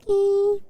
Yawayuki.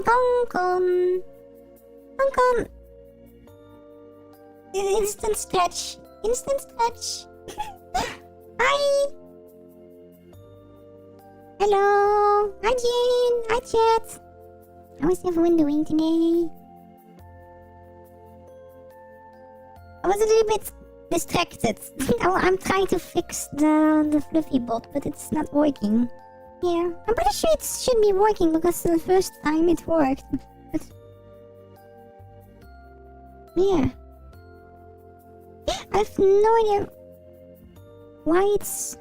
Hong Kong. Hong Kong. Instant stretch. Instant stretch. Hi. Hello. Hi, Jane. Hi, chat. How is everyone doing today? I was a little bit distracted. I'm trying to fix the Fluffy bot, but it's not working. Yeah, I'm pretty sure it should be working because the first time it worked. But yeah, I have no idea why it's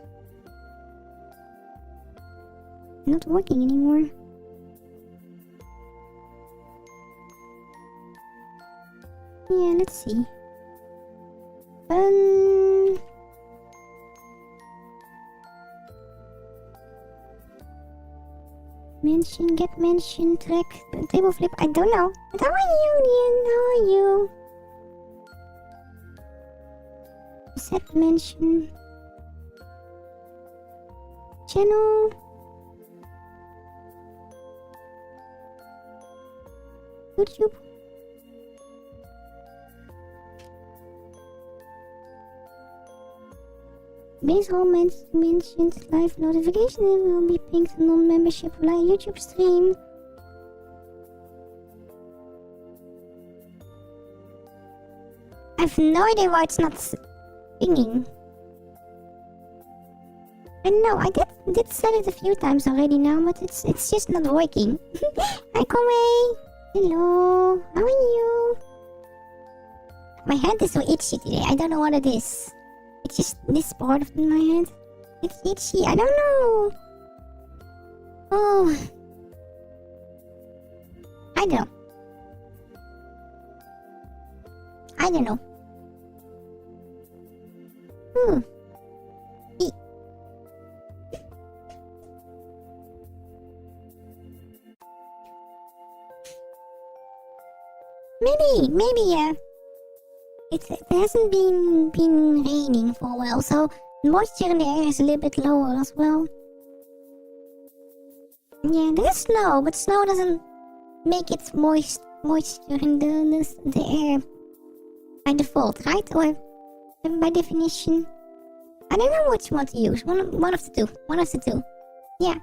not working anymore. Yeah, let's see. Mention, get mention, track, table flip. I don't know. But how are you, Ian? How are you? Set mention. Channel. YouTube. Base all mentions live notification will be pinged to non-membership live YouTube stream. I have no idea why it's not pinging. I know I did set it a few times already now, but it's just not working. Hi Kome! Hello, how are you? My hand is so itchy today. I don't know what it is. It's just this part of my head. It's itchy. I don't know. Oh. I don't know. I don't know. Maybe, yeah. It hasn't been raining for a while, so moisture in the air is a little bit lower as well. Yeah, there is snow, but snow doesn't make it moisture in the air by default, right? Or by definition. I don't know which one to use. One of the two. One of the two. Yeah.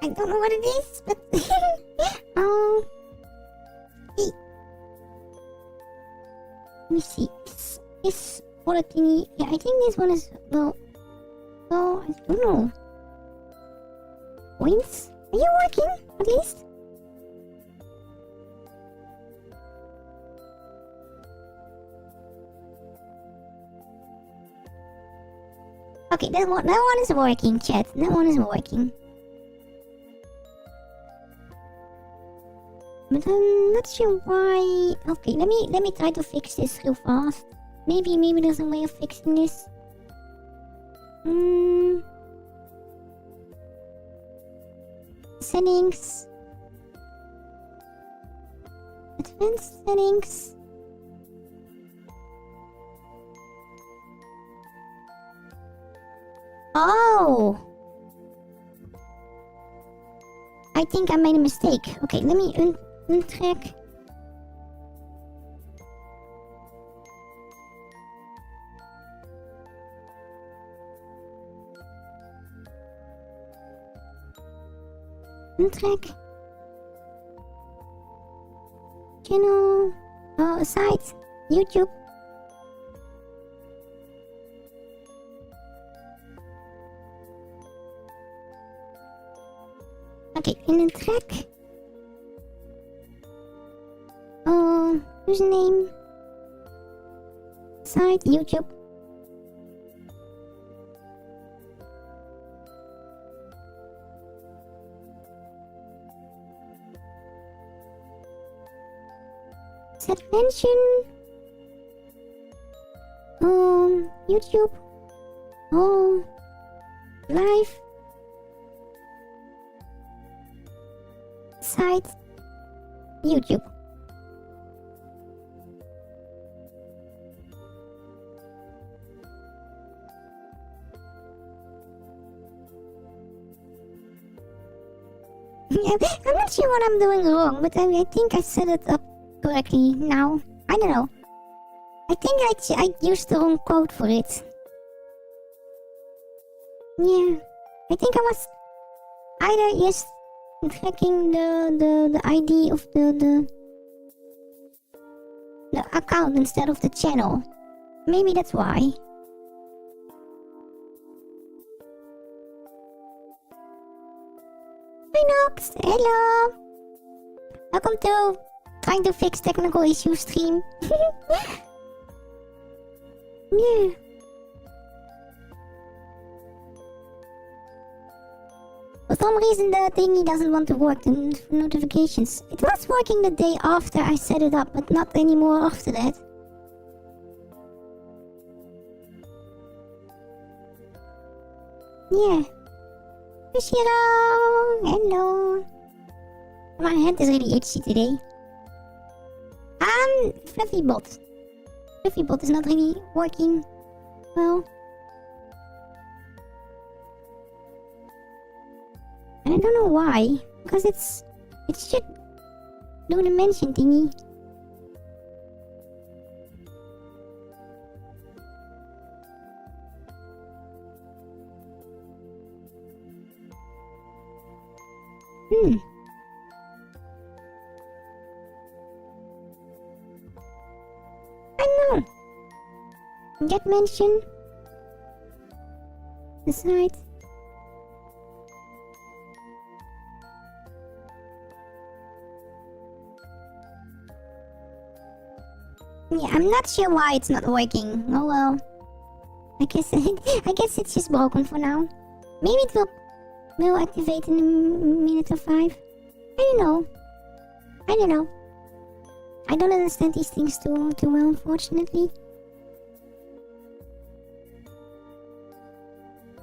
I don't know what it is, but oh. Let me see. This water thingy. Yeah, I think this one is well. I don't know. Wings? Are you working at least? Okay, that one is working, chat. That one is working. But I'm not sure why. Okay, let me try to fix this real fast. Maybe there's a way of fixing this. Settings. Advanced settings. Oh! I think I made a mistake. Okay, let me untrack. Untrack. Channel. Oh, site. YouTube. Okay, in the track. Username. Site, YouTube. Set mention. YouTube. Live. Site. YouTube. I'm not sure what I'm doing wrong, but I think I set it up correctly now. I don't know. I think I used the wrong code for it. Yeah, I think I was either just tracking the ID of the account instead of the channel. Maybe that's why. Hi Nox, hello! Welcome to Trying to Fix Technical Issues stream. Yeah. For some reason the thingy doesn't want to work, the notifications. It was working the day after I set it up, but not anymore after that. Yeah. Shiro! Hello! My hand is really itchy today. Fluffybot. Fluffybot is not really working well. And I don't know why. Because it should do the mention thingy. I know. Get mention. Decide. Yeah, I'm not sure why it's not working. Oh well. I guess it's just broken for now. Maybe it will activate in a minute or 5. I don't know. I don't understand these things too well, unfortunately.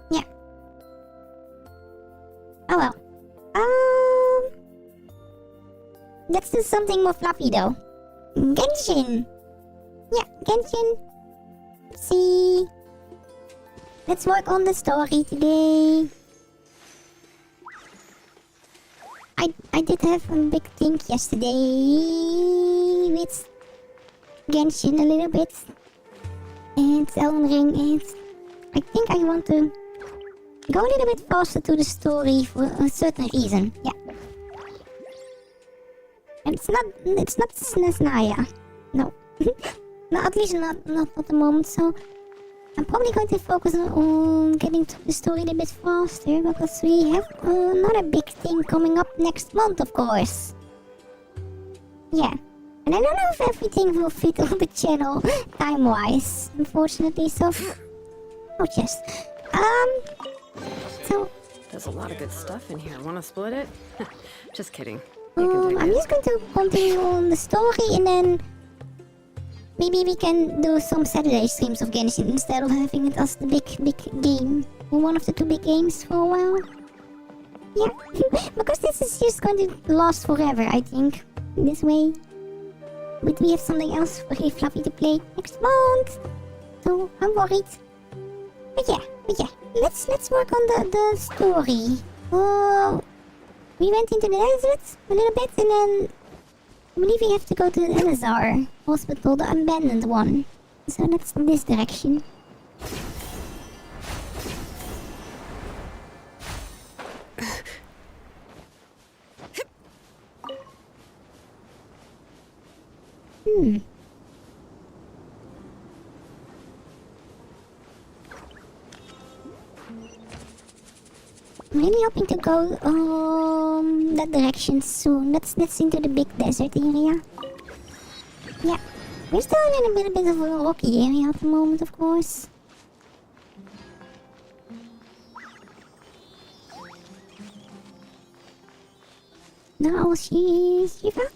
Yeah. Oh well. Let's do something more fluffy though. Genshin! Yeah, Genshin. See. Let's work on the story today. I did have a big think yesterday with Genshin a little bit. And Elden Ring, and I think I want to go a little bit faster to the story for a certain reason. Yeah. And it's not Snaya. No. No, at least not at the moment, so I'm probably going to focus on getting to the story a bit faster, because we have another big thing coming up next month, of course. Yeah. And I don't know if everything will fit on the channel time-wise, unfortunately, so... Oh, yes. So... There's a lot of good stuff in here. Want to split it? Just kidding. I'm just going to continue on the story, and then... Maybe we can do some Saturday streams of Genshin instead of having it as the big game. Or one of the 2 big games for a while. Yeah, because this is just going to last forever, I think. This way. But we have something else really fluffy to play next month. So, I'm worried. But yeah. Let's work on the story. We went into the desert a little bit, and then... I believe we have to go to the Elazar hospital, the abandoned one. So that's this direction. I'm really hoping to go that direction soon. Let's into the big desert area. Yeah. We're still in a bit of a rocky area at the moment, of course. Now she's Shiva.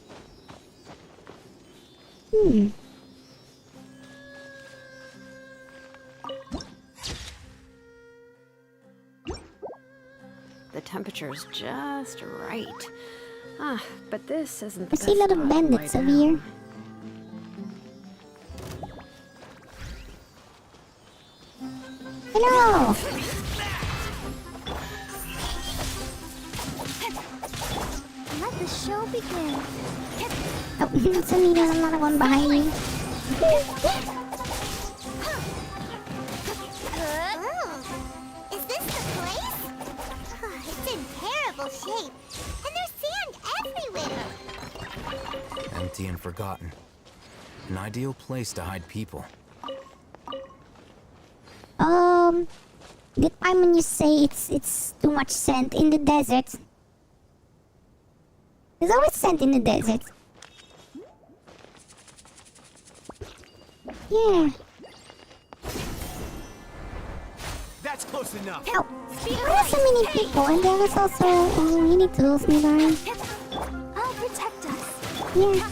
The temperature's just right. But this isn't the I see a lot of bandits over here. Hello! show begin. Oh, that's a there's another one behind me. Is this the place? It's in terrible shape, and there's sand everywhere. Empty and forgotten. An ideal place to hide people. The time when you say it's too much sand in the desert. There's always sand in the desert. Yeah. That's close enough. Oh, there are so many people, and there is also mini tools nearby. I'll protect us. Yeah.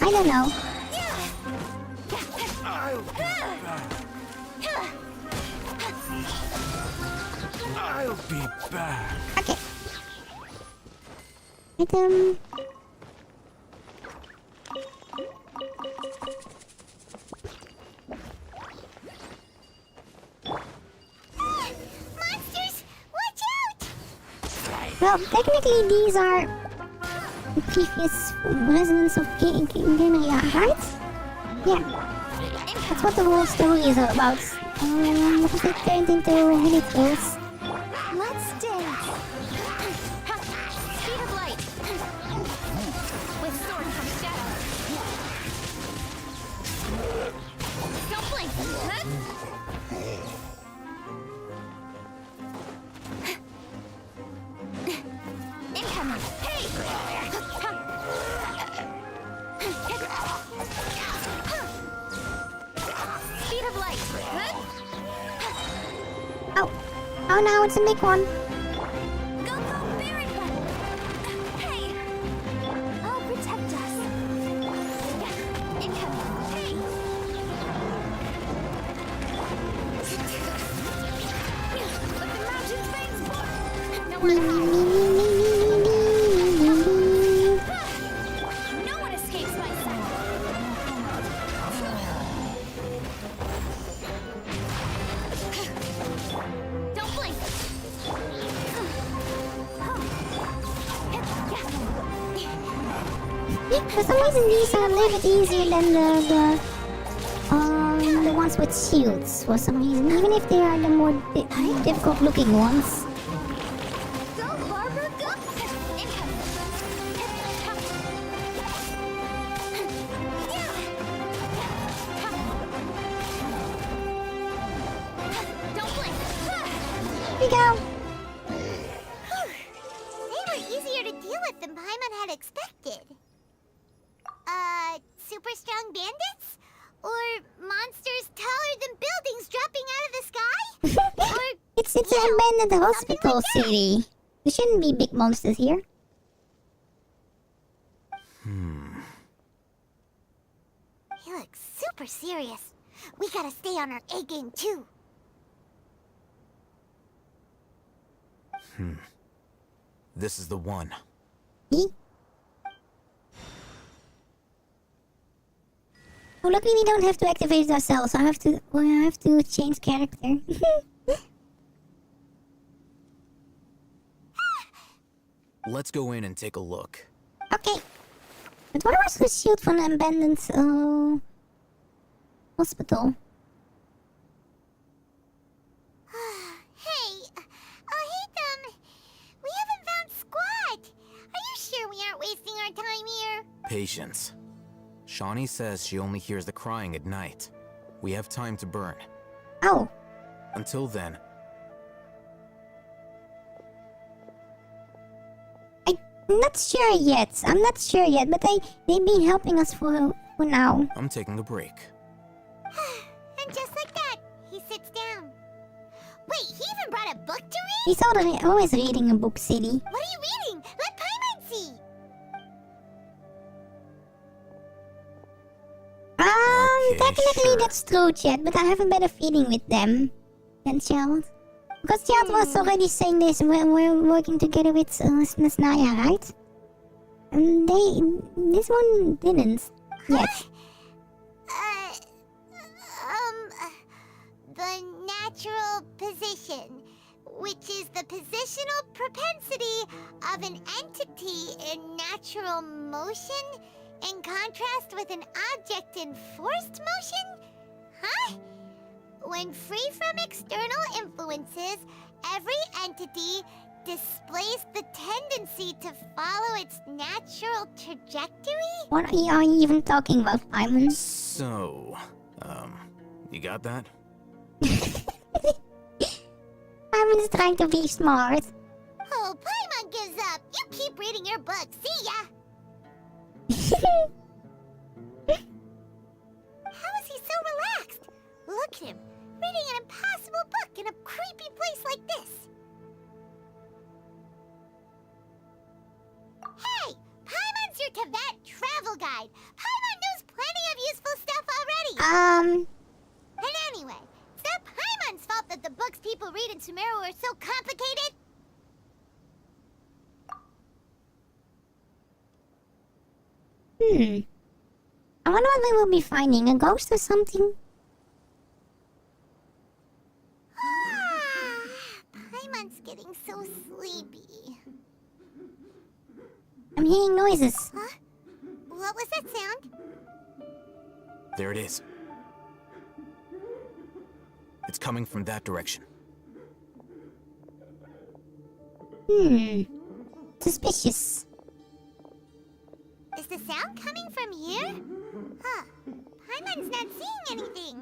I don't know. I'll be back. Okay. Item. Monsters, watch out! Well, technically these are the previous residents of Genia, right? Yeah. That's what the whole story is all about. Because they turned into mini tools. Let's dance. Speed of light. With sword from shadow. Don't blink. Incoming. Hey! Speed of light. Oh. Oh no, it's a big one. Go, berry button! Hey! I'll protect us. Incoming. Hey! Let the mountain fangs forth! Nowhere to hide. No one escapes my sight. Don't blink. Yeah, for some reason these are a little bit easier than the ones with shields. For some reason, even if they are the more difficult looking ones. Go, Barbara, go! Don't blink. Here we go. They were easier to deal with than Paimon had expected. Super strong bandits? Or monsters taller than buildings dropping out of the sky? Or It's an abandoned hospital like that. city. There shouldn't be big monsters here. He looks super serious. We gotta stay on our A game too. This is the one. E? Oh, luckily we don't have to activate it ourselves. I have to change character. Let's go in and take a look. Okay. But what was the shield from an abandoned hospital? Hey, we haven't found squat. Are you sure we aren't wasting our time here? Patience. Shawnee says she only hears the crying at night. We have time to burn. Oh. Until then, I'm not sure yet. But they've been helping us for now. I'm taking a break. And just like that, he sits down. Wait, he even brought a book to read? He's always reading a book, City. What are you reading? Let Paimon see. Okay, Technically sure. that's true, Chat, but I have a better feeling with them than Child. Because Child was already saying this when we're working together with Snaya, right? And this one didn't yet. The natural position. which is the positional propensity of an entity in natural motion in contrast with an object in forced motion? Huh? When free from external influences, every entity displays the tendency to follow its natural trajectory? What are you even talking about, Paimon? So, you got that? Paimon's trying to be smart. Oh, Paimon gives up. You keep reading your book. See ya. How is he so relaxed? Look at him, reading an impossible book in a creepy place like this. Hey, Paimon's your Tibet travel guide. Paimon knows plenty of useful stuff already. And anyway, it's not Paimon's fault that the books people read in Sumeru are so complicated. I wonder what we will be finding. A ghost or something? Paimon's getting so sleepy. I'm hearing noises. Huh? What was that sound? There it is. It's coming from that direction. Suspicious. Is the sound coming from here? Huh. Paimon's not seeing anything.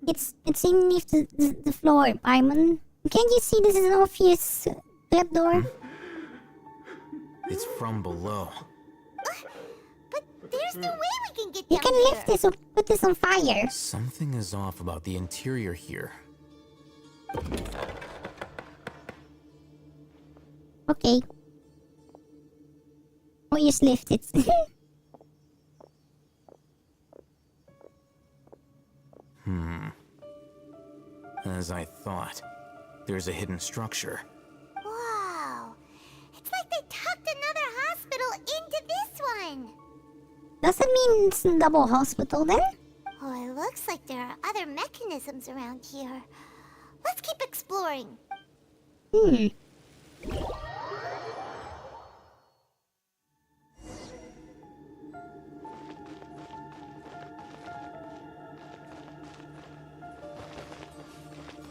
It's underneath the floor, Paimon. Can't you see this is an obvious trapdoor? It's from below. But there's no way we can get You down can here. lift this or put this on fire. Something is off about the interior here. Okay. Or just lift it. As I thought, there's a hidden structure. Wow. It's like they tucked another hospital into this one. Does it mean it's a double hospital then? Oh, it looks like there are other mechanisms around here. Let's keep exploring.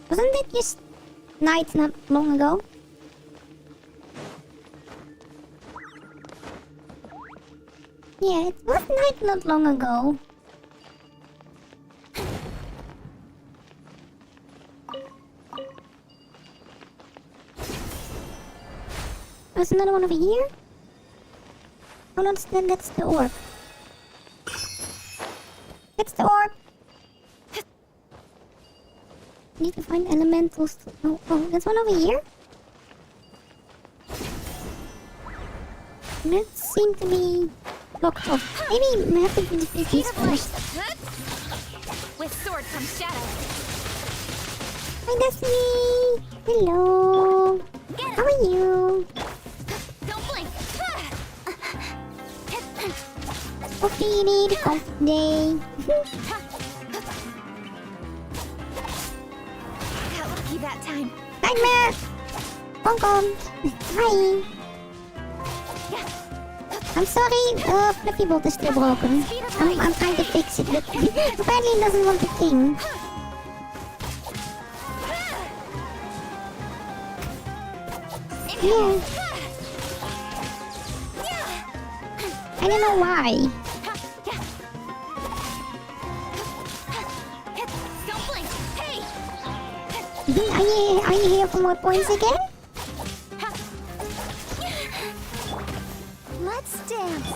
Wasn't it just night not long ago? Yeah, it was night not long ago. There's another one over here? Oh no, that's the orb. It's the orb! Need to find elementals. Oh, there's one over here? That seem to be blocked off. Maybe we have to defeat these first. With sword comes shadow. Hi, Destiny! Hello! How are you? Don't blink. Okay, need off day. Got lucky that time. Nightmare! Welcome! Hi! I'm sorry, Fluffy Bolt is still broken. I'm trying to fix it, but apparently it doesn't want the thing. Yeah. I don't know why. Don't blink. Hey. Are you here for more points again? Let's dance.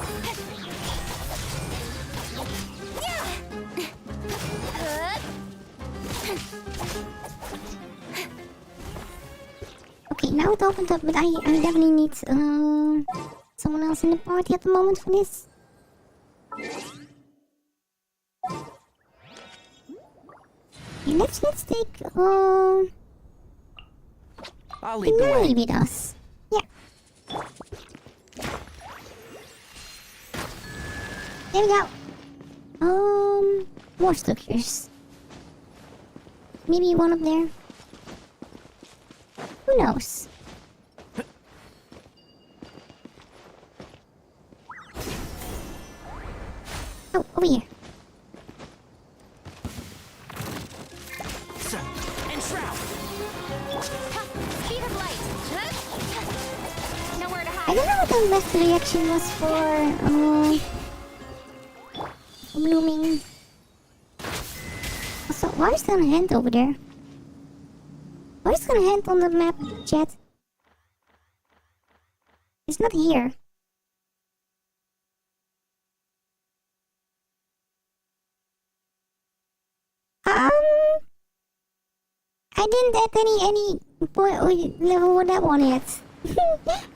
Okay, now it opened up, but I definitely need someone else in the party at the moment for this. Okay, let's take I'll lead the way. Melody with us. Yeah. There we go. More structures. Maybe one up there. Who knows? Oh, over here. And shroud. Speed of light. Nowhere to hide. I don't know what the left reaction was for, blooming. Also, why is there a hand over there? Why is there a hand on the map, chat? It's not here. I didn't add any level with that one yet. Yeah,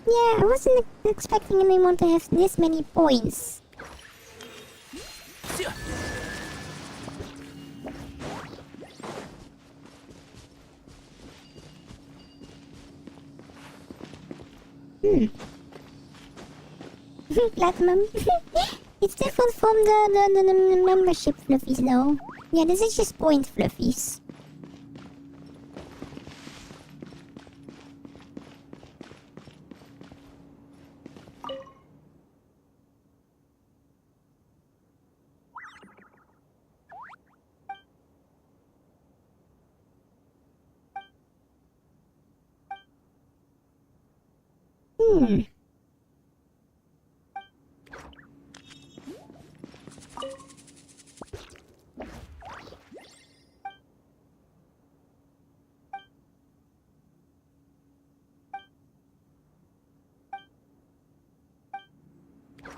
I wasn't expecting anyone to have this many points. Platinum. It's different from the membership fluffies though. Yeah, this is just point fluffies.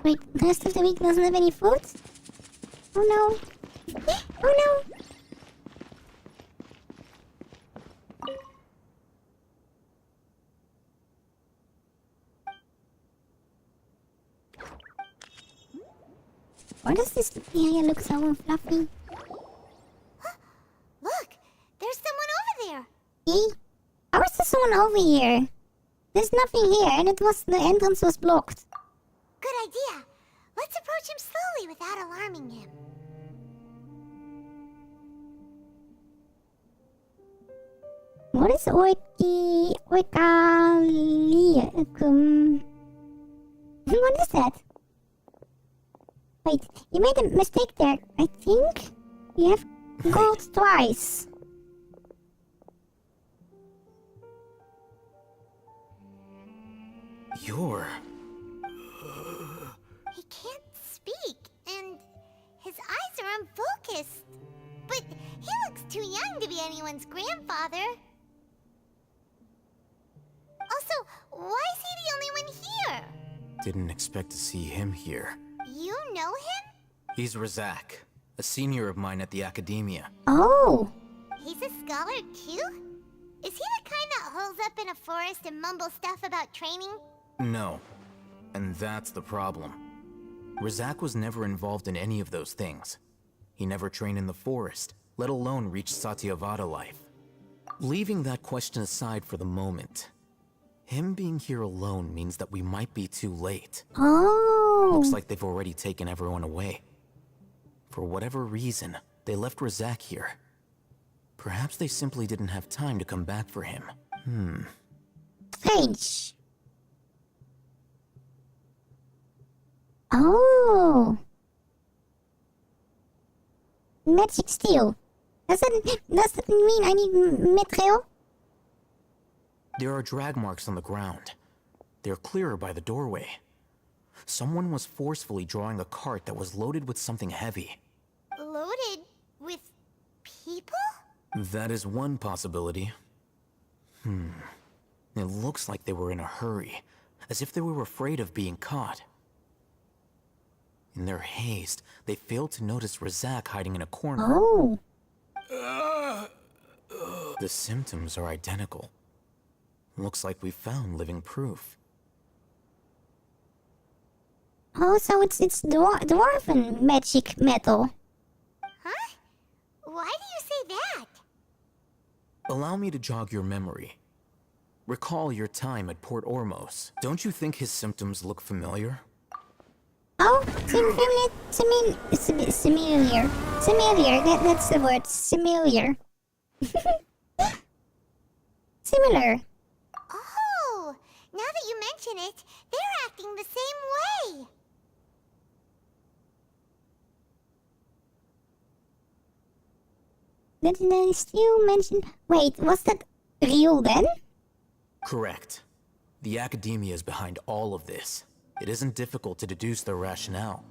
Wait, the rest of the week doesn't have any food? Oh no. Oh no. Why does this area look so fluffy? Look, there's someone over there. See? How is there someone over here? There's nothing here and the entrance was blocked. Good idea. Let's approach him slowly without alarming him. What is oikaliacum? What is that? Wait, you made a mistake there. I think you have gold twice. You're... He can't speak, and his eyes are unfocused. But he looks too young to be anyone's grandfather. Also, why is he the only one here? Didn't expect to see him here. You know him? He's Razak, a senior of mine at the academia. Oh! He's a scholar too? Is he the kind that holes up in a forest and mumbles stuff about training? No. And that's the problem. Razak was never involved in any of those things. He never trained in the forest, let alone reach Satyavada life. Leaving that question aside for the moment, him being here alone means that we might be too late. Oh! Looks like they've already taken everyone away. For whatever reason, they left Razak here. Perhaps they simply didn't have time to come back for him. Strange. Oh! Magic steel. Does that mean I need mithril? There are drag marks on the ground. They're clearer by the doorway. Someone was forcefully drawing a cart that was loaded with something heavy. Loaded with people? That is one possibility. It looks like they were in a hurry, as if they were afraid of being caught. In their haste, they failed to notice Razak hiding in a corner. Oh! The symptoms are identical. Looks like we found living proof. Oh, so it's dwarven magic metal. Huh? Why do you say that? Allow me to jog your memory. Recall your time at Port Ormos. Don't you think his symptoms look familiar? Oh, familiar. That's the word. Familiar. Similar. Now that you mention it, they're acting the same way. Then they still mention... Wait, was that real then? Correct. The academia is behind all of this. It isn't difficult to deduce their rationale.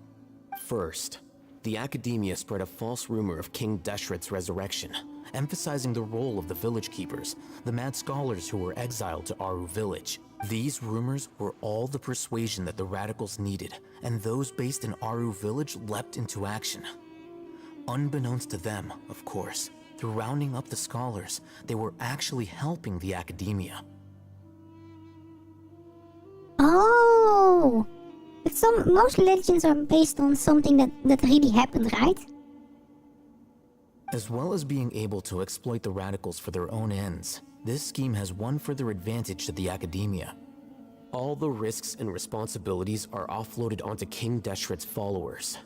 First, the academia spread a false rumor of King Deshret's resurrection, emphasizing the role of the village keepers, the mad scholars who were exiled to Aru village. These rumors were all the persuasion that the radicals needed, and those based in Aru village leapt into action. Unbeknownst to them, of course, through rounding up the scholars, they were actually helping the academia. Oh! But most legends are based on something that really happened, right? As well as being able to exploit the radicals for their own ends, this scheme has one further advantage to the academia. all the risks and responsibilities are offloaded onto King Deshret's followers.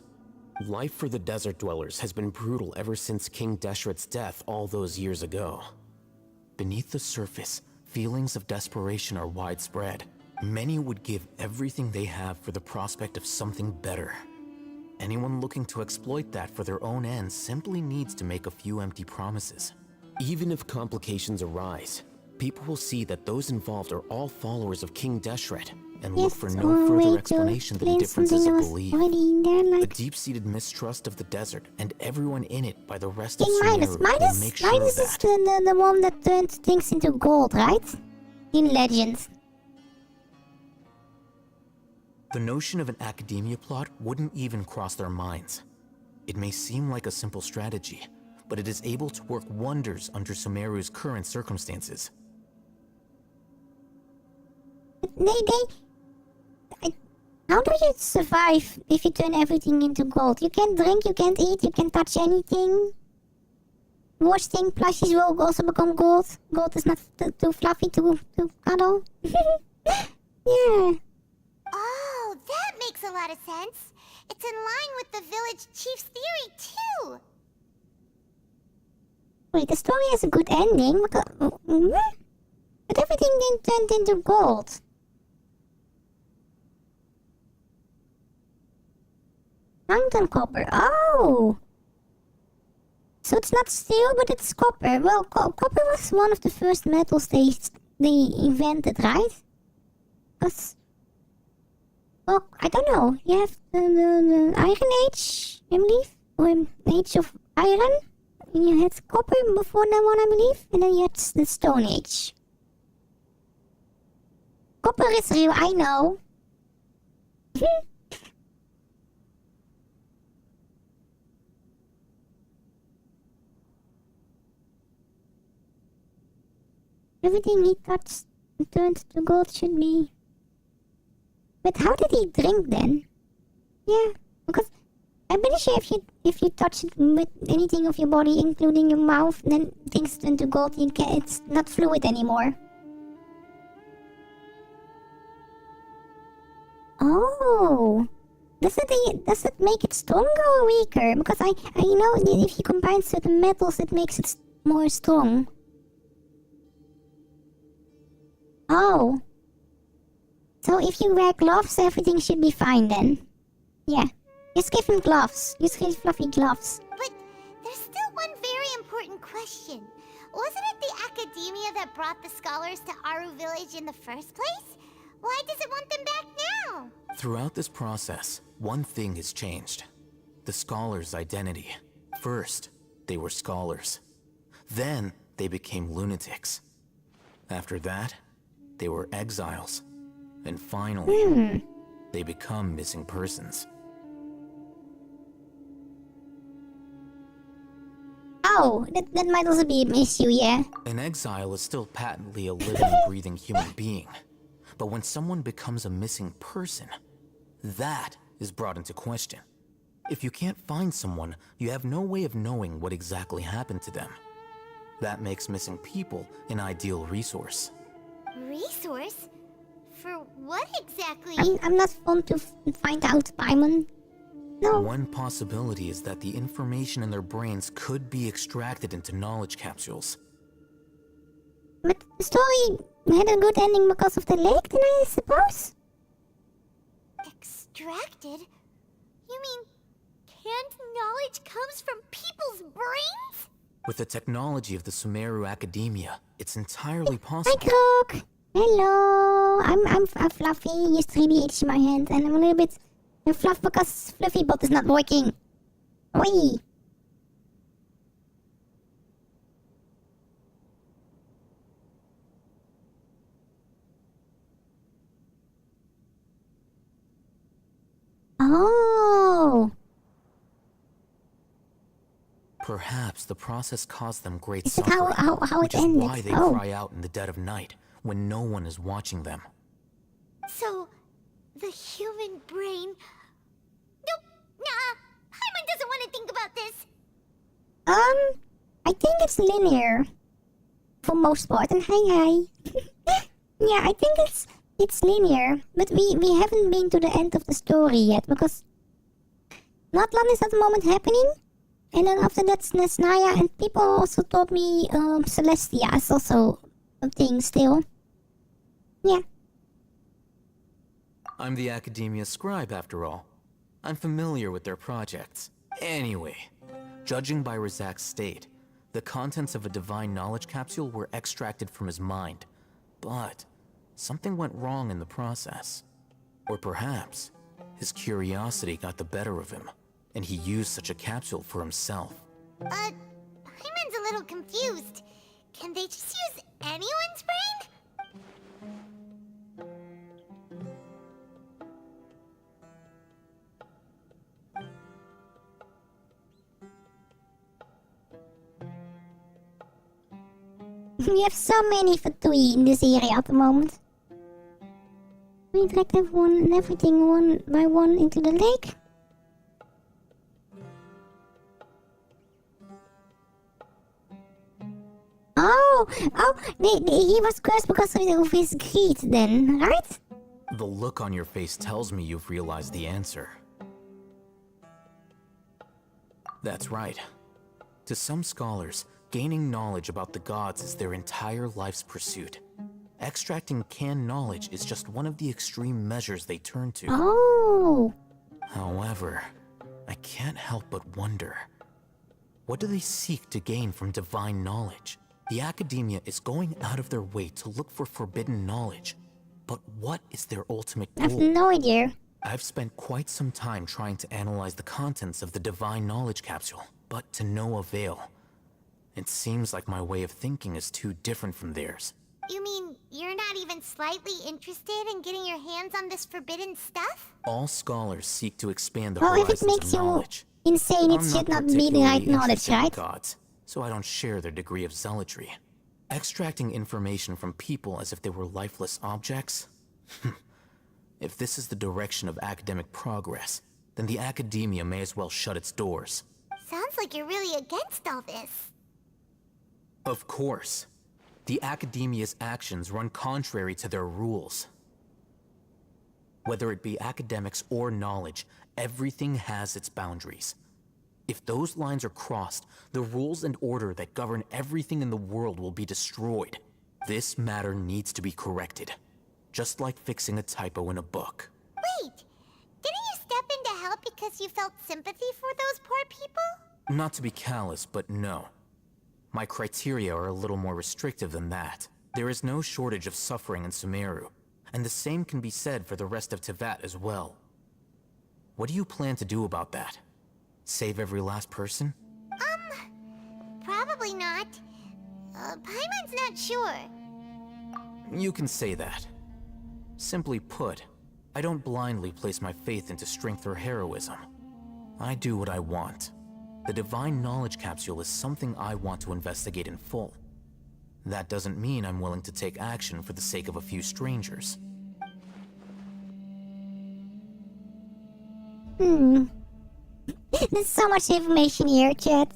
Life for the desert dwellers has been brutal ever since King Deshret's death all those years ago. Beneath the surface, feelings of desperation are widespread. Many would give everything they have for the prospect of something better. Anyone looking to exploit that for their own ends simply needs to make a few empty promises. Even if complications arise, people will see that those involved are all followers of King Deshret and look for no further explanation than differences of belief. A deep-seated mistrust of the desert and everyone in it by the rest of Sumeru will make sure Midas is the one that turns things into gold, right? In Legends. The notion of an academia plot wouldn't even cross their minds. It may seem like a simple strategy, but it is able to work wonders under Sumeru's current circumstances. How do you survive if you turn everything into gold? You can't drink, you can't eat, you can't touch anything. Worst thing, plushies will also become gold. Gold is not too fluffy to cuddle. Yeah. Oh, that makes a lot of sense. It's in line with the village chief's theory, too. Wait, the story has a good ending, but everything then turned into gold. Mountain copper, oh! So it's not steel, but it's copper. Well, copper was one of the first metals they invented, right? Well, I don't know. You have the Iron Age, I believe, or Age of Iron. And you had copper before that one, I believe, and then you had the Stone Age. Copper is real, I know. Everything he touched turned to gold should be. But how did he drink then? Yeah, because I'm pretty sure if you touch it with anything of your body, including your mouth, then things turn to gold. It's not fluid anymore. Oh, does it make it stronger or weaker? Because I know if you combine certain metals, it makes it more strong. Oh. So if you wear gloves, everything should be fine then. Yeah. Just give him gloves. Just give Fluffy gloves. But there's still one very important question. Wasn't it the academia that brought the scholars to Aru Village in the first place? Why does it want them back now? Throughout this process, one thing has changed. The scholars' identity. First, they were scholars. Then, they became lunatics. After that, they were exiles. And finally, they become missing persons. Oh, that might also be an issue, yeah. An exile is still patently a living, breathing human being. But when someone becomes a missing person, that is brought into question. If you can't find someone, you have no way of knowing what exactly happened to them. That makes missing people an ideal resource. Resource? For what exactly? I'm not fond to find out, Paimon. No. One possibility is that the information in their brains could be extracted into knowledge capsules. But the story had a good ending because of the lake, then I suppose? Extracted? You mean canned knowledge comes from people's brains? With the technology of the Sumeru Academia, it's entirely Hi, possible. Croak! Hello! I'm Fluffy, he's 3D in my hand, and I'm a little bit fluff because Fluffy bot is not working. Whee! Oh! Perhaps the process caused them great Is it suffering, how which it is ended? why they Oh. cry out in the dead of night when no one is watching them. So, the human brain... Nope, nah, Paimon doesn't want to think about this. I think it's linear. For most part, and hi. Yeah, I think it's linear, but we haven't been to the end of the story yet, because Notlan is at the moment happening, and then after that Nesnaya, and people also told me Celestia is also a thing still. Yeah. I'm the Academia scribe, after all. I'm familiar with their projects. Anyway, judging by Razak's state, the contents of a divine knowledge capsule were extracted from his mind. But something went wrong in the process. Or perhaps his curiosity got the better of him, and he used such a capsule for himself. Paimon's a little confused. Can they just use anyone's brain? We have so many Fatui in this area at the moment. We dragged everyone and everything one by one into the lake. He was cursed because of his greed then, right? The look on your face tells me you've realized the answer. That's right. To some scholars, gaining knowledge about the gods is their entire life's pursuit. Extracting canned knowledge is just one of the extreme measures they turn to. Oh! However, I can't help but wonder, what do they seek to gain from divine knowledge? The Academia is going out of their way to look for forbidden knowledge. But what is their ultimate I have goal? no idea. I've spent quite some time trying to analyze the contents of the divine knowledge capsule, but to no avail. It seems like my way of thinking is too different from theirs. You mean you're not even slightly interested in getting your hands on this forbidden stuff? All scholars seek to expand the Well, if horizons it makes of you knowledge. insane, it I'm should not be the particularly right knowledge, interested in right? gods, so I don't share their degree of zealotry. Extracting information from people as if they were lifeless objects? If this is the direction of academic progress, then the Academia may as well shut its doors. Sounds like you're really against all this. Of course. The Academia's actions run contrary to their rules. Whether it be academics or knowledge, everything has its boundaries. If those lines are crossed, the rules and order that govern everything in the world will be destroyed. This matter needs to be corrected, just like fixing a typo in a book. Wait, didn't you step in to help because you felt sympathy for those poor people? Not to be callous, but no. My criteria are a little more restrictive than that. There is no shortage of suffering in Sumeru, and the same can be said for the rest of Teyvat as well. What do you plan to do about that? Save every last person? Probably not. Paimon's not sure. You can say that. Simply put, I don't blindly place my faith into strength or heroism. I do what I want. The divine knowledge capsule is something I want to investigate in full. That doesn't mean I'm willing to take action for the sake of a few strangers. There's so much information here, chat.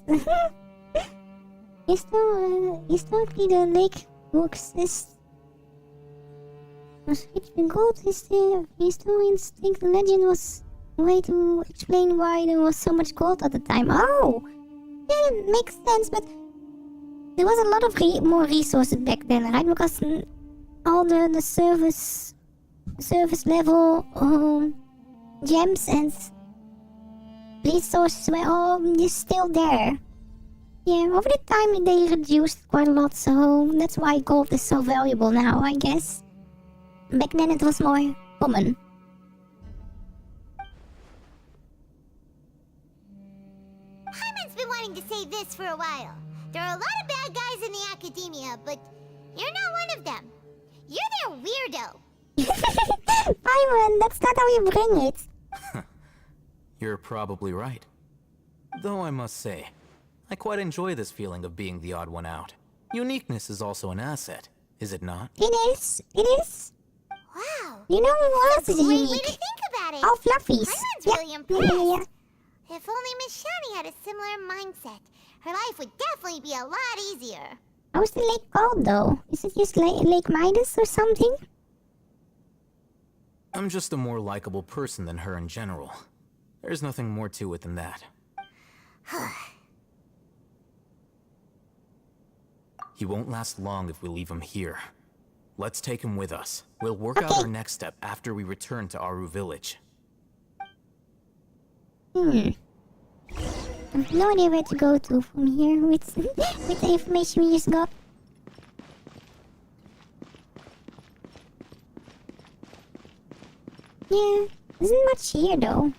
Historically, the lake works this. Was rich in gold. Historians think the legend was a way to explain why there was so much gold at the time. Oh! Yeah, that makes sense, but there was a lot of more resources back then, right? Because all the service level gems and resources were all just still there. Yeah, over the time they reduced quite a lot, so that's why gold is so valuable now, I guess. Back then it was more common. Hyman's been wanting to say this for a while. There are a lot of bad guys in the academia, but you're not one of them. You're their weirdo. Hyman, that's not how you bring it. You're probably right. Though I must say, I quite enjoy this feeling of being the odd one out. Uniqueness is also an asset, is it not? It is. It is. Wow. You know who else That's is a great way unique? to think about it. All Fluffies. Hyman's really Yeah, impressed. yeah. If only Miss Shani had a similar mindset, her life would definitely be a lot easier. How's the lake called though? Is it just Lake Midas or something? I'm just a more likable person than her in general. There's nothing more to it than that. He won't last long if we leave him here. Let's take him with us. We'll work out our next step after we return to Aru Village. I have no idea where to go to from here with the information we just got. Yeah, isn't much here though.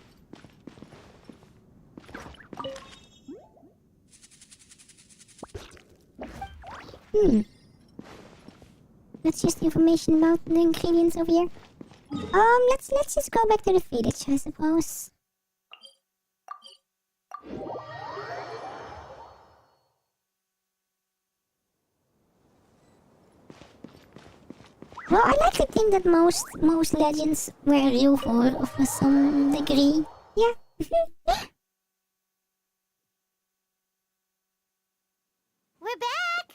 That's just information about the ingredients over here. Let's just go back to the village, I suppose. Well, I like to think that most legends were real for some degree. Yeah. We're back!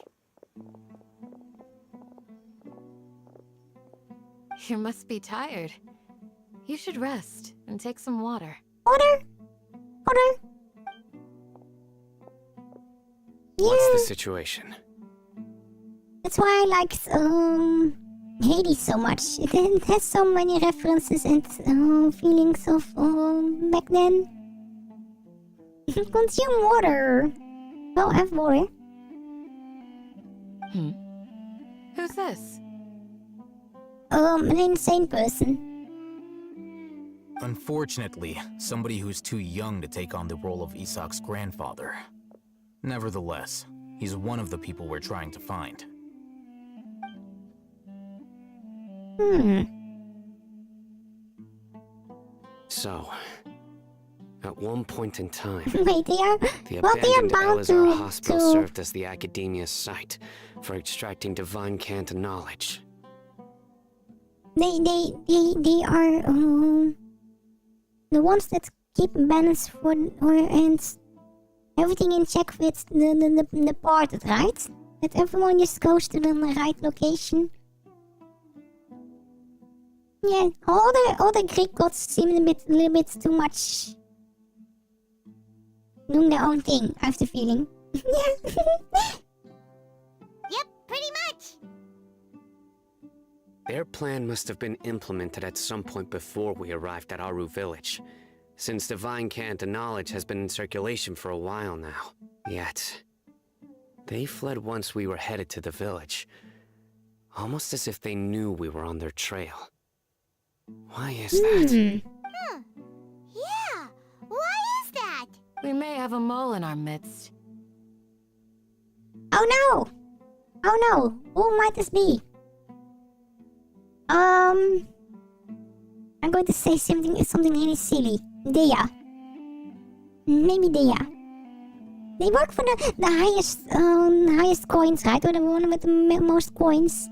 You must be tired. You should rest and take some water. Water? Water? What's the Yeah, situation? that's why I liked Hades so much. It has so many references and feelings of back then. Consume water. Well, I have water. Who's this? An insane person. Unfortunately, somebody who's too young to take on the role of Isak's grandfather. Nevertheless, he's one of the people we're trying to find. So, at one point in time, Wait, they are. the Well, they are abandoned bound Elazar Hospital to. served as the academia's site for extracting divine cant knowledge. They are the ones that keep balance and everything in check with the parted, right? That everyone just goes to the right location. Yeah, all the Greek gods seem a little bit too much doing their own thing. I have the feeling. Yeah. Yep, pretty much. Their plan must have been implemented at some point before we arrived at Aru Village, since divine cant knowledge has been in circulation for a while now. Yet, they fled once we were headed to the village, almost as if they knew we were on their trail. Why is that? Yeah, why is that? We may have a mole in our midst. Oh no! Oh no! Who might this be? I'm going to say something really silly. Dea. Maybe Dea. They work for the highest coins, right? Or the one with the most coins.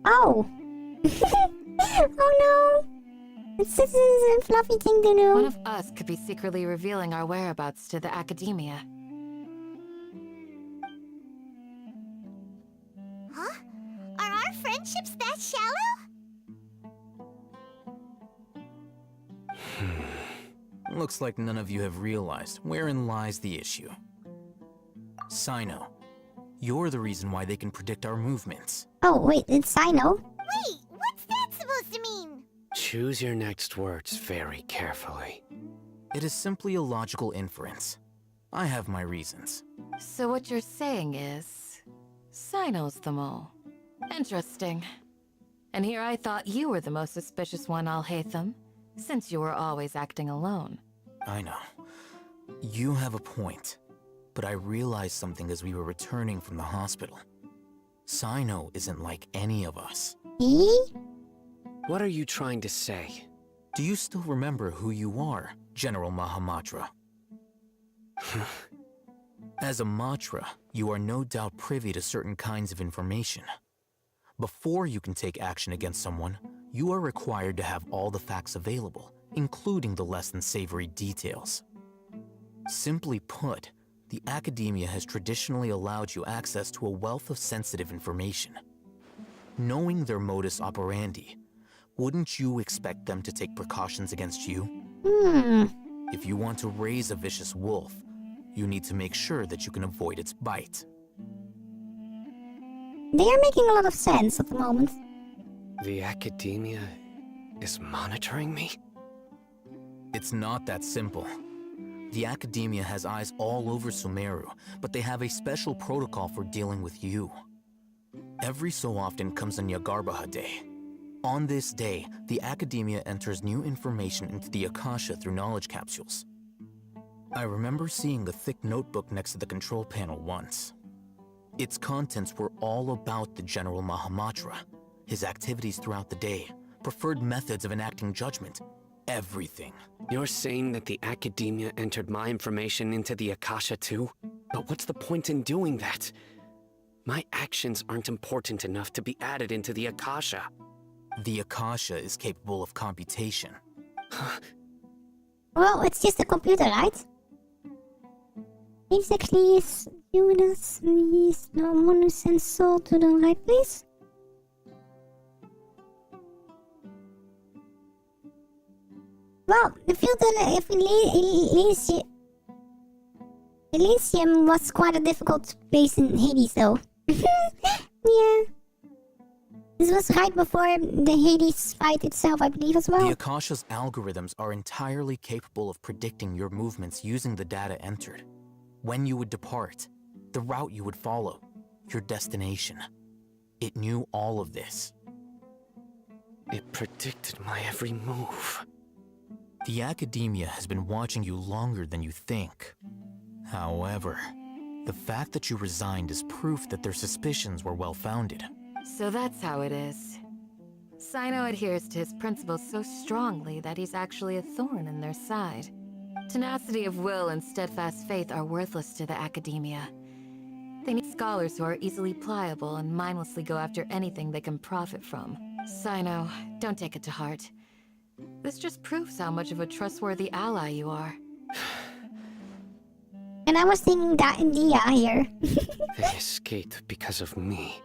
Oh! Oh no! It's a fluffy thing to do. One of us could be secretly revealing our whereabouts to the academia. Huh? Are our friendships that shallow? Looks like none of you have realized wherein lies the issue. Sino, you're the reason why they can predict our movements. Oh, wait, it's Sino. Wait, what's that supposed to mean? Choose your next words very carefully. It is simply a logical inference. I have my reasons. So what you're saying is... Sino's the mole. Interesting. And here I thought you were the most suspicious one, Alhaitham, since you were always acting alone. I know. You have a point. But I realized something as we were returning from the hospital. Sino isn't like any of us. Eh? What are you trying to say? Do you still remember who you are, General Mahamatra? As a Matra, you are no doubt privy to certain kinds of information. Before you can take action against someone, you are required to have all the facts available, including the less than savory details. Simply put, the academia has traditionally allowed you access to a wealth of sensitive information. Knowing their modus operandi, wouldn't you expect them to take precautions against you? If you want to raise a vicious wolf, you need to make sure that you can avoid its bite. They are making a lot of sense at the moment. The academia is monitoring me? It's not that simple. The academia has eyes all over Sumeru, but they have a special protocol for dealing with you. Every so often comes a Nyagarbaha Day. On this day, the academia enters new information into the Akasha through knowledge capsules. I remember seeing a thick notebook next to the control panel once. Its contents were all about the General Mahamatra, his activities throughout the day, preferred methods of enacting judgment, everything. You're saying that the academia entered my information into the Akasha too? But what's the point in doing that? My actions aren't important enough to be added into the Akasha. The Akasha is capable of computation. Well, it's just a computer, right? Exactly, is Judas is no monus and soul to the right place. Well, I feel that if Elysium was quite a difficult place in Hades, though. Yeah. This was right before the Hades fight itself, I believe, as well. The Akasha's algorithms are entirely capable of predicting your movements using the data entered. When you would depart, the route you would follow, your destination. It knew all of this. It predicted my every move. The academia has been watching you longer than you think. However, the fact that you resigned is proof that their suspicions were well-founded. So that's how it is. Sino adheres to his principles so strongly that he's actually a thorn in their side. Tenacity of will and steadfast faith are worthless to the academia. They need scholars who are easily pliable and mindlessly go after anything they can profit from. Sino, don't take it to heart. This just proves how much of a trustworthy ally you are. And I was thinking that India here. They escaped because of me.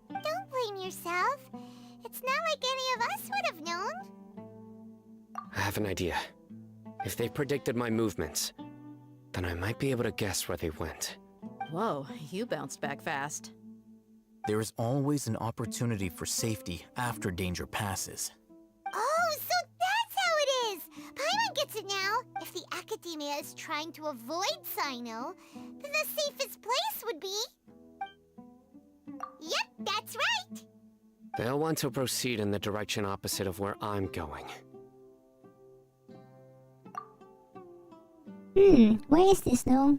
Don't blame yourself. It's not like any of us would have known. I have an idea. If they predicted my movements, then I might be able to guess where they went. Whoa, you bounced back fast. There is always an opportunity for safety after danger passes. Oh, so that's how it is! Paimon gets it now. If the academia is trying to avoid Sino, then the safest place would be... Yep, that's right! They'll want to proceed in the direction opposite of where I'm going. Where is this though?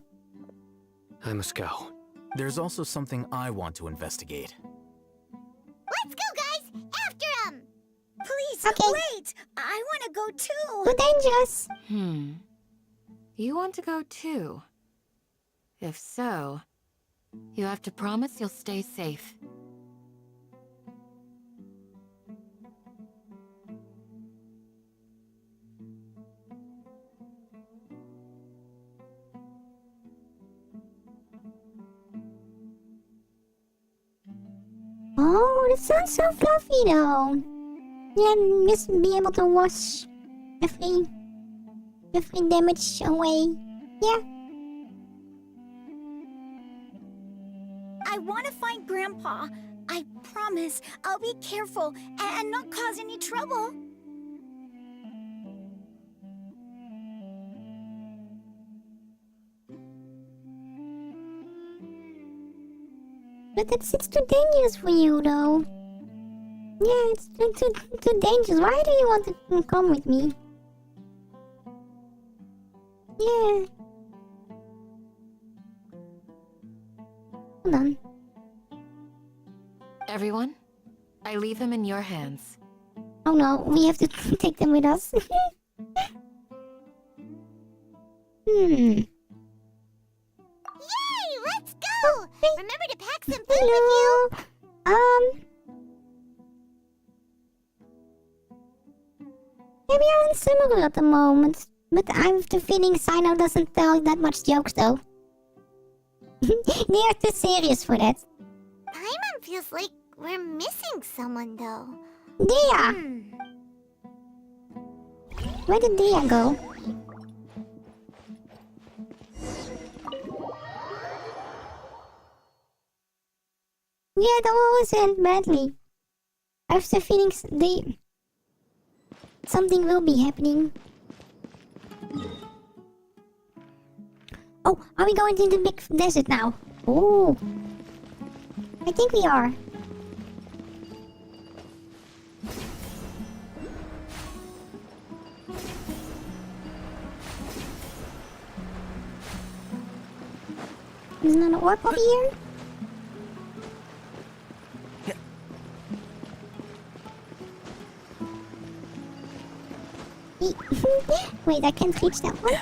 I must go. There's also something I want to investigate. Let's go, guys! After him! Please, Okay. wait! I want to go too! Too dangerous. You want to go too? If so, you have to promise you'll stay safe. Oh, the sounds so fluffy though. Yeah, just be able to wash every damage away. Yeah. I want to find Grandpa. I promise I'll be careful and not cause any trouble. But it's too dangerous for you, though. Yeah, it's too dangerous. Why do you want to come with me? Yeah. Hold on. Everyone, I leave him in your hands. Oh no, we have to take them with us. Yay! Let's go! Remember to pack some food with you. Hello. Yeah, we are similar at the moment. But I have the feeling Sino doesn't tell that much jokes though. They are too serious for that. Paimon feels like we're missing someone, though. Dia! Where did Dia go? Yeah, that always end badly. I have the feeling something will be happening. Oh, are we going to the big desert now? Oh, I think we are. There's another orc over here. Wait, I can't reach that one.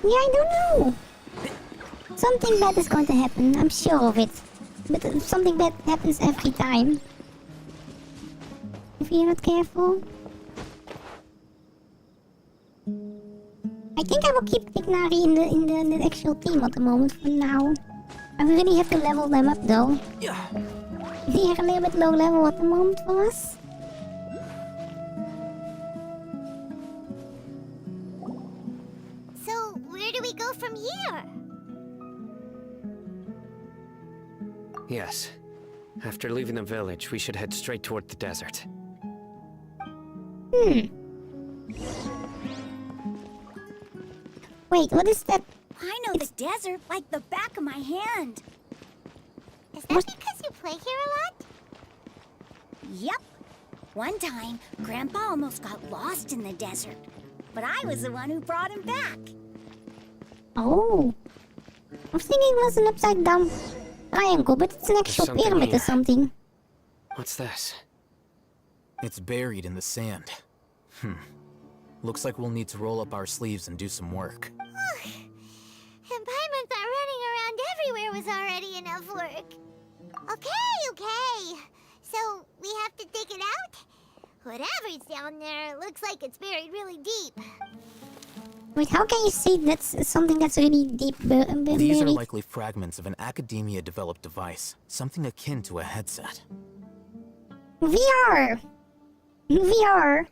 Yeah, I don't know. Something bad is going to happen, I'm sure of it. But something bad happens every time. If you're not careful. I think I will keep Tignari in the actual team at the moment for now. I really have to level them up though. Yeah. They are a little bit low level at the moment for us. So, where do we go from here? Yes. After leaving the village, we should head straight toward the desert. Wait, what is that? I know the desert like the back of my hand. Is that because you play here a lot? Yep. One time, Grandpa almost got lost in the desert. But I was the one who brought him back. Oh. I was thinking it was an upside down triangle, but it's an actual something pyramid or here. something. What's this? It's buried in the sand. Looks like we'll need to roll up our sleeves and do some work. And Paimon thought running around everywhere was already enough work. Okay. So, we have to dig it out? Whatever's down there, it looks like it's buried really deep. Wait, how can you see that's something that's really deep buried? These are likely fragments of an academia-developed device, something akin to a headset. VR! VR!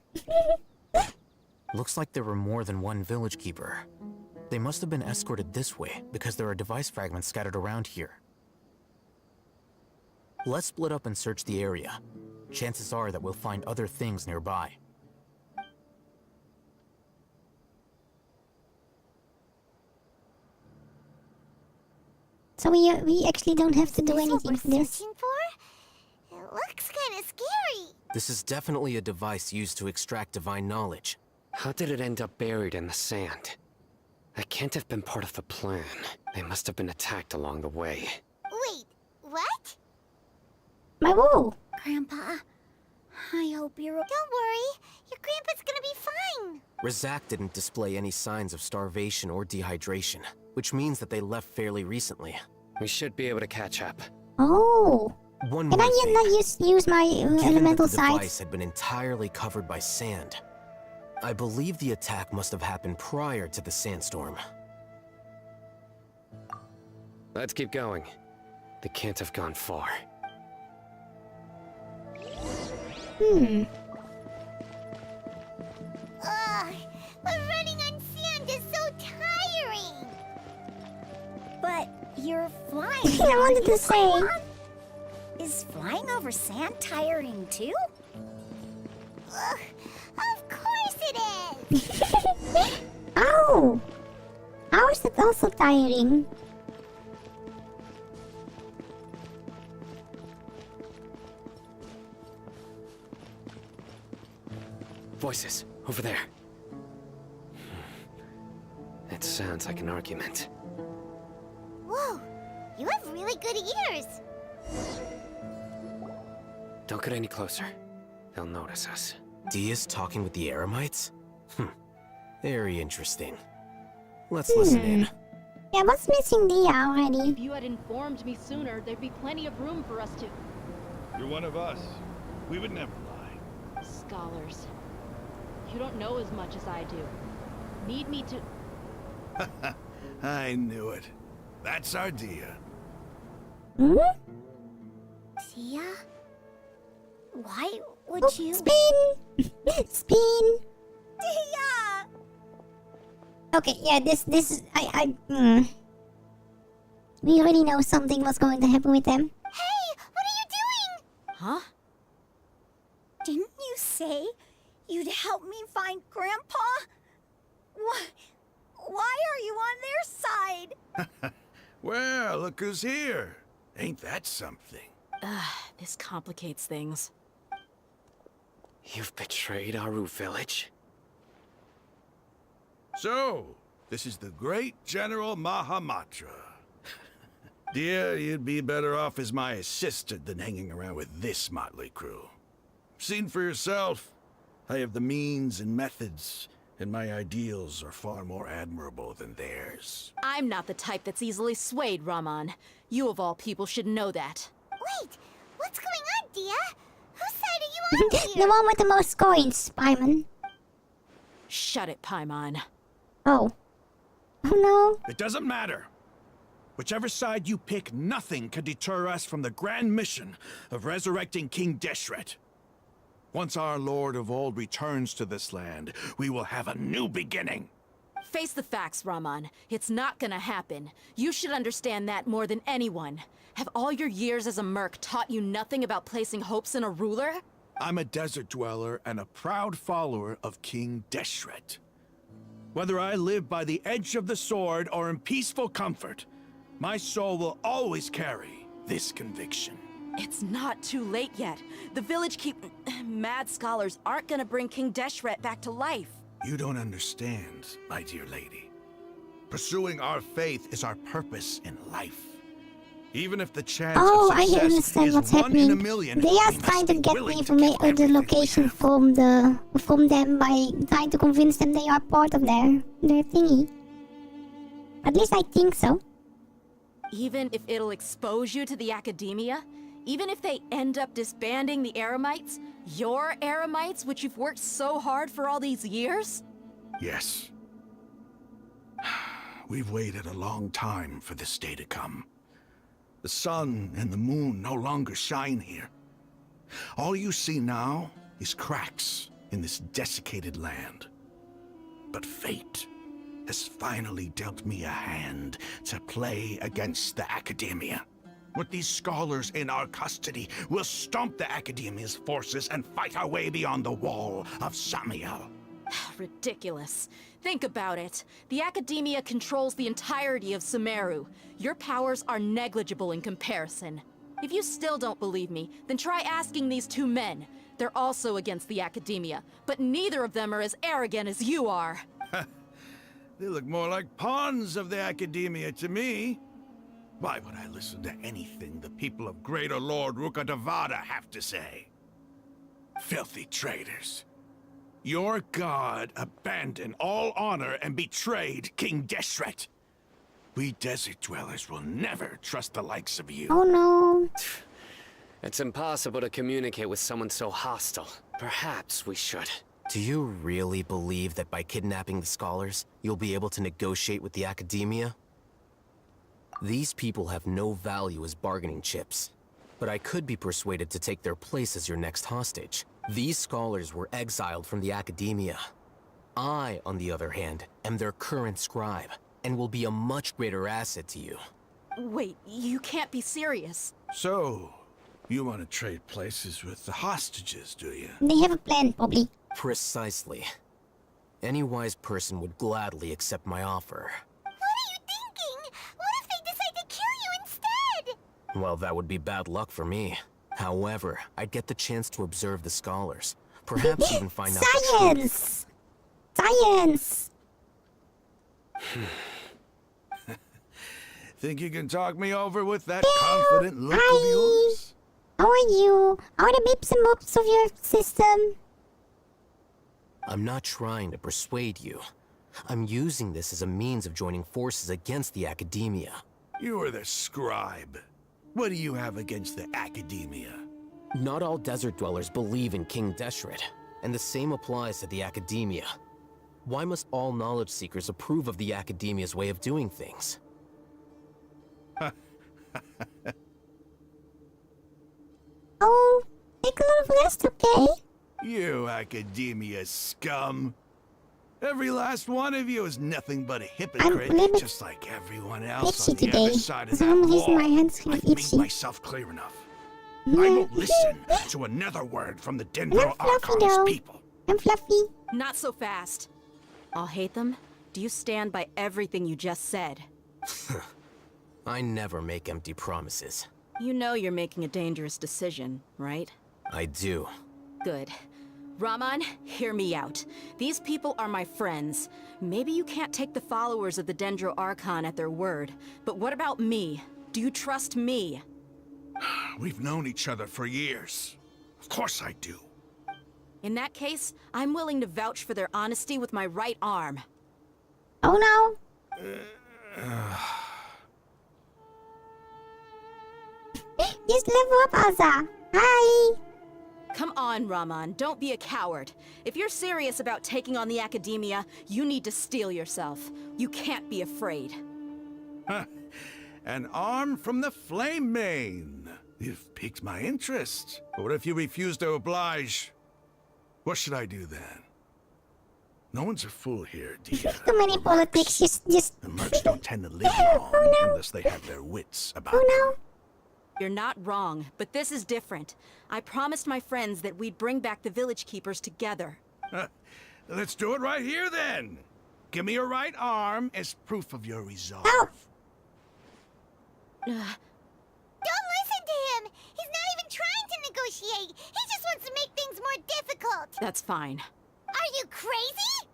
Looks like there were more than one village keeper. They must have been escorted this way because there are device fragments scattered around here. Let's split up and search the area. Chances are that we'll find other things nearby. So we actually don't have to do Is this anything what for we're this. searching for? It looks kind of scary. This is definitely a device used to extract divine knowledge. How did it end up buried in the sand? That can't have been part of the plan. They must have been attacked along the way. Wait, what? My woo! Grandpa, I hope you're... Don't worry, your grandpa's gonna be fine. Razak didn't display any signs of starvation or dehydration, which means that they left fairly recently. We should be able to catch up. Oh! One Can more I thing. not use my Given elemental that the side? device had been entirely covered by sand, I believe the attack must have happened prior to the sandstorm. Let's keep going. They can't have gone far. Ugh, but running on sand is so tiring. But you're flying. I wanted to say. Is flying over sand tiring too? Ugh, of course it is. Oh! How is it also tiring? Voices, over there. That sounds like an argument. Whoa, you have really good ears. Don't get any closer. They'll notice us. Dia's talking with the Eremites? Very interesting. Let's listen in. Yeah, what's missing Dia already? If you had informed me sooner, there'd be plenty of room for us to... You're one of us. We would never lie. Scholars. You don't know as much as I do. Need me to... I knew it. That's our Dia. Hmm? Tia? Why would you... Spin! Spin! Tia! Okay, yeah, this is... We already know something was going to happen with them. Hey, what are you doing? Huh? Didn't you say you'd help me find Grandpa? Why are you on their side? Well, look who's here. Ain't that something? This complicates things. You've betrayed Aru Village? So, this is the great General Mahamatra. Dear, you'd be better off as my assistant than hanging around with this motley crew. Seen for yourself. I have the means and methods, and my ideals are far more admirable than theirs. I'm not the type that's easily swayed, Raman. You of all people should know that. Wait, what's going on, Dia? Whose side are you on The here? one with the most coins, Paimon. Shut it, Paimon. Oh. Oh no. It doesn't matter. Whichever side you pick, nothing can deter us from the grand mission of resurrecting King Deshret. Once our Lord of Old returns to this land, we will have a new beginning. Face the facts, Raman. It's not gonna happen. You should understand that more than anyone. Have all your years as a merc taught you nothing about placing hopes in a ruler? I'm a desert dweller and a proud follower of King Deshret. Whether I live by the edge of the sword or in peaceful comfort, my soul will always carry this conviction. It's not too late yet. The village mad scholars aren't gonna bring King Deshret back to life. You don't understand, my dear lady. Pursuing our faith is our purpose in life. Even if the chance Oh, of I success understand is what's 1 in a happening. million, They we are must trying to be get willing the to give everything location we have. from them by trying to convince them they are part of their thingy. At least I think so. Even if it'll expose you to the academia, even if they end up disbanding the Eremites, your Eremites, which you've worked so hard for all these years? Yes. We've waited a long time for this day to come. The sun and the moon no longer shine here. All you see now is cracks in this desiccated land. But fate has finally dealt me a hand to play against the Academia. With these scholars in our custody, we'll stomp the Academia's forces and fight our way beyond the wall of Samiel. Ridiculous. Think about it. The Academia controls the entirety of Sumeru. Your powers are negligible in comparison. If you still don't believe me, then try asking these two men. They're also against the Academia, but neither of them are as arrogant as you are. They look more like pawns of the Academia to me. Why would I listen to anything the people of Greater Lord Rukkhadevada have to say? Filthy traitors. Your god abandoned all honor and betrayed King Deshret. We desert dwellers will never trust the likes of you. Oh no. It's impossible to communicate with someone so hostile. Perhaps we should. Do you really believe that by kidnapping the scholars, you'll be able to negotiate with the Academia? These people have no value as bargaining chips, but I could be persuaded to take their place as your next hostage. These scholars were exiled from the academia. I, on the other hand, am their current scribe, and will be a much greater asset to you. Wait, you can't be serious. So, you want to trade places with the hostages, do you? They have a plan, probably. Precisely. Any wise person would gladly accept my offer. What are you thinking? What if they decide to kill you instead? Well, that would be bad luck for me. However, I'd get the chance to observe the scholars. Perhaps even find out the truth. Science! Think you can talk me over with that confident look of yours? How are you? How are the bips and bops of your system? I'm not trying to persuade you. I'm using this as a means of joining forces against the academia. You are the scribe. What do you have against the academia? Not all desert dwellers believe in King Deshret, and the same applies to the academia. Why must all knowledge seekers approve of the academia's way of doing things? Oh, take a little rest, okay? You academia scum. Every last one of you is nothing but a hypocrite, just like everyone else on the other side of that wall. I've made myself clear enough. I won't listen to another word from the Dendro Archon's people. I'm Fluffy. Not so fast. I'll hate them. Do you stand by everything you just said? I never make empty promises. You know you're making a dangerous decision, right? I do. Good. Raman, hear me out. These people are my friends. Maybe you can't take the followers of the Dendro Archon at their word, but what about me? Do you trust me? We've known each other for years. Of course I do. In that case, I'm willing to vouch for their honesty with my right arm. Oh no! Just level up, Azza. Hi! Come on, Raman, don't be a coward. If you're serious about taking on the academia, you need to steel yourself. You can't be afraid. An arm from the Flame Mane. You've piqued my interest. But what if you refuse to oblige? What should I do then? No one's a fool here, Dia. Too many politics, just... The mercs don't tend to live long unless they have their wits about them. Oh no! You're not wrong, but this is different. I promised my friends that we'd bring back the village keepers together. Let's do it right here then. Give me your right arm as proof of your resolve. Oh. Don't listen to him! He's not even trying to negotiate! He just wants to make things more difficult! That's fine. Are you crazy?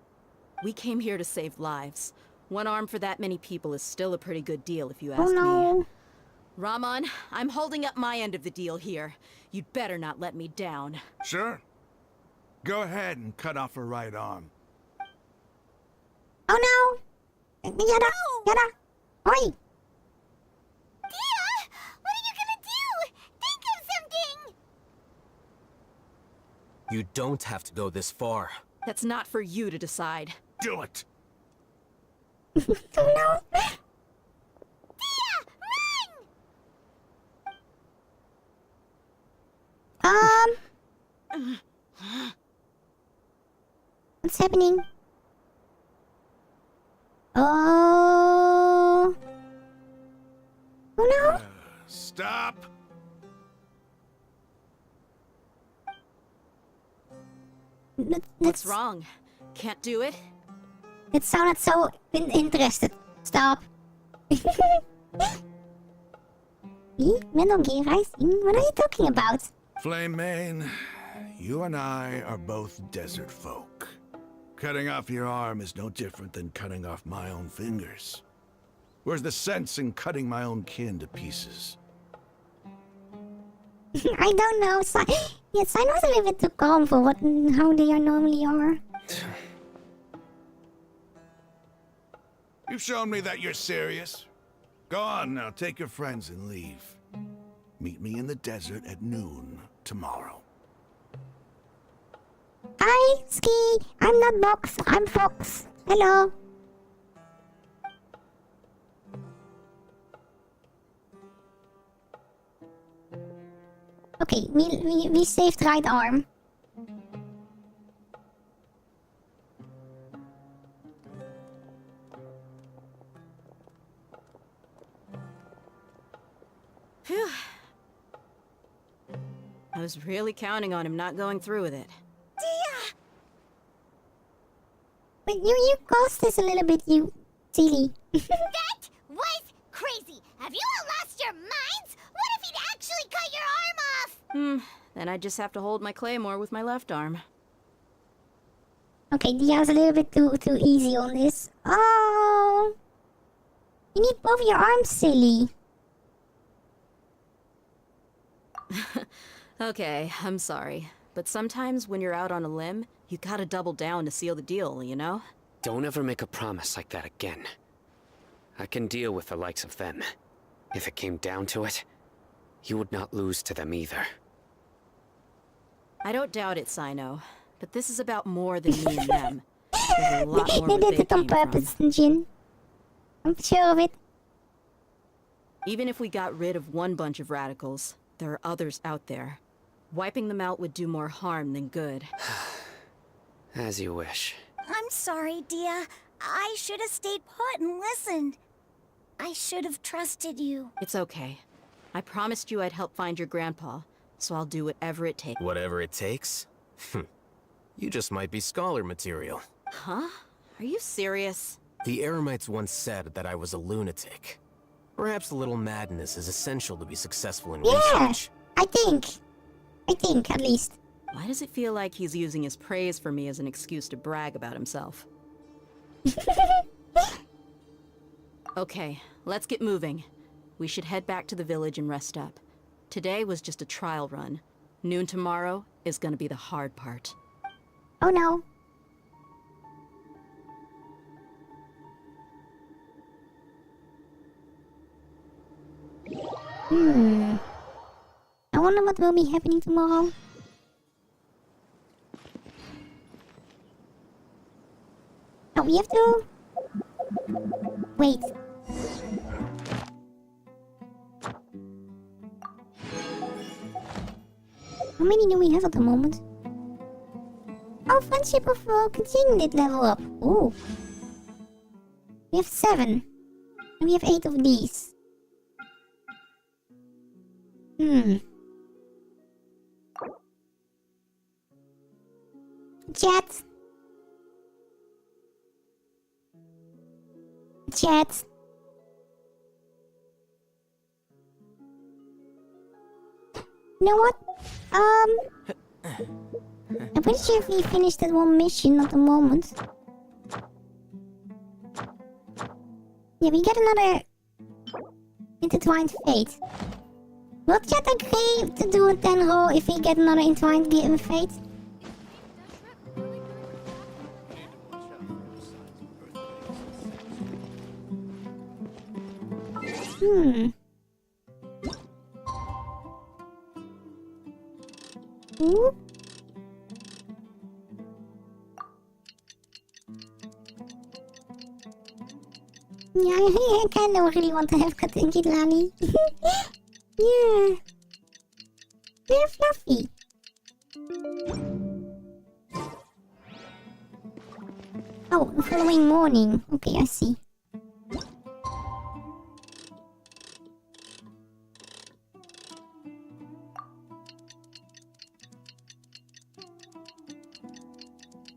We came here to save lives. One arm for that many people is still a pretty good deal if you ask Oh no! me. Raman, I'm holding up my end of the deal here. You'd better not let me down. Sure. Go ahead and cut off her right arm. Oh no! Yada! Yada! Oi! Dia! What are you gonna do? Think of something! You don't have to go this far. That's not for you to decide. Do it! Oh no! What's happening? Oh! Oh no! Stop! What's wrong? Can't do it? It sounded so interested. Stop. Metal Gear Rising? What are you talking about? Flame Mane, you and I are both desert folk. Cutting off your arm is no different than cutting off my own fingers. Where's the sense in cutting my own kin to pieces? I don't know. Yes, I know a little bit too calm for how they normally are. You've shown me that you're serious. Go on now, take your friends and leave. Meet me in the desert at noon tomorrow. Hi, Ski. I'm not Box. I'm Fox. Hello. Okay, we saved right arm. Phew. I was really counting on him not going through with it. Dia! But you caused this a little bit, you silly. That was crazy. Have you all lost your minds? What if he'd actually cut your arm off? Then I just have to hold my claymore with my left arm. Okay, Dia's a little bit too easy on this. Oh! You need both your arms, silly. Okay, I'm sorry. But sometimes when you're out on a limb, you gotta double down to seal the deal, you know? Don't ever make a promise like that again. I can deal with the likes of them. If it came down to it, you would not lose to them either. I don't doubt it, Sino. But this is about more than me and them. There's a lot more They where did it on came from. purpose, Jin. I'm sure of it. Even if we got rid of one bunch of radicals, there are others out there. Wiping them out would do more harm than good. As you wish. I'm sorry, Dia. I should have stayed put and listened. I should have trusted you. It's okay. I promised you I'd help find your grandpa, so I'll do whatever it takes. Whatever it takes? You just might be scholar material. Huh? Are you serious? The Eremites once said that I was a lunatic. Perhaps a little madness is essential to be successful in research. I think, at least. Why does it feel like he's using his praise for me as an excuse to brag about himself? Okay, let's get moving. We should head back to the village and rest up. Today was just a trial run. Noon tomorrow is gonna be the hard part. Oh no. I wonder what will be happening tomorrow. Oh, we have to... Wait. How many do we have at the moment? Oh, Friendship of Continuing did level up. Ooh. We have 7. And we have 8 of these. Chat. You know what? I'm pretty sure if we finished that one mission at the moment. Yeah, we get another Intertwined Fate. Will chat agree to do a 10 roll if we get another Intertwined Fate? Ooh. Yeah, I kind of really want to have Katinki Lani. Yeah. They're fluffy. Oh, the following morning. Okay, I see.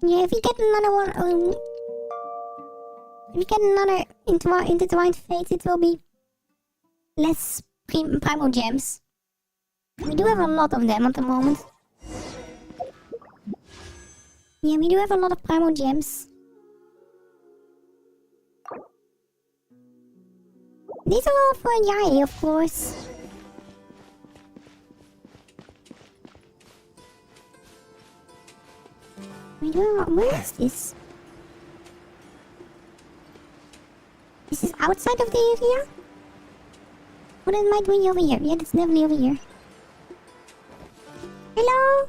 Yeah, if we get another one, if we get another Intertwined Fate, it will be less Primal Gems. We do have a lot of them at the moment. Yeah, we do have a lot of Primal Gems. These are all for Yai, of course. Where is this? Is this outside of the area? Or it might be over here. Yeah, it's definitely over here. Hello?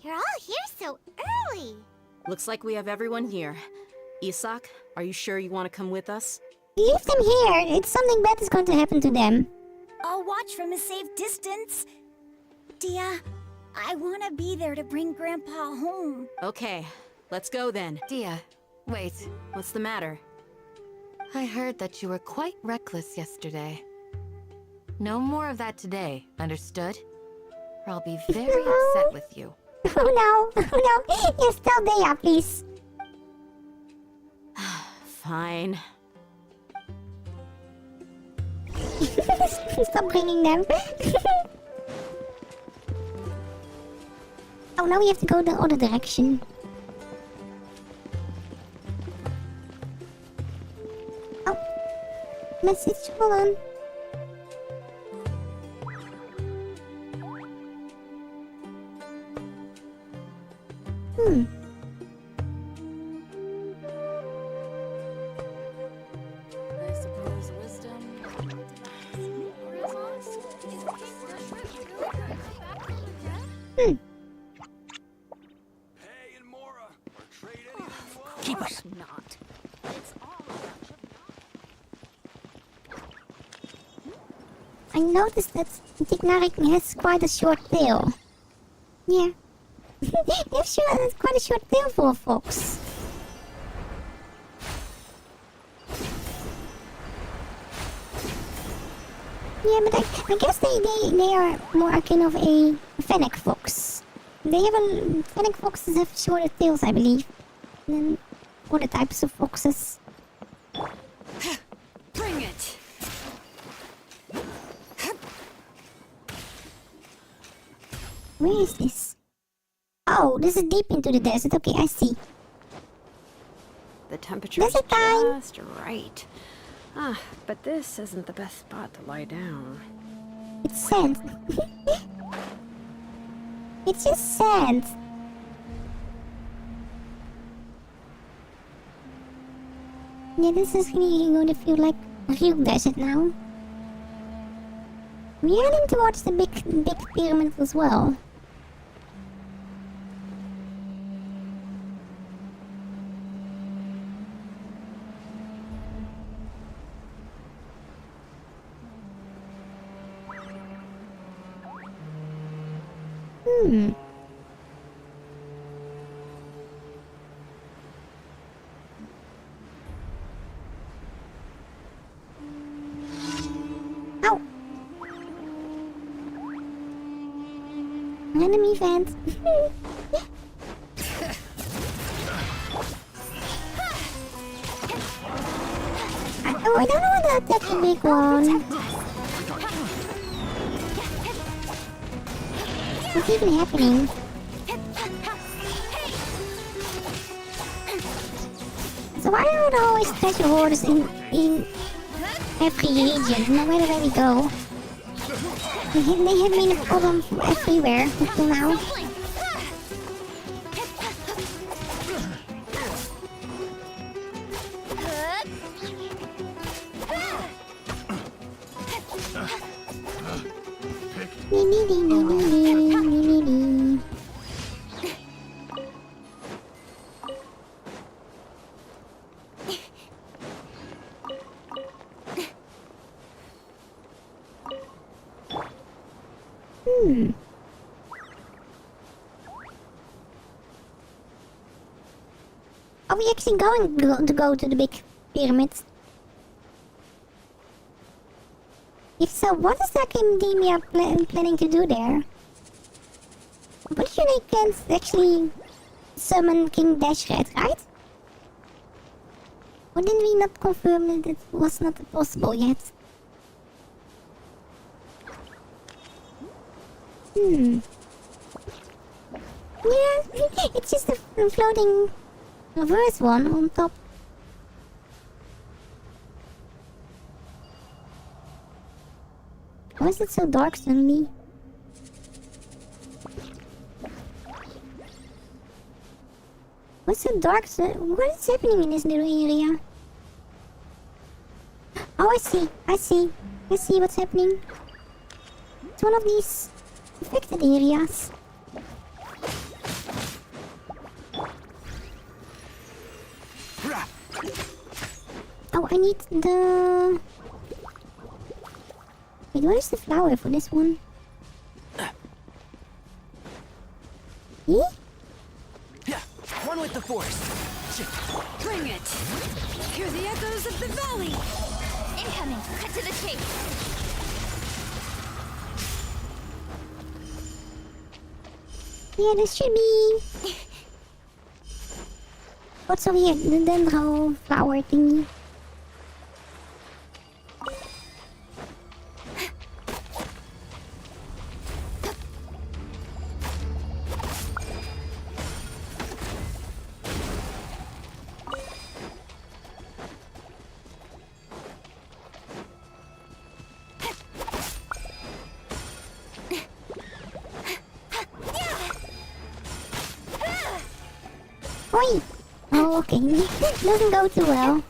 You're all here so early. Looks like we have everyone here. Isak, are you sure you want to come with us? Leave them here. It's something bad is going to happen to them. I'll watch from a safe distance. Dia, I want to be there to bring Grandpa home. Okay, let's go then. Dia, wait. What's the matter? I heard that you were quite reckless yesterday. No more of that today, understood? Or I'll be very upset with you. Oh no, oh no. Yes, tell Dea, please. Fine. Stop bringing them. Oh, now we have to go the other direction. Oh. Message, hold on. I suppose wisdom. Hey, and Mora, or trade anything you want. Keep us not. I noticed that Tignarik has quite a short tail. Yeah. They've quite a short tail for a fox. Yeah, but I guess they are more akin of a fennec fox. Fennec foxes have shorter tails, I believe, than other types of foxes. Bring it! Where is this? Oh, this is deep into the desert. Okay, I see. The temperature's Desert time. just right. Ah, but this isn't the best spot to lie down. It's sand. It's just sand. Yeah, this is really going to feel like a real desert now. We're heading towards the big pyramid as well. Ow! Enemy fans. Oh, I don't know that that's a big one. What's even happening? So why are there always treasure hoarders in every region, no matter where we go? They have been a problem everywhere until now. Are we actually going to go to the big pyramids? If so, what is the academia planning to do there? I'm pretty sure they can't actually summon King Dashred, right? Or did we not confirm that it was not possible yet? Yeah, it's just a floating reverse one on top. Why is it so dark suddenly? What's so dark? What is happening in this little area? Oh, I see what's happening. It's one of these affected areas. Oh, I need the... Wait, what is the flower for this one? Eh? Yeah, one with the force. Bring it! Hear the echoes of the valley! Incoming! Cut to the chase! Yeah, this should be... What's over here? The dendro flower thingy. Oi! Oh, okay. Doesn't go too well.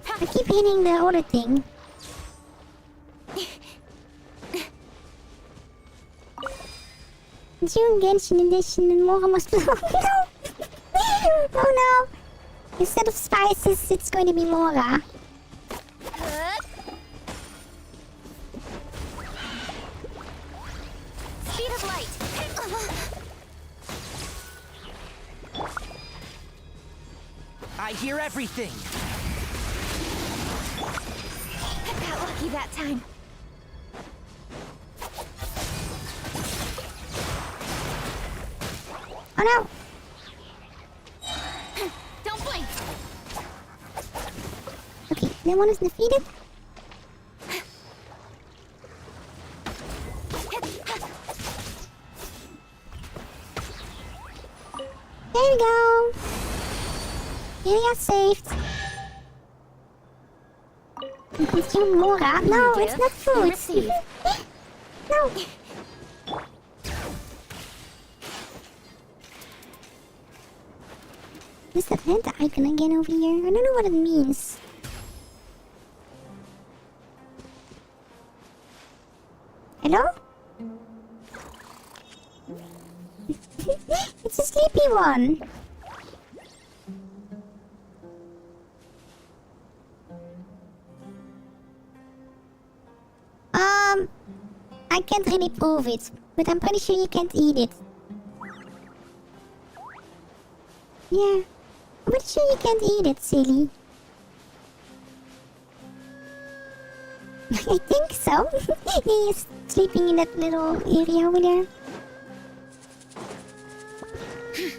I keep hitting the other thing. June Genshin Edition and Mora must... No! Oh no! Instead of spices, it's going to be Mora. Speed of light! I hear everything. Got lucky that time. Oh no! Don't blink! Okay, that one is defeated. There we go! Area saved. You consume Mora? No, it's not food. No. Is that hand icon again over here? I don't know what it means. Hello? It's a sleepy one. I can't really prove it, but I'm pretty sure you can't eat it. Yeah, I'm pretty sure you can't eat it, silly. I think so. He is sleeping in that little area over there.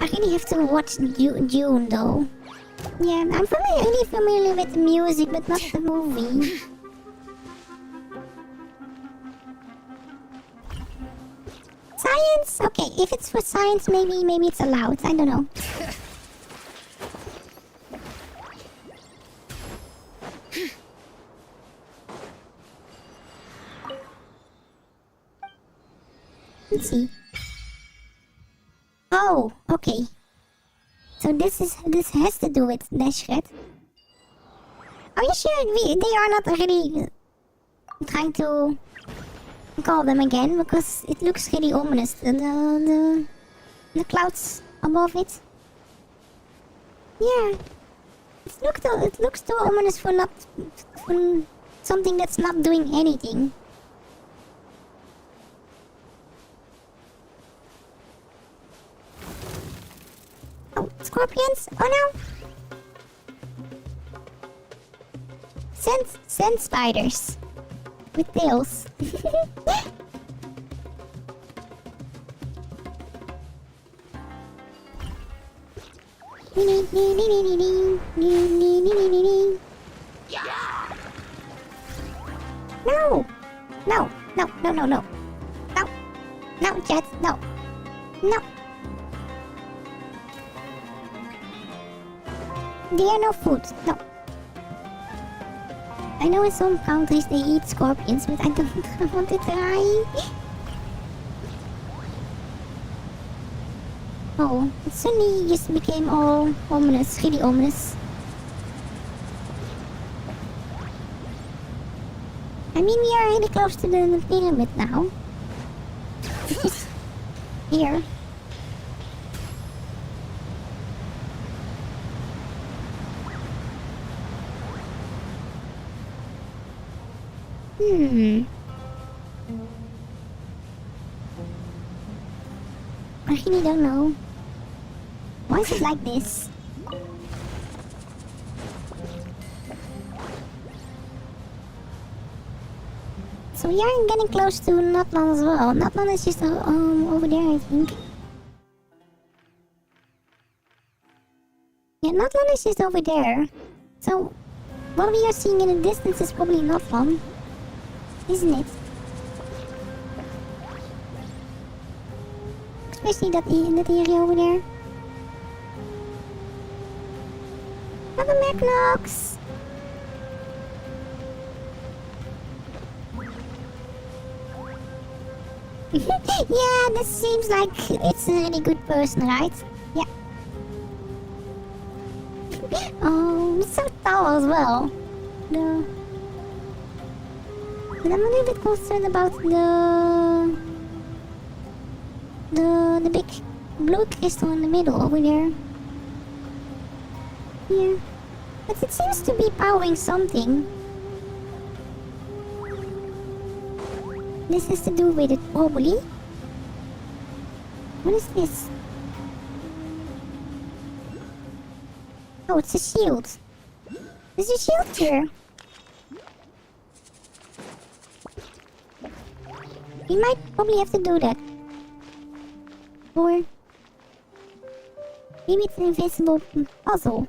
I really have to watch June though. Yeah, I'm really familiar with the music, but not the movie. Science? Okay, if it's for science, maybe it's allowed. I don't know. Let's see. Oh, okay. So this has to do with Dashred. Are you sure they are not really trying to call them again? Because it looks really ominous. The clouds above it. Yeah. It looks too ominous for something that's not doing anything. Oh, scorpions? Oh no! Sand spiders. With tails. No! No! No! No! No! No! No! No, Jet! No! No! There are no food. No. I know in some countries they eat scorpions, but I don't want to try. Oh, it suddenly just became all ominous, really ominous. I mean, we are really close to the pyramid now. Just here. Hmm. I really don't know. Why is it like this? So we are getting close to Notland as well. Notland is just over there, I think. Yeah, Notland is just over there. So what we are seeing in the distance is probably Notland, isn't it? Especially that area over there. Another Magnox! Yeah, this seems like it's a really good person, right? Yeah. Oh, it's so tall as well. No. But I'm a little bit concerned about the big blue crystal in the middle over there. Yeah. But it seems to be powering something. This has to do with it, probably. What is this? Oh, it's a shield. There's a shield here. We might probably have to do that. Or maybe it's an invisible puzzle.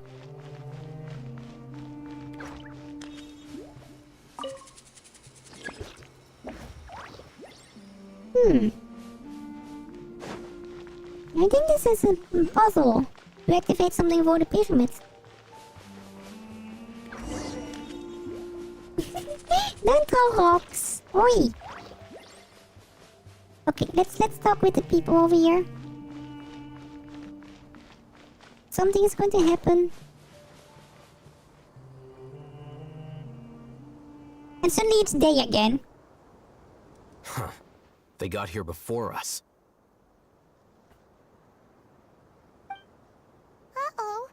I think this is a puzzle to activate something for the pyramid. Don't throw rocks. Oi. Okay, let's talk with the people over here. Something is going to happen. And suddenly it's day again. Huh. They got here before us. Uh-oh.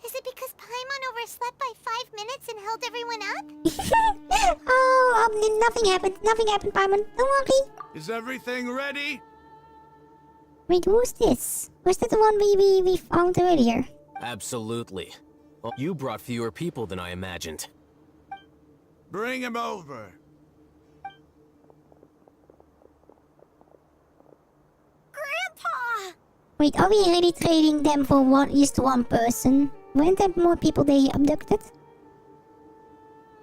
Is it because Paimon overslept by 5 minutes and held everyone up? Oh, nothing happened. Nothing happened, Paimon. Don't worry. Is everything ready? Wait, who's this? Was that the one we found earlier? Absolutely. Well, you brought fewer people than I imagined. Bring him over. Grandpa! Wait, are we really trading them for just one person? Weren't there more people they abducted?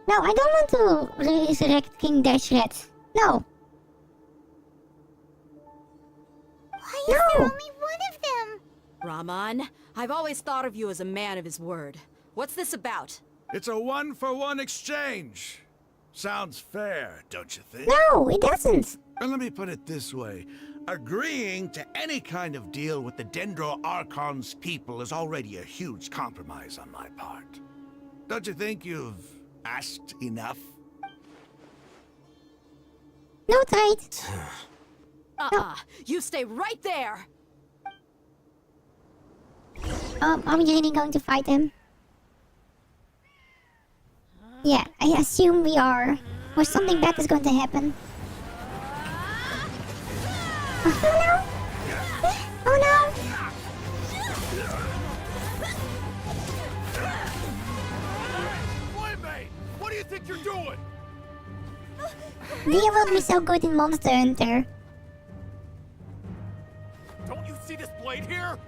No, I don't want to resurrect King Dashret. No. Why is there only one of them? Raman, I've always thought of you as a man of his word. What's this about? It's a 1-for-1 exchange. Sounds fair, don't you think? No, it doesn't. And let me put it this way. Agreeing to any kind of deal with the Dendro Archon's people is already a huge compromise on my part. Don't you think you've asked enough? No trade. You stay right there! Are we really going to fight him? Yeah, I assume we are. Or something bad is going to happen. Oh no! Oh no! Playmate, what do you think you're doing? Dia will be so good in Monster Hunter. Don't you see this blade here?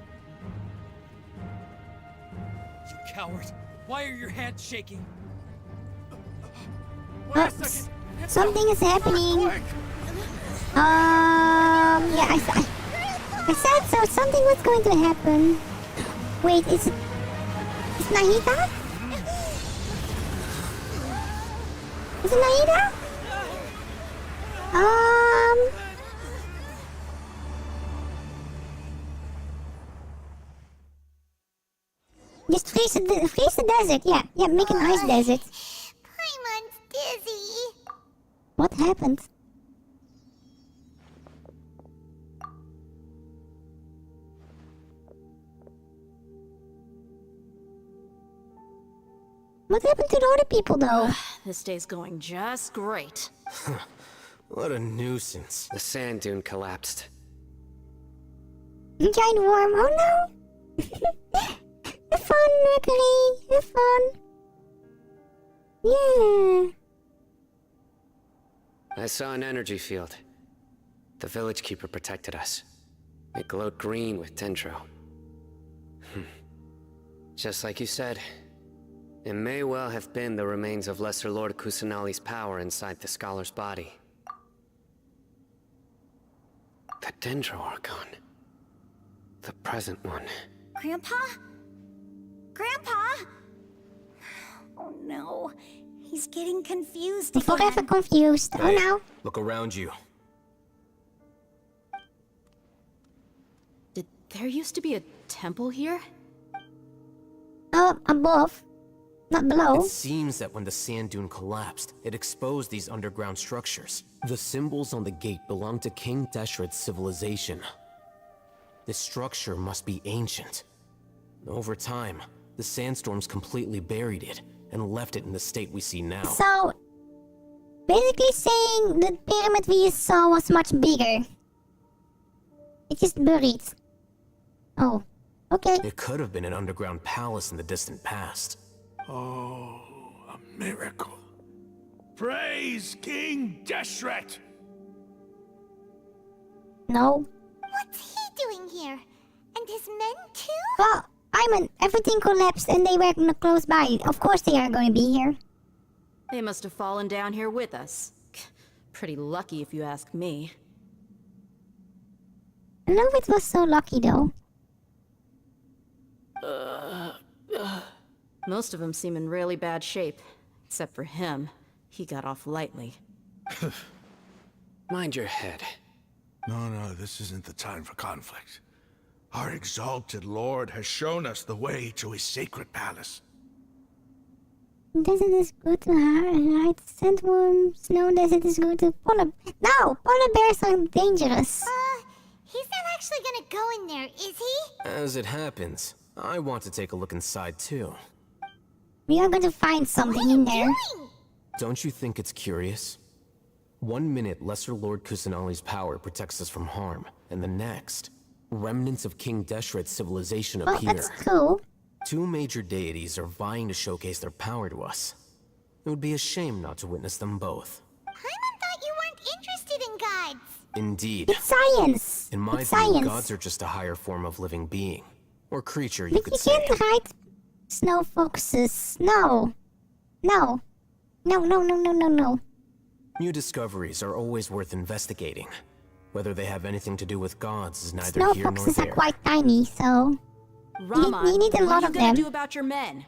You coward! Why are your hands shaking? Wait a second. Something is happening. Quick. Yeah, I said so. Something was going to happen. Wait, is Nahida? Is it Nahida? Just freeze the desert. Yeah, make an ice desert. Paimon's dizzy. What happened? What happened to the other people, though? This day's going just great. What a nuisance. The sand dune collapsed. Giant worm. Oh no! Have fun, Mercury. Have fun. Yeah. I saw an energy field. The village keeper protected us. It glowed green with dendro. Just like you said, it may well have been the remains of Lesser Lord Kusanali's power inside the scholar's body. The dendro orgon. The present one. Grandpa? Grandpa? Oh no. He's getting confused again. Forever confused. Oh Hey, no. Look around you. Did there used to be a temple here? Oh, above. Not below. It seems that when the sand dune collapsed, it exposed these underground structures. The symbols on the gate belong to King Deshret's civilization. This structure must be ancient. Over time, the sandstorms completely buried it and left it in the state we see now. So, basically saying the pyramid we saw was much bigger. It's just buried. Oh, okay. It could have been an underground palace in the distant past. Oh, a miracle. Praise King Deshret! No. What's he doing here? And his men too? Well, everything collapsed and they were close by. Of course they are going to be here. They must have fallen down here with us. Pretty lucky if you ask me. I don't know if it was so lucky though. Most of them seem in really bad shape. Except for him. He got off lightly. Mind your head. No, this isn't the time for conflict. Our exalted lord has shown us the way to his sacred palace. Desert is good to ride sandworms. Snow desert is good to polar... No! Polar bears are dangerous. He's not actually gonna go in there, is he? As it happens, I want to take a look inside too. We are going to find something in there. Don't you think it's curious? 1 minute, Lesser Lord Kusanali's power protects us from harm, and the next, remnants of King Deshret's civilization Well, appear. that's cool. 2 major deities are vying to showcase their power to us. It would be a shame not to witness them both. Paimon thought you weren't interested in gods. Indeed. It's science. In my It's view, science. gods are just a higher form of living being. Or creature, you But could you say. can't ride snow foxes. No. No. No. New discoveries are always worth investigating. Whether they have anything to do with gods is neither Snow here nor foxes are there. quite tiny, so... Rama, you need a lot what are of you gonna them. do about your men?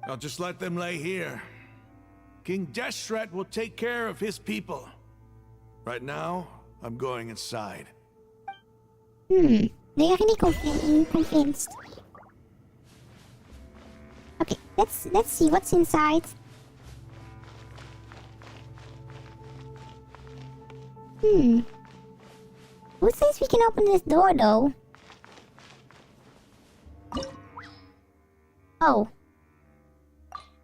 I'll just let them lay here. King Deshret will take care of his people. Right now, I'm going inside. They are really convinced. Okay, let's see what's inside. Who says we can open this door though? Oh.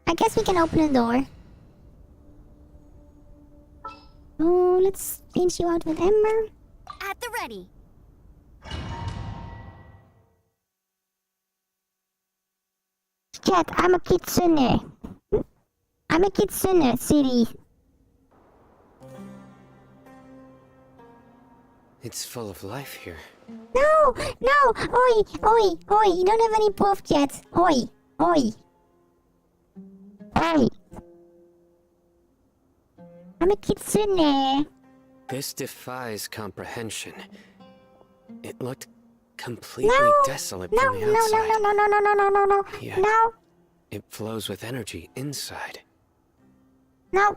I guess we can open the door. Oh, let's change you out with Ember. At the ready. Chat, I'm a kitsune. I'm a kitsune, city. It's full of life here. No! Oi! You don't have any proof yet. Oi! I'm a kitsune. This defies comprehension. It looked completely desolate from the outside. No. Yet, No. it flows with energy inside. No.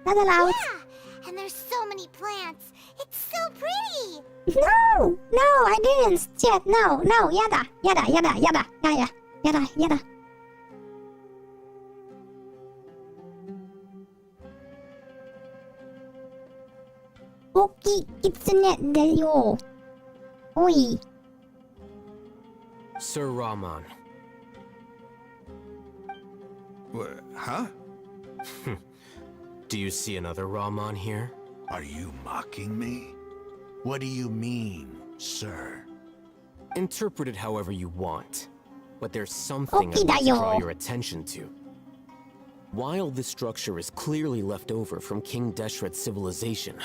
Not allowed. Yeah, and there's so many plants. It's so pretty. No, I didn't. Chat, no. Yada. Oki kitsune da yo. Oi. Sir Rahman. Huh? Do you see another Rahman here? Are you mocking me? What do you mean, sir? Interpret it however you want. But there's something Okay, I'd like to draw Dayo. your attention to. While this structure is clearly left over from King Deshret's civilization,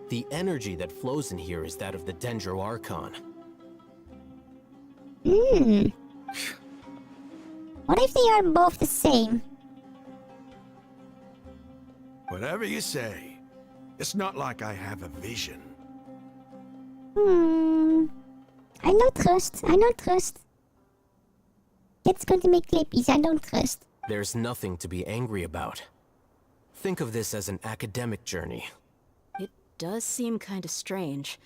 the energy that flows in here is that of the Dendro Archon. Hmm. What if they are both the same? Whatever you say. It's not like I have a vision. I don't trust. I don't trust. It's going to make clippies. I don't trust. There's nothing to be angry about. Think of this as an academic journey. It does seem kind of strange.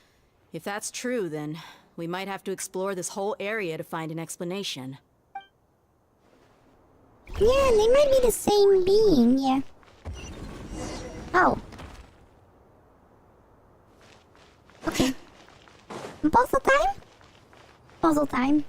If that's true, then we might have to explore this whole area to find an explanation. Yeah, they might be the same being, yeah. Oh. Okay. Puzzle time? Puzzle time.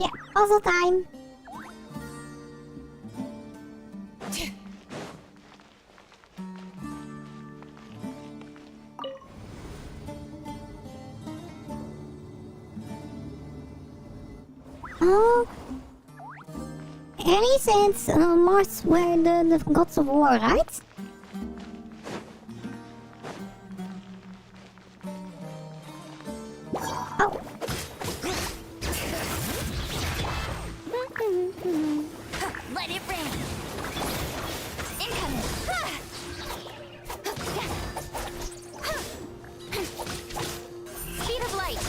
Yeah, puzzle time. Oh, Ares and Mars were the gods of war, right? Oh. Let it rain. Incoming. Speed of light.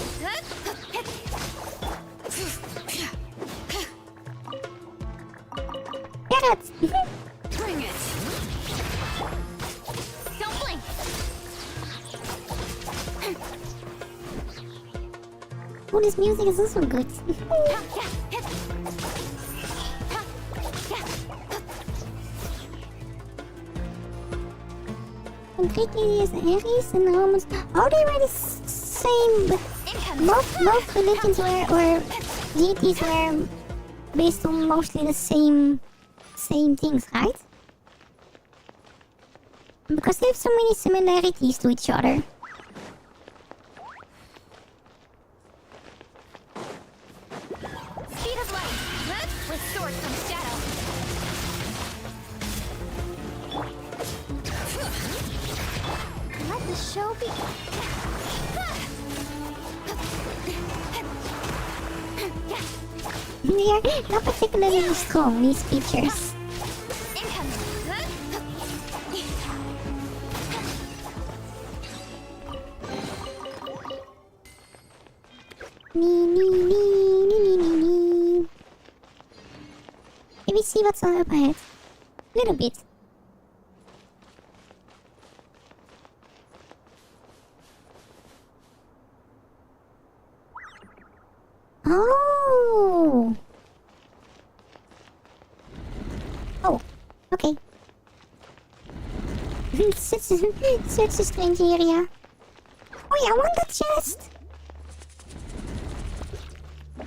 Get it! Bring it. Don't blink. Oh, this music is also good. Completely is Ares and the Romans. Oh, they were the same. Both religions were, or deities were based on mostly the same things, right? Because they have so many similarities to each other. Speed of light. Restored from shadow. Let the show begin. They are not particularly strong, these creatures. Can we see what's up ahead? A little bit. Oh. Oh, okay. Such a strange area. Oh yeah, I want the chest.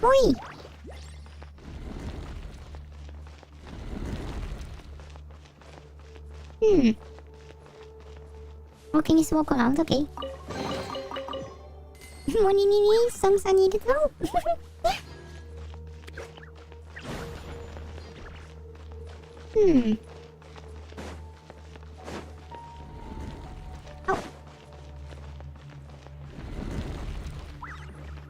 Oi. Oh, can you just walk around? Okay. Money, songs I needed help. Oh.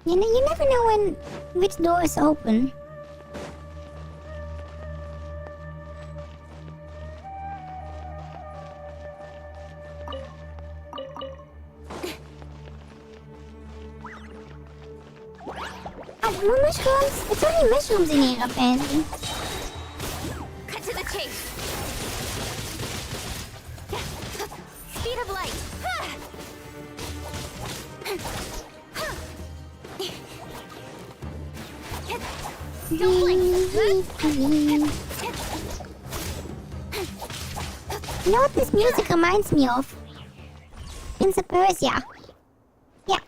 You never know which door is open. Oh, more mushrooms? It's only mushrooms in here, apparently. Cut to the chase. Speed of light. Don't blink. You know what this music reminds me of? Prince of Persia. Yeah.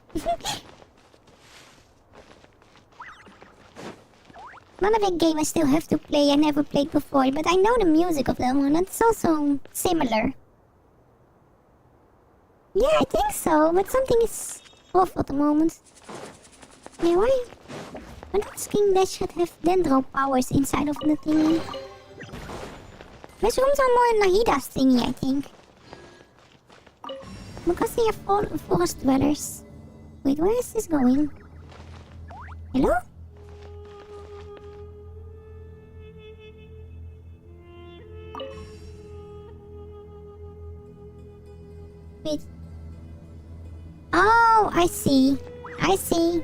Not a big game I still have to play. I never played before, but I know the music of that one. It's also similar. Yeah, I think so, but something is off at the moment. Yeah, why? But that King Dash should have dendro powers inside of the thingy. Mushrooms are more Nahida's thingy, I think. Because they are forest dwellers. Wait, where is this going? Hello? Wait. Oh, I see. I see.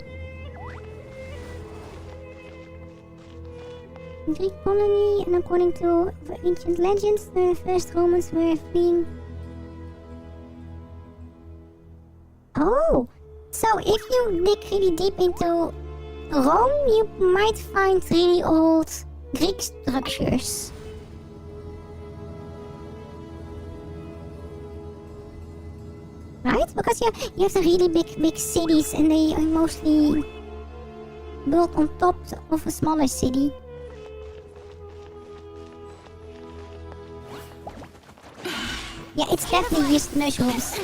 Greek colony, and according to ancient legends, the first Romans were fleeing. Oh, so if you dig really deep into Rome, you might find really old Greek structures. Right? Because you have the really big cities, and they are mostly built on top of a smaller city. Yeah, it's definitely used mushrooms.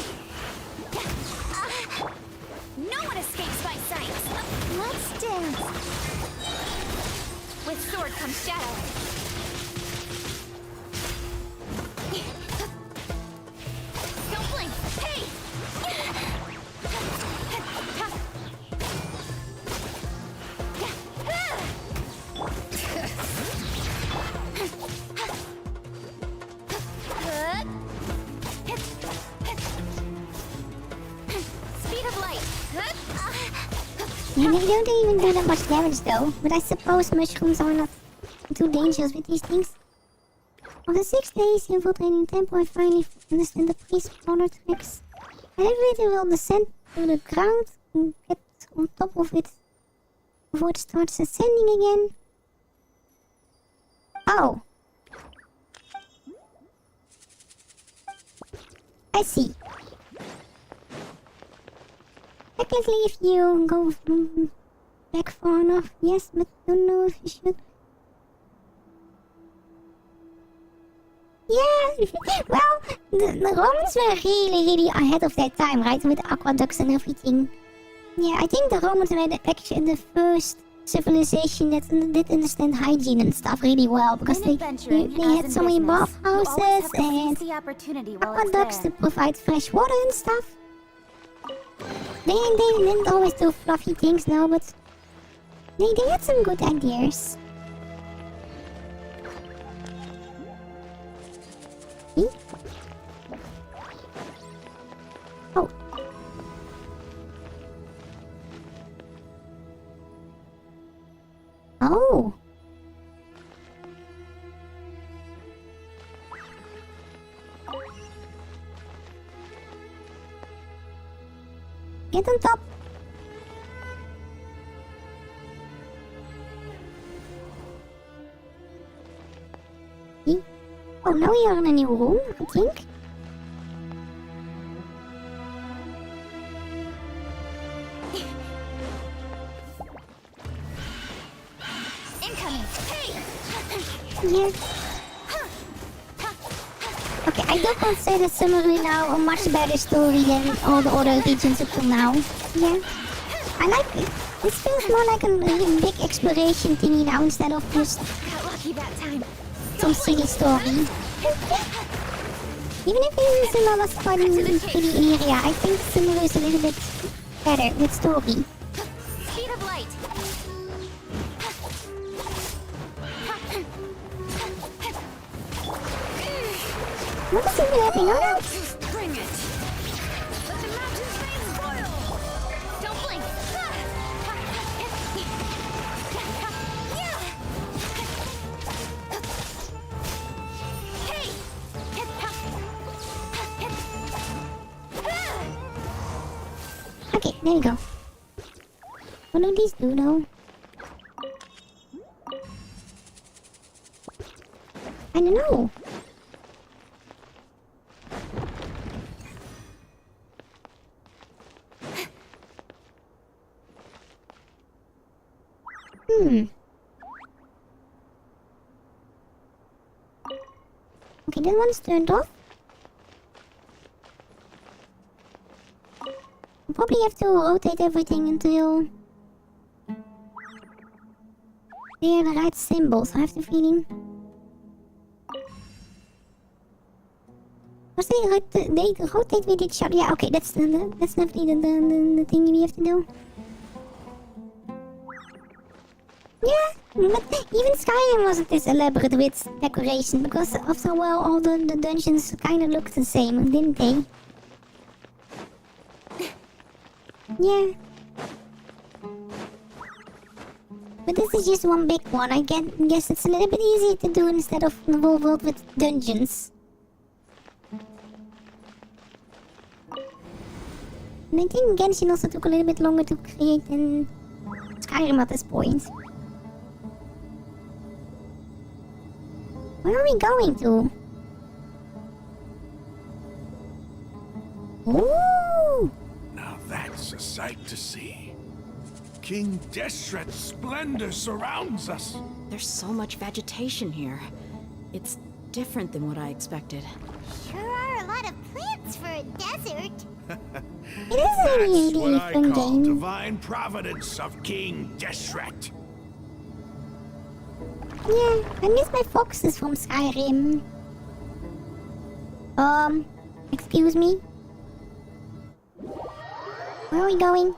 No one escapes my sight. Let's dance. With sword comes shadow. Don't blink. Hey! Yeah, they don't even do that much damage though, but I suppose mushrooms are not too dangerous with these things. After 6 days, infiltrating the temple, I finally understand the priest's powder tricks. The elevator will descend to the ground and get on top of it before it starts ascending again. Oh. I see. Technically, if you go back far enough, yes, but don't know if you should. Yeah, well, the Romans were really ahead of their time, right? With aqueducts and everything. Yeah, I think the Romans were actually the first civilization that did understand hygiene and stuff really well, because they had so many bathhouses and aqueducts to provide fresh water and stuff. They didn't always do fluffy things though, but they had some good ideas. See? Oh. Oh. Get on top. See? Oh, now we are in a new room, I think. Incoming. Hey! Yeah. Okay, I do consider Sumeru now a much better story than all the other regions up till now. Yeah. I like it. This feels more like a really big exploration thingy now instead of just Got lucky that time. some silly story. Even if it is another spot in the pretty area, I think Sumeru is a little bit better with story. Speed of light. What is even happening? Oh no! Bring it. Let the mountains rain boil. Don't blink. Hey. Okay, there you go. What do these do though? I don't know. Okay, that one's turned off. I'll probably have to rotate everything until they are the right symbols, I have the feeling. Because they rotate with each other. Yeah, okay, that's definitely the thing we have to do. Yeah, but even Skyrim wasn't this elaborate with decoration, because after a while all the dungeons kind of looked the same, didn't they? Yeah. But this is just one big one. I guess it's a little bit easier to do instead of the whole world with dungeons. And I think Genshin also took a little bit longer to create than Skyrim at this point. Where are we going to? Ooh! Now that's a sight to see. King Deshret's splendor surrounds us. There's so much vegetation here. It's different than what I expected. Sure are a lot of plants for a desert. It is a really What I fun call game. divine providence of King Deshret. Yeah, I miss my foxes from Skyrim. Excuse me? Where are we going?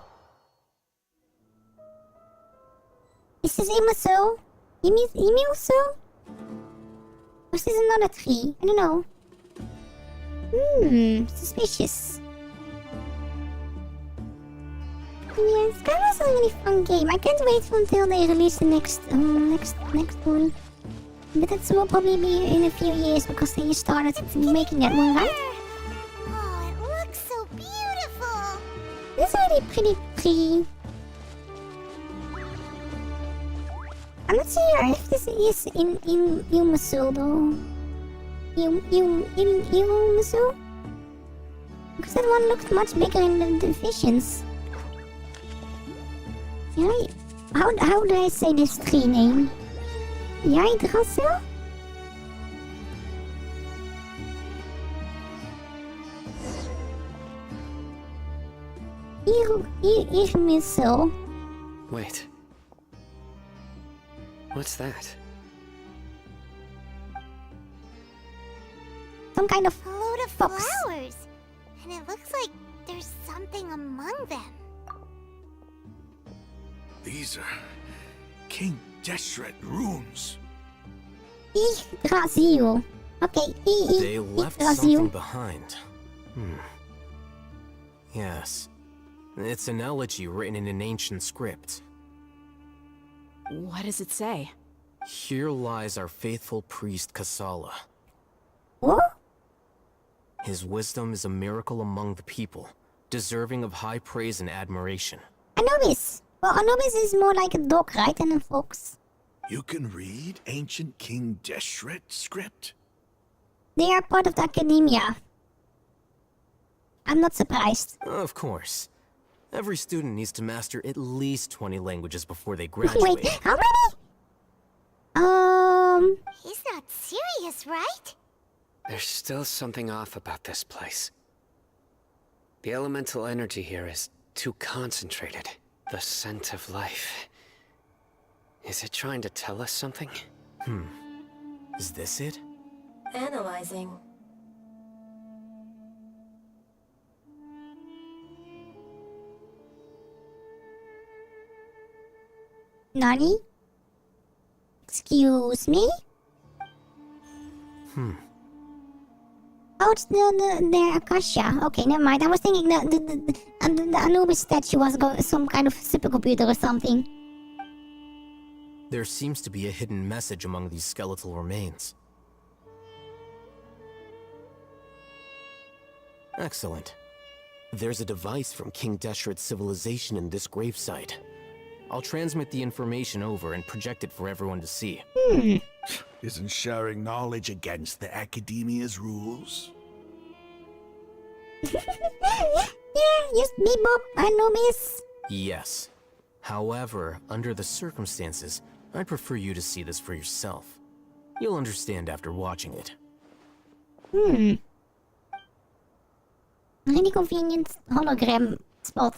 Is this Imusu? Imusu? Or is this another tree? I don't know. Suspicious. Yeah, Skyrim's a really fun game. I can't wait until they release the next one. But that will probably be in a few years because they started making that one, right? Oh, it looks so beautiful. This is really pretty tree. I'm not sure if this is in Imusu though. Imusu? Because that one looked much bigger in the visions. Yeah, how do I say this tree name? Yggdrasil? Irmisil. Wait. What's that? Some kind of A load of fox. flowers. And it looks like there's something among them. These are King Deshret runes. Yggdrasil. Okay, They left something Yggdrasil. behind. Yes. It's an elegy written in an ancient script. What does it say? Here lies our faithful priest Kasala. What? His wisdom is a miracle among the people, deserving of high praise and admiration. Anubis. Well, Anubis is more like a dog, right? And a fox. You can read ancient King Deshret script? They are part of the academia. I'm not surprised. Of course. Every student needs to master at least 20 languages before they graduate. Wait, how many? He's not serious, right? There's still something off about this place. The elemental energy here is too concentrated. The scent of life. Is it trying to tell us something? Is this it? Analyzing. Nani? Excuse me? Oh, it's the Akasha. Okay, never mind. I was thinking the Anubis statue was some kind of supercomputer or something. There seems to be a hidden message among these skeletal remains. Excellent. There's a device from King Deshret's civilization in this gravesite. I'll transmit the information over and project it for everyone to see. Isn't sharing knowledge against the Academia's rules? Yeah, just bebop, I know miss. Yes. However, under the circumstances, I'd prefer you to see this for yourself. You'll understand after watching it. Really convenient hologram spot.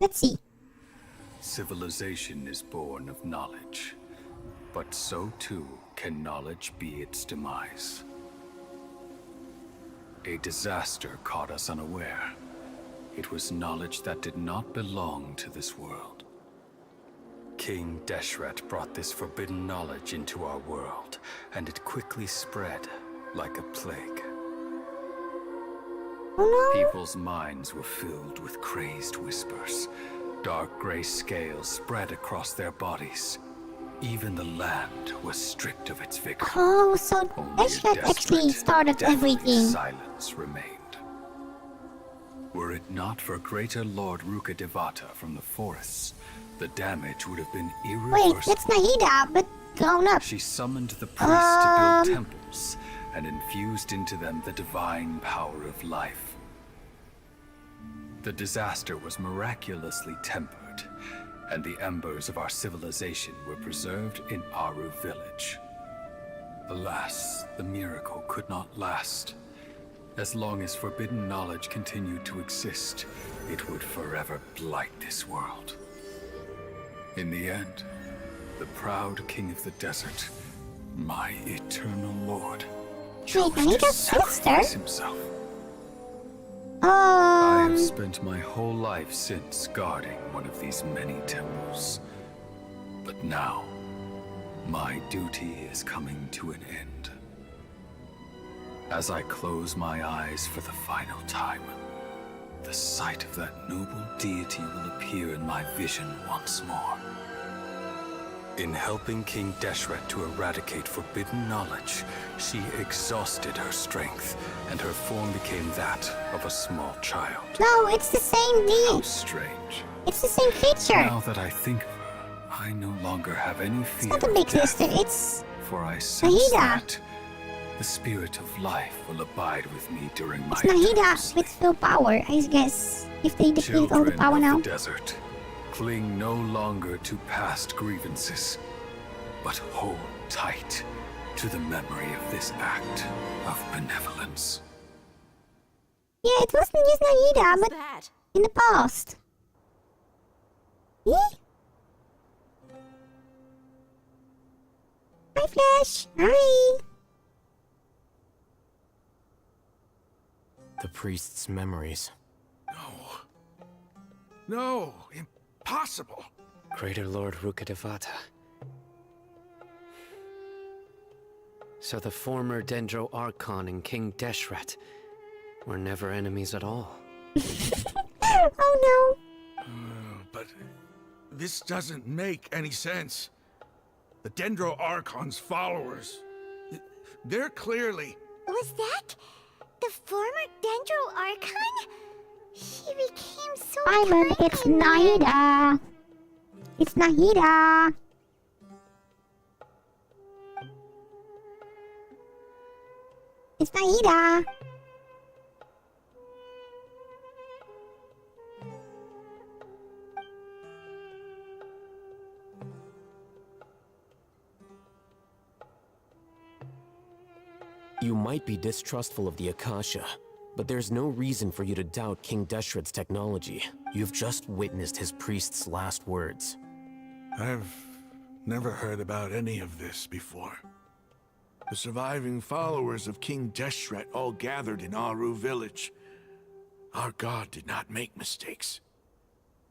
Let's see. Civilization is born of knowledge, but so too can knowledge be its demise. A disaster caught us unaware. It was knowledge that did not belong to this world. King Deshret brought this forbidden knowledge into our world, and it quickly spread like a plague. Oh no. People's minds were filled with crazed whispers. Dark gray scales spread across their bodies. Even the land was stripped of its vigor. Oh, so Only a Deshret actually desperate, started deathly everything. silence remained. Were it not for greater Lord Ruka Devata from the forests, the damage would have been irreversible. Wait, that's Nahida, but grown up. She summoned the priests to build temples and infused into them the divine power of life. The disaster was miraculously tempered, and the embers of our civilization were preserved in Aru village. Alas, the miracle could not last. As long as forbidden knowledge continued to exist, it would forever blight this world. In the end, the proud king of the desert, my eternal lord, chose to Nahida's sacrifice sister? himself. I have Um, spent my whole life since guarding one of these many temples. But now, my duty is coming to an end. As I close my eyes for the final time, the sight of that noble deity will appear in my vision once more. In helping King Deshret to eradicate forbidden knowledge, she exhausted her strength, and her form became that of a small child. no, it's the same How deal. strange. It's the same creature. Now that I think of her, I no longer have any It's fear not a of big death, sister, it's for I sense Nahida. that the spirit of life will abide with me during my It's eternal Nahida sleep. with full power, I guess. If they defeat all the Children power of now. the desert, cling no longer to past grievances, but hold tight to the memory of this act of benevolence. Yeah, it wasn't just Nahida, What's but that? in the past. Yeah. Hi, Flash. Hi. The priest's memories. No, impossible. Greater Lord Ruka Devata. So the former Dendro Archon and King Deshret were never enemies at all. Oh But this doesn't make any sense. The Dendro Archon's followers, they're clearly... Was that the former Dendro Archon? She became so no. Simon, kind it's and Nahida. It's Nahida. It's Nahida. You might be distrustful of the Akasha, but there's no reason for you to doubt King Deshret's technology. You've just witnessed his priest's last words. I've never heard about any of this before. The surviving followers of King Deshret all gathered in Aru village. Our god did not make mistakes.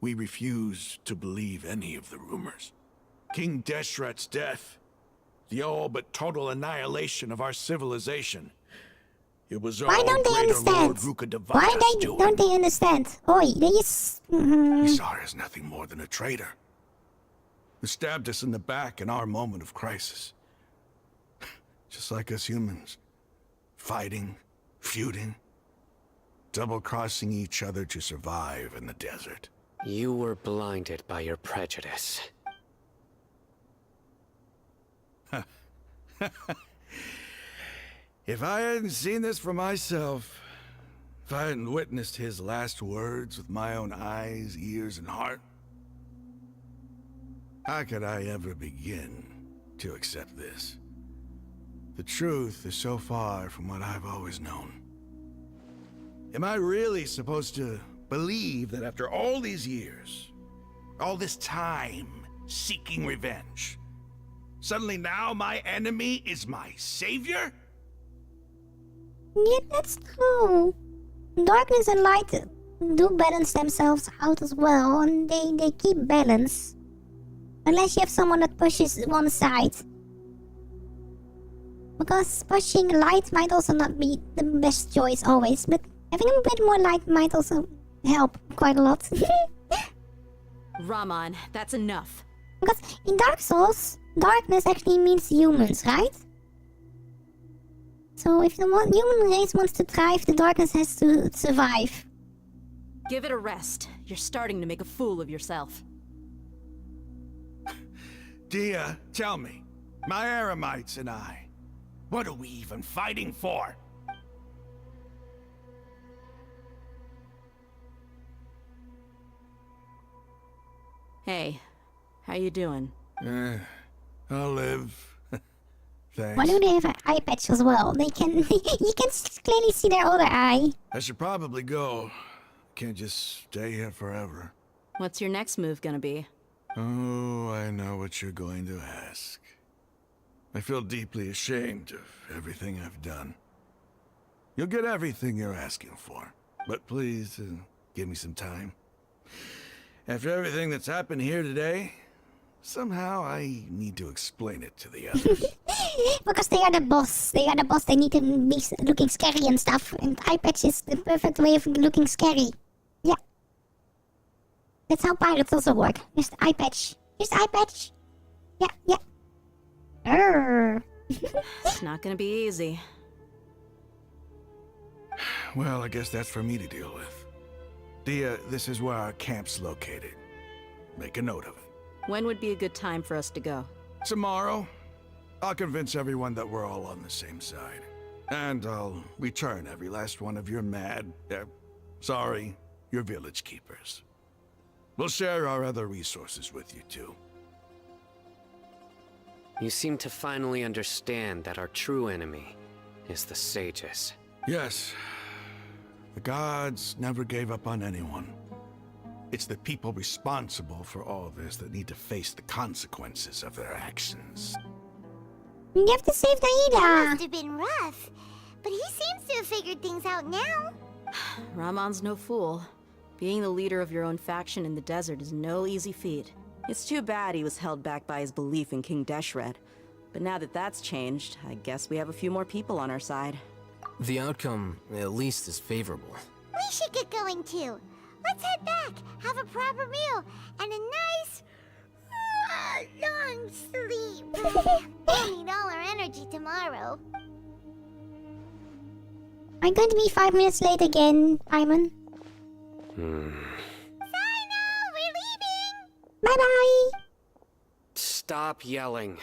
We refuse to believe any of the rumors. King Deshret's death, the all but total annihilation of our civilization. It was all Why don't they greater understand? Lord Ruka Why Devata's don't doing. they understand? Oi, they just... He saw her as nothing more than a traitor, who stabbed us in the back in our moment of crisis. Just like us humans. Fighting, feuding. double-crossing each other to survive in the desert. You were blinded by your prejudice. If I hadn't seen this for myself, if I hadn't witnessed his last words with my own eyes, ears, and heart, how could I ever begin to accept this? The truth is so far from what I've always known. Am I really supposed to believe that after all these years, all this time seeking revenge, suddenly now my enemy is my savior? Yeah, that's true. Darkness and light do balance themselves out as well, and they keep balance. Unless you have someone that pushes one side. Because pushing light might also not be the best choice always, but having a bit more light might also help quite a lot. Raman, that's enough. Because in Dark Souls, darkness actually means humans, right? So if the human race wants to thrive, the darkness has to survive. Give it a rest. You're starting to make a fool of yourself. Dia, tell me, my Eremites and I, what are we even fighting for? Hey, how you doing? I'll live. Thanks. Why do they have an eye patch as well? They can, you can clearly see their other eye. I should probably go. Can't just stay here forever. What's your next move gonna be? Oh, I know what you're going to ask. I feel deeply ashamed of everything I've done. You'll get everything you're asking for, but please, give me some time. After everything that's happened here today, somehow I need to explain it to the others. Because they are the boss. They are the boss. They need to be looking scary and stuff. And eye patch is the perfect way of looking scary. Yeah. That's how pirates also work. Just eye patch. Just eye patch. Yeah, yeah. Arrgh. It's not gonna be easy. Well, I guess that's for me to deal with. Dia, this is where our camp's located. Make a note of it. When would be a good time for us to go? Tomorrow, I'll convince everyone that we're all on the same side. And I'll return every last one of your your village keepers. We'll share our other resources with you too. You seem to finally understand that our true enemy is the sages. Yes. The gods never gave up on anyone. It's the people responsible for all this that need to face the consequences of their actions. You have to save That Daida. must have been rough, but he seems to have figured things out now. Ramon's no fool. Being the leader of your own faction in the desert is no easy feat. It's too bad he was held back by his belief in King Deshret. But now that that's changed, I guess we have a few more people on our side. The outcome, at least, is favorable. We should get going too. Let's head back, have a proper meal, and a nice, long sleep. We'll need all our energy tomorrow. I'm going to be 5 minutes late again, Paimon. Sino, we're leaving! Bye-bye. Stop yelling.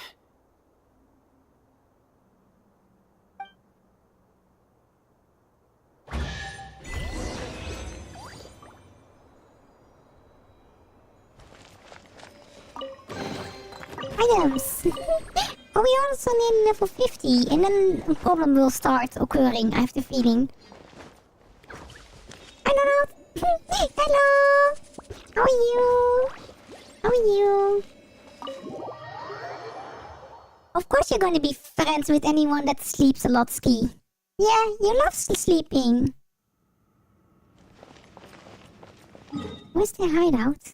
Items. Oh, we are also near level 50, and then a problem will start occurring, I have the feeling. Hello! Hello! How are you? How are you? Of course you're gonna be friends with anyone that sleeps a lot, Ski. Yeah, you love sleeping. Where's their hideout?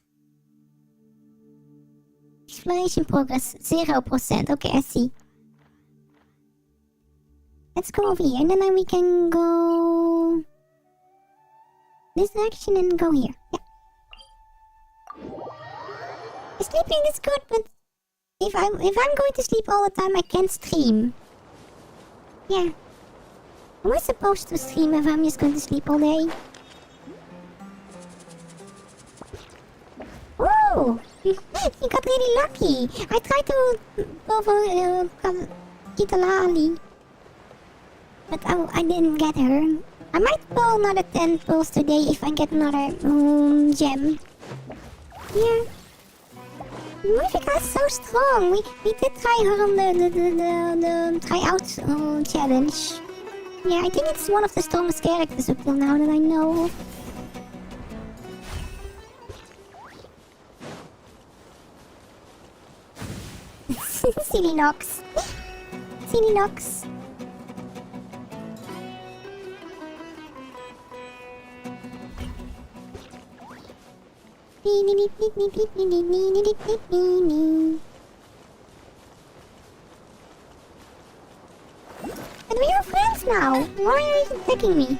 Exploration progress 0%. Okay, I see. Let's go over here, and then we can go this direction and go here. Yeah. Sleeping is good, but if I'm going to sleep all the time, I can't stream. Yeah. Am I supposed to stream if I'm just going to sleep all day? Oh! You got really lucky! I tried to go for Kitalali. But I didn't get her. I might pull another 10 pulls today if I get another gem. Yeah. Mufika is so strong. We did try her on the tryout challenge. Yeah, I think it's one of the strongest characters up till now that I know of. Silly Nox. Silly Nox. And we are friends now. Why are you attacking me?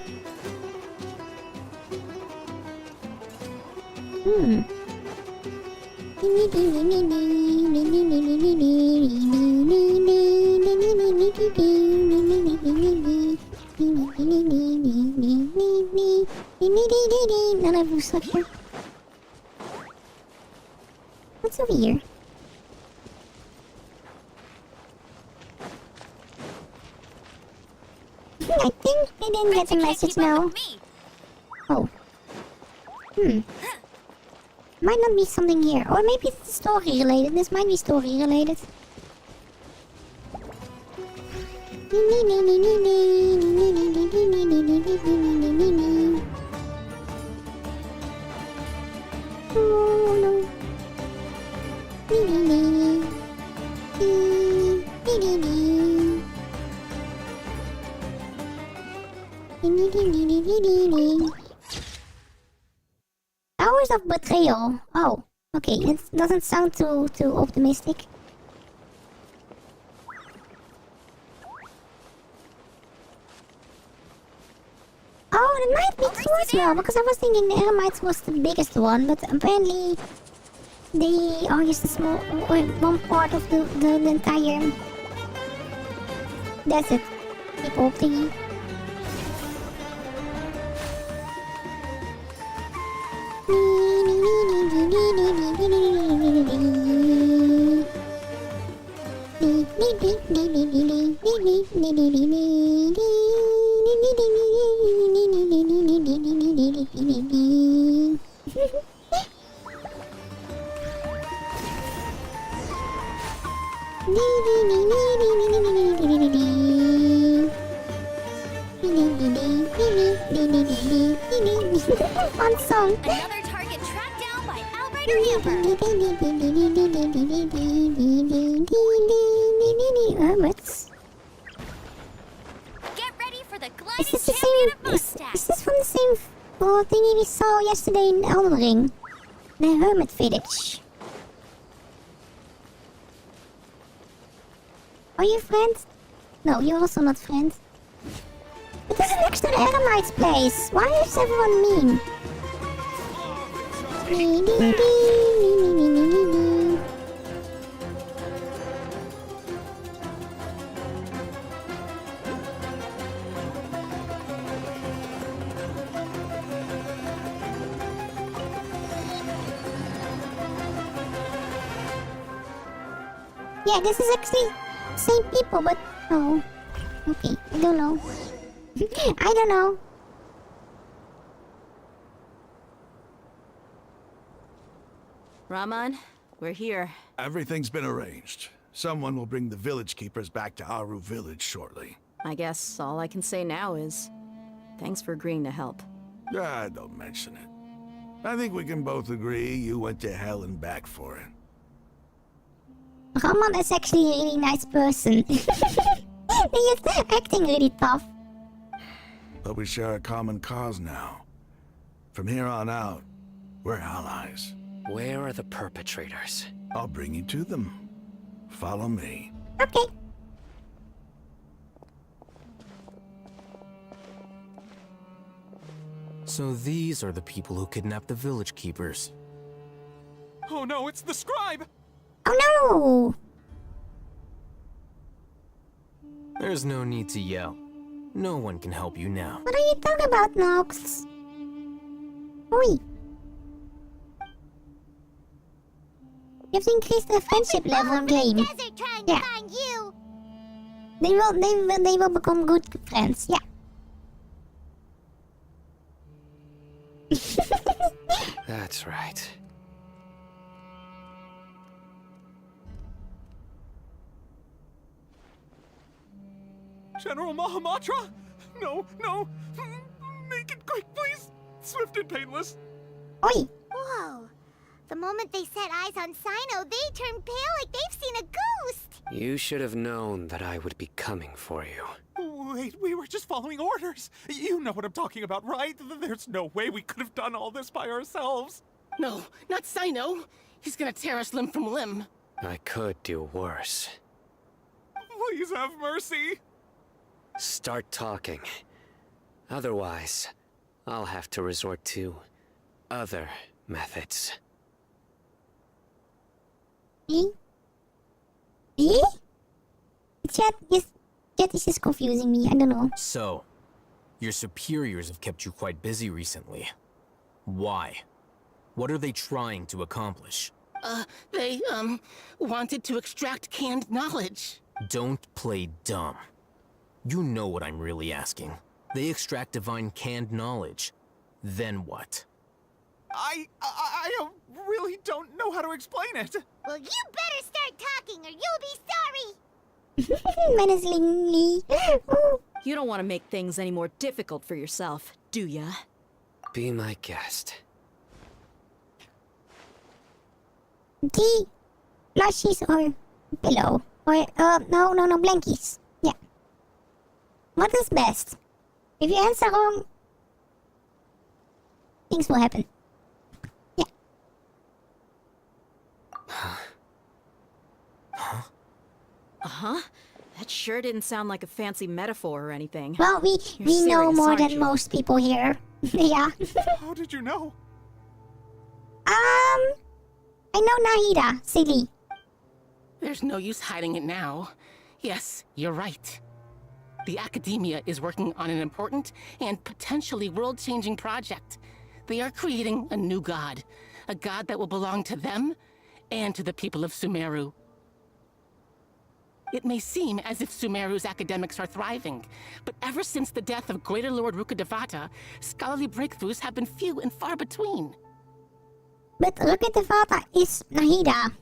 Another boost up here. What's over here? I think they didn't get the message now. Oh. Might not be something here. Or maybe it's story related. This might be story related. Oh no. Hours of betrayal. Oh, okay. It doesn't sound too optimistic. Oh, it might be true as well, because I was thinking the Eremites was the biggest one, but apparently they are just a small one part of the entire desert people thingy. Fun song. Another target tracked down by Albert Hermits. Get ready for the Is gliding this the champion same? of Is Mustache. this from the same thingy we saw yesterday in Elden Ring? The Hermit Village. Are you friends? No, you're also not friends. But this is next to the Eremites' place. Why is everyone mean? Yeah, this is actually same people, but oh, okay, I don't know. I don't know. Raman, we're here. Everything's been arranged. Someone will bring the village keepers back to Aru village shortly. I guess all I can say now is thanks for agreeing to help. Ah, don't mention it. I think we can both agree you went to hell and back for it. Raman is actually a really nice person. He is acting really tough. But we share a common cause now. From here on out, we're allies. Where are the perpetrators? I'll bring you to them. Follow me. Okay. So these are the people who kidnapped the village keepers. Oh no, it's the scribe! Oh no! There's no need to yell. No one can help you now. What are you talking about, Nox? Oi. You have to increase the friendship level in game. Desert trying to find you. They will become good friends, yeah. That's right. General Mahamatra? No, no. Make it quick, please. Swift and painless. Oi. Whoa. The moment they set eyes on Sino, they turn pale like they've seen a ghost. You should have known that I would be coming for you. Wait, we were just following orders. You know what I'm talking about, right? There's no way we could have done all this by ourselves. No, not Sino. He's gonna tear us limb from limb. I could do worse. Please have mercy. Start talking. Otherwise, I'll have to resort to other methods. Chat is just confusing me. I don't know. So, your superiors have kept you quite busy recently. Why? What are they trying to accomplish? They wanted to extract canned knowledge. Don't play dumb. You know what I'm really asking. They extract divine canned knowledge. Then what? I really don't know how to explain it. Well, you better start talking or you'll be sorry. Menacingly. You don't want to make things any more difficult for yourself, do ya? Be my guest. Tea, plushies, or pillow. Or, no, blankies. Yeah. What is best? If you answer wrong, things will happen. Yeah. Uh-huh. That sure didn't sound like a fancy metaphor or anything. Well, we know serious, more aren't than you? most people here. Yeah. How did you know? I know Nahida, silly. There's no use hiding it now. Yes, you're right. The Academia is working on an important and potentially world-changing project. They are creating a new god. A god that will belong to them and to the people of Sumeru. It may seem as if Sumeru's academics are thriving, but ever since the death of Greater Lord Rukkhadevata, scholarly breakthroughs have been few and far between. But Rukkhadevata is Nahida.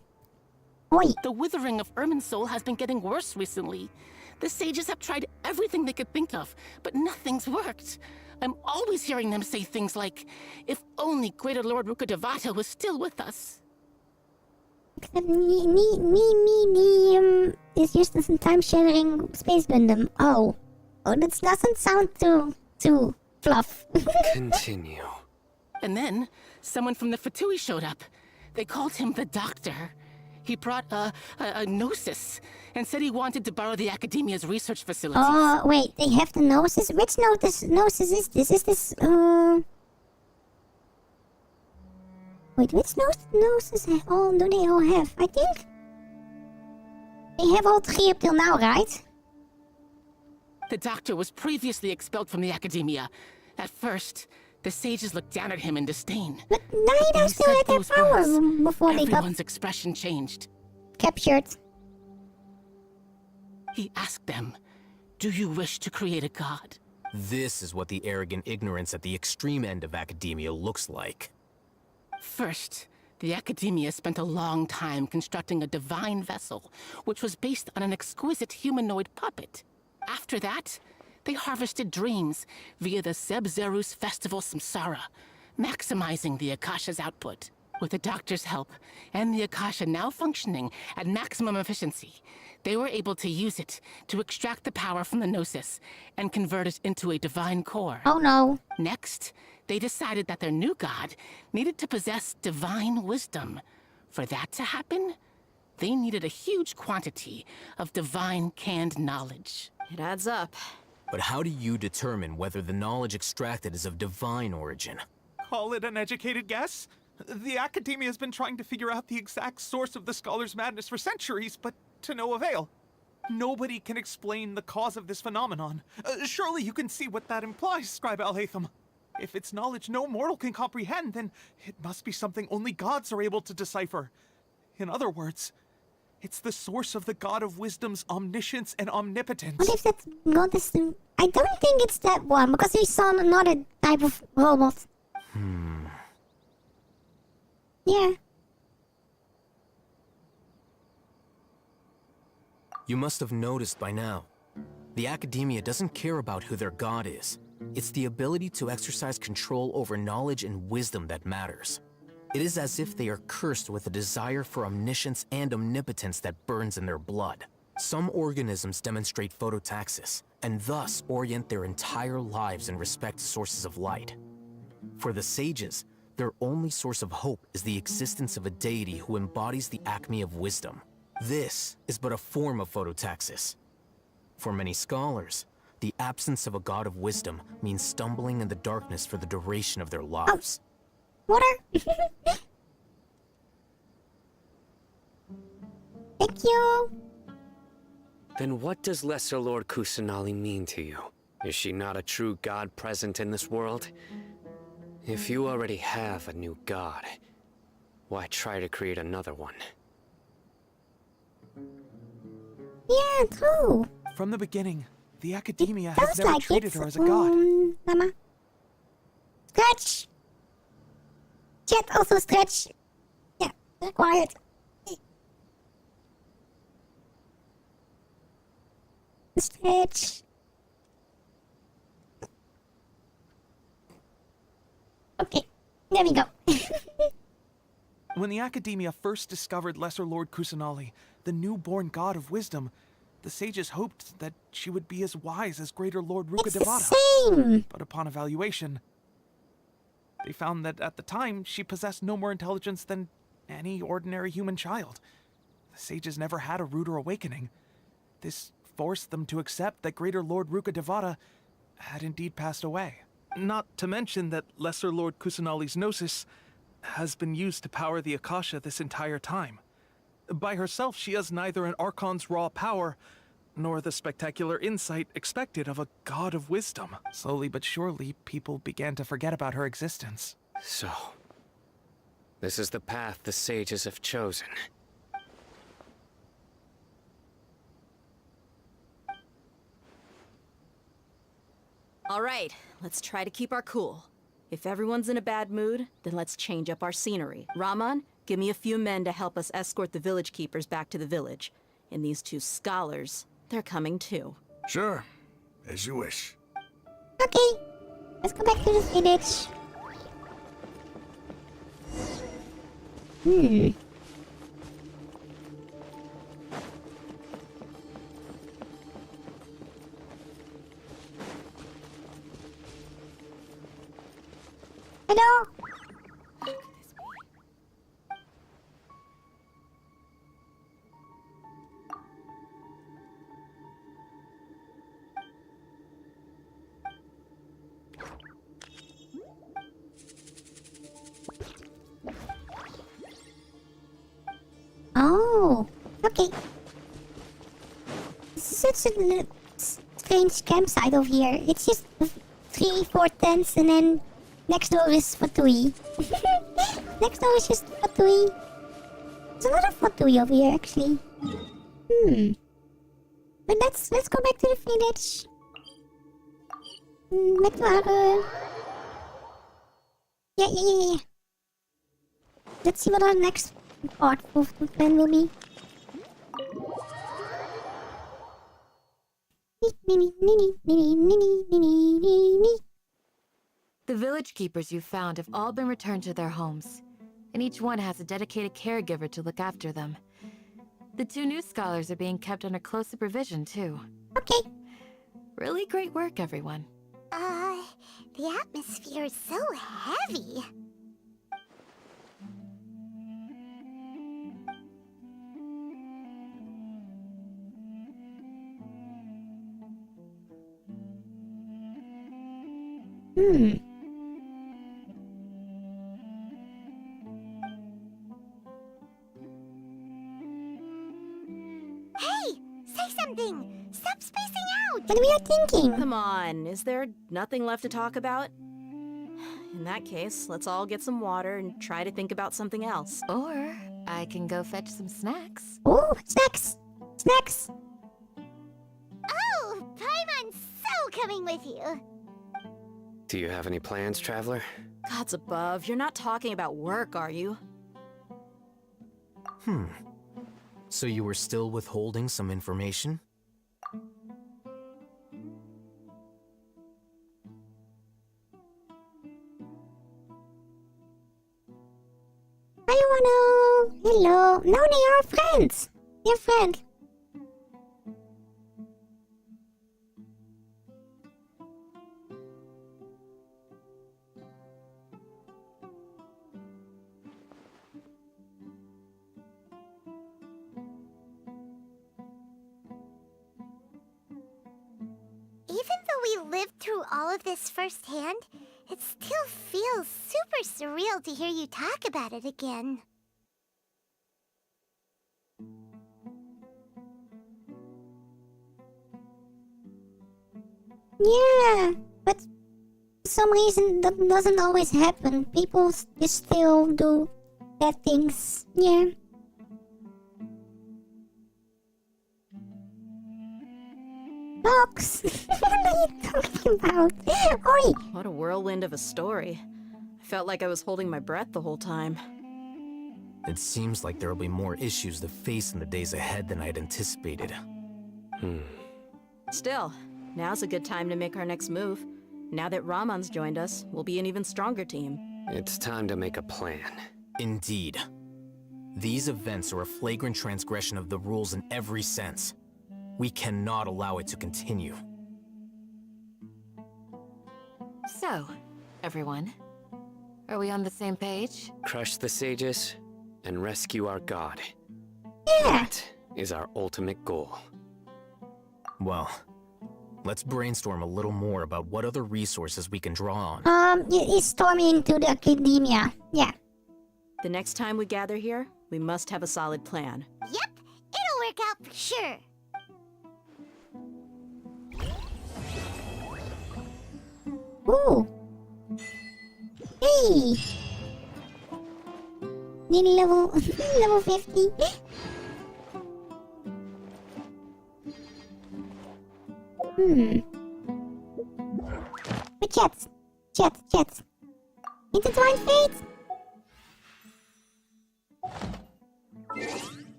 Oi. The withering of Irminsul has been getting worse recently. The sages have tried everything they could think of, but nothing's worked. I'm always hearing them say things like, if only Greater Lord Rukkhadevata was still with us. Except is just a time-sharing space Gundam. Oh, that doesn't sound too fluff. Continue. And then, someone from the Fatui showed up. They called him the Doctor. He brought a Gnosis, and said he wanted to borrow the Academia's research facilities. Oh, wait, they have the Gnosis? Which Gnosis is this? Is this, Wait, which Gnosis do they all have? I think they have all three up till now, right? The Doctor was previously expelled from the Academia. At first, the sages looked down at him in disdain. But Nahida still had their power before they got everyone's expression changed. captured. He asked them, do you wish to create a god? This is what the arrogant ignorance at the extreme end of academia looks like. First, the Academia spent a long time constructing a divine vessel, which was based on an exquisite humanoid puppet. After that, they harvested dreams via the Zeb-Zerus Festival Samsara, maximizing the Akasha's output. With the Doctor's help, and the Akasha now functioning at maximum efficiency, they were able to use it to extract the power from the Gnosis and convert it into a divine core. Oh no. Next, they decided that their new god needed to possess divine wisdom. For that to happen, they needed a huge quantity of divine canned knowledge. It adds up. But how do you determine whether the knowledge extracted is of divine origin? Call it an educated guess? The Academia has been trying to figure out the exact source of the Scholar's madness for centuries, but to no avail. Nobody can explain the cause of this phenomenon. Surely you can see what that implies, Scribe Alhaitham. If it's knowledge no mortal can comprehend, then it must be something only gods are able to decipher. In other words, it's the source of the God of Wisdom's omniscience and omnipotence. What if that god is... I don't think it's that one, because we saw another type of robot. Yeah. You must have noticed by now. The Academia doesn't care about who their god is. It's the ability to exercise control over knowledge and wisdom that matters. It is as if they are cursed with a desire for omniscience and omnipotence that burns in their blood. Some organisms demonstrate phototaxis, and thus orient their entire lives in respect to sources of light. For the sages, their only source of hope is the existence of a deity who embodies the acme of wisdom. This is but a form of phototaxis. For many scholars, the absence of a god of wisdom means stumbling in the darkness for the duration of their lives. Water. Thank you. Then what does Lesser Lord Kusanali mean to you? Is she not a true god present in this world? If you already have a new god, why try to create another one? Yeah, true. From the beginning, the Academia Sounds has never like treated it's, her as a god. Mama. Stretch. Chat also stretch. Yeah, required. Stretch. Okay, there we go. When the Academia first discovered Lesser Lord Kusanali, the newborn god of wisdom, the sages hoped that she would be as wise as Greater Lord Ruka Devata. Same. But upon evaluation, they found that at the time, she possessed no more intelligence than any ordinary human child. The sages never had a ruder awakening. This forced them to accept that Greater Lord Ruka Devata had indeed passed away. Not to mention that Lesser Lord Kusanali's gnosis has been used to power the Akasha this entire time. By herself, she has neither an Archon's raw power, nor the spectacular insight expected of a god of wisdom. Slowly but surely, people began to forget about her existence. So, this is the path the sages have chosen. All right, let's try to keep our cool. If everyone's in a bad mood, then let's change up our scenery. Rahman, give me a few men to help us escort the village keepers back to the village. And these two scholars, they're coming too. Sure, as you wish. Okay, let's go back to the village. Hello? Oh, okay. This is such a strange campsite over here. It's just 3-4 tents and then next door is Fatui. Next door is just Fatui. There's a lot of Fatui over here actually. But let's go back to the village. Back to our yeah. Let's see what our next part of the plan will be. The village keepers you found have all been returned to their homes, and each one has a dedicated caregiver to look after them. The two new scholars are being kept under close supervision, too. Okay. Really great work, everyone. The atmosphere is so heavy. Hey, say something. What we are thinking? Come on, is there nothing left to talk about? In that case, let's all get some water and try to think about something else. Or I can go fetch some snacks. Oh, snacks! Snacks! Oh, Paimon's so coming with you. Do you have any plans, Traveler? Gods above, you're not talking about work, are you? So you were still withholding some information? I wanna... Hello. No, they are friends. They're friends. Even though we lived through all of this firsthand, it still feels super surreal to hear you talk about it again. Yeah, but for some reason that doesn't always happen. People just still do bad things. Yeah. Dogs! What are you talking about? Oi! What a whirlwind of a story. I felt like I was holding my breath the whole time. It seems like there will be more issues to face in the days ahead than I'd anticipated. Still, now's a good time to make our next move. Now that Ramon's joined us, we'll be an even stronger team. It's time to make a plan. Indeed. These events are a flagrant transgression of the rules in every sense. We cannot allow it to continue. So, everyone, are we on the same page? Crush the sages and rescue our god. Yeah! That is our ultimate goal. Well, let's brainstorm a little more about what other resources we can draw on. He's storming into the academia. Yeah. The next time we gather here, we must have a solid plan. Yep, it'll work out for sure. Ooh. Hey! Need level... level 50? But chats. Intertwined fates?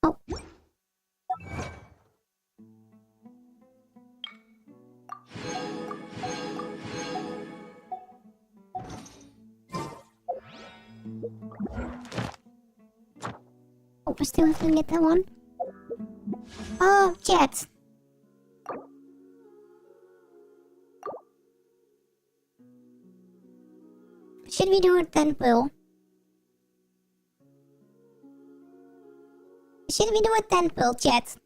Oh. Oh, we still have to get that one. Oh, chat. Should we do it then, Will? Should we do it then, Will, chat?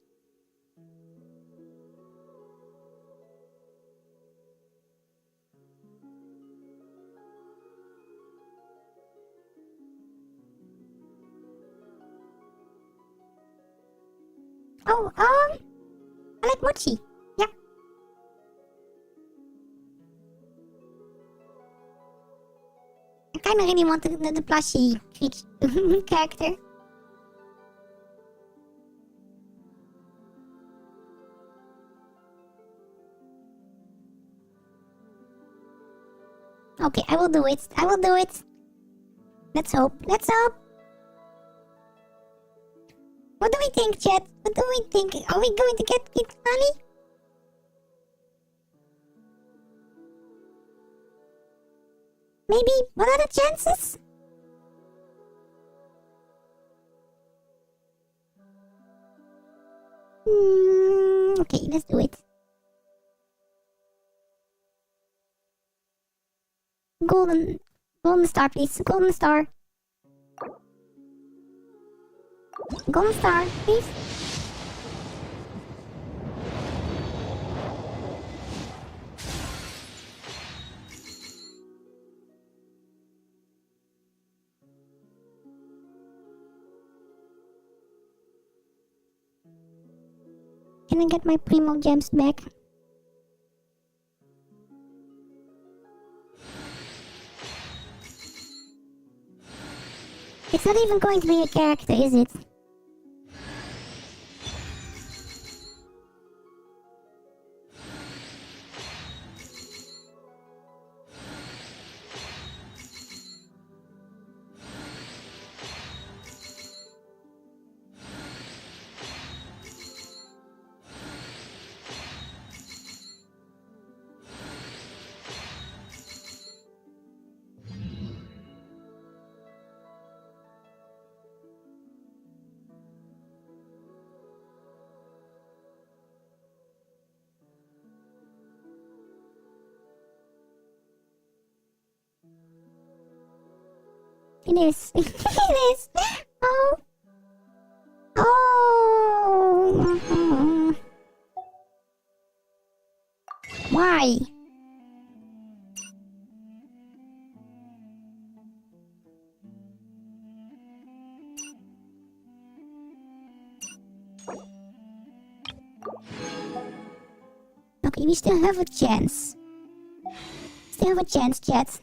Oh, I like mochi. Yeah. I kinda really want the plushie character. Okay, I will do it. Let's hope. What do we think, chat? What do we think? Are we going to get Kid Honey? Maybe? What are the chances? Okay, let's do it. Golden star, please. Golden star. Golden star, please. Can I get my Primo gems back? It's not even going to be a character, is it? It is. It is. Oh. Oh. Why? Okay, we still have a chance. Still have a chance, chat.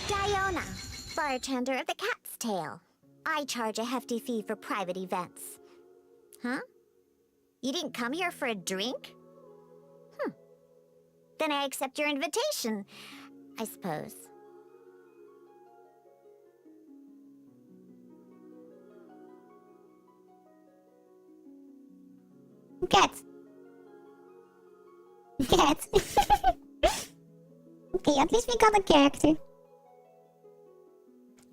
Diona, bartender of the Cat's Tail. I charge a hefty fee for private events. Huh? You didn't come here for a drink? Then I accept your invitation, I suppose. Cat. Cat. Okay, at least we got a character.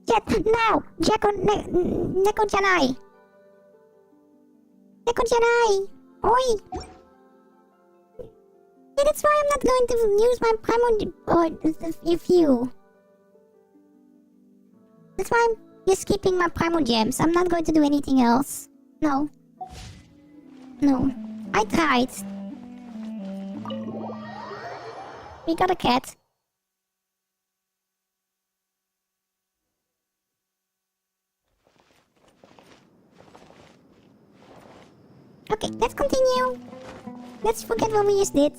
Jet, now! Neko Janai! Neko Janai! Oi! Yeah, that's why I'm not going to use my Primo few. That's why I'm just keeping my Primo gems. I'm not going to do anything else. No. No. I tried. We got a cat. Okay, let's continue. Let's forget what we just did.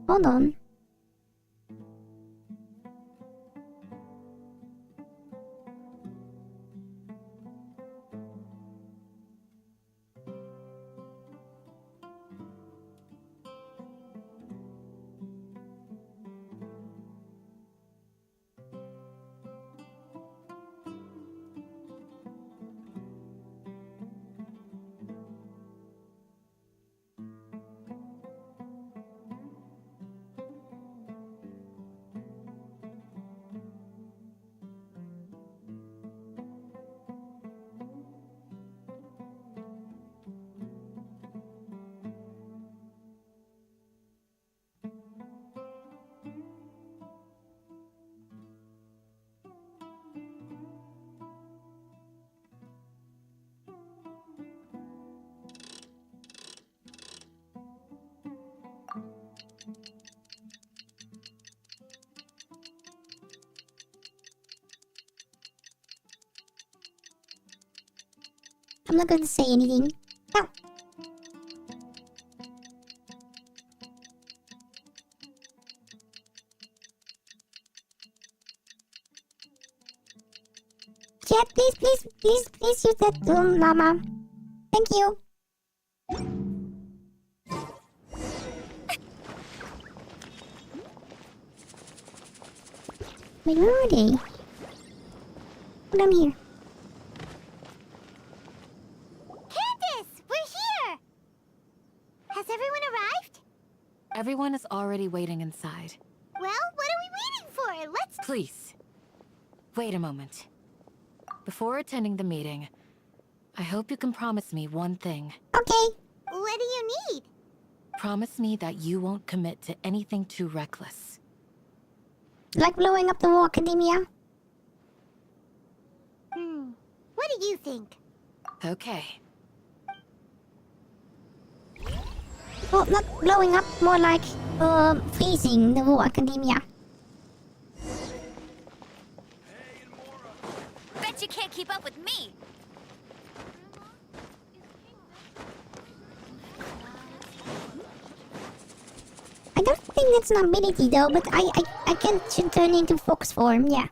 Hold on. I'm not going to say anything. No. Chat, please use that llama. Thank you. Wait, where are they? Put them here. Candace, we're here! Has everyone arrived? Everyone is already waiting inside. Well, what are we waiting for? Let's... Please. Wait a moment. Before attending the meeting, I hope you can promise me one thing. Okay. What do you need? Promise me that you won't commit to anything too reckless. Like blowing up the whole academia? What do you think? Okay. Well, not blowing up, more like freezing the whole academia. Bet you can't keep up with me. I don't think that's an ability though, but I can should turn into fox form, yeah.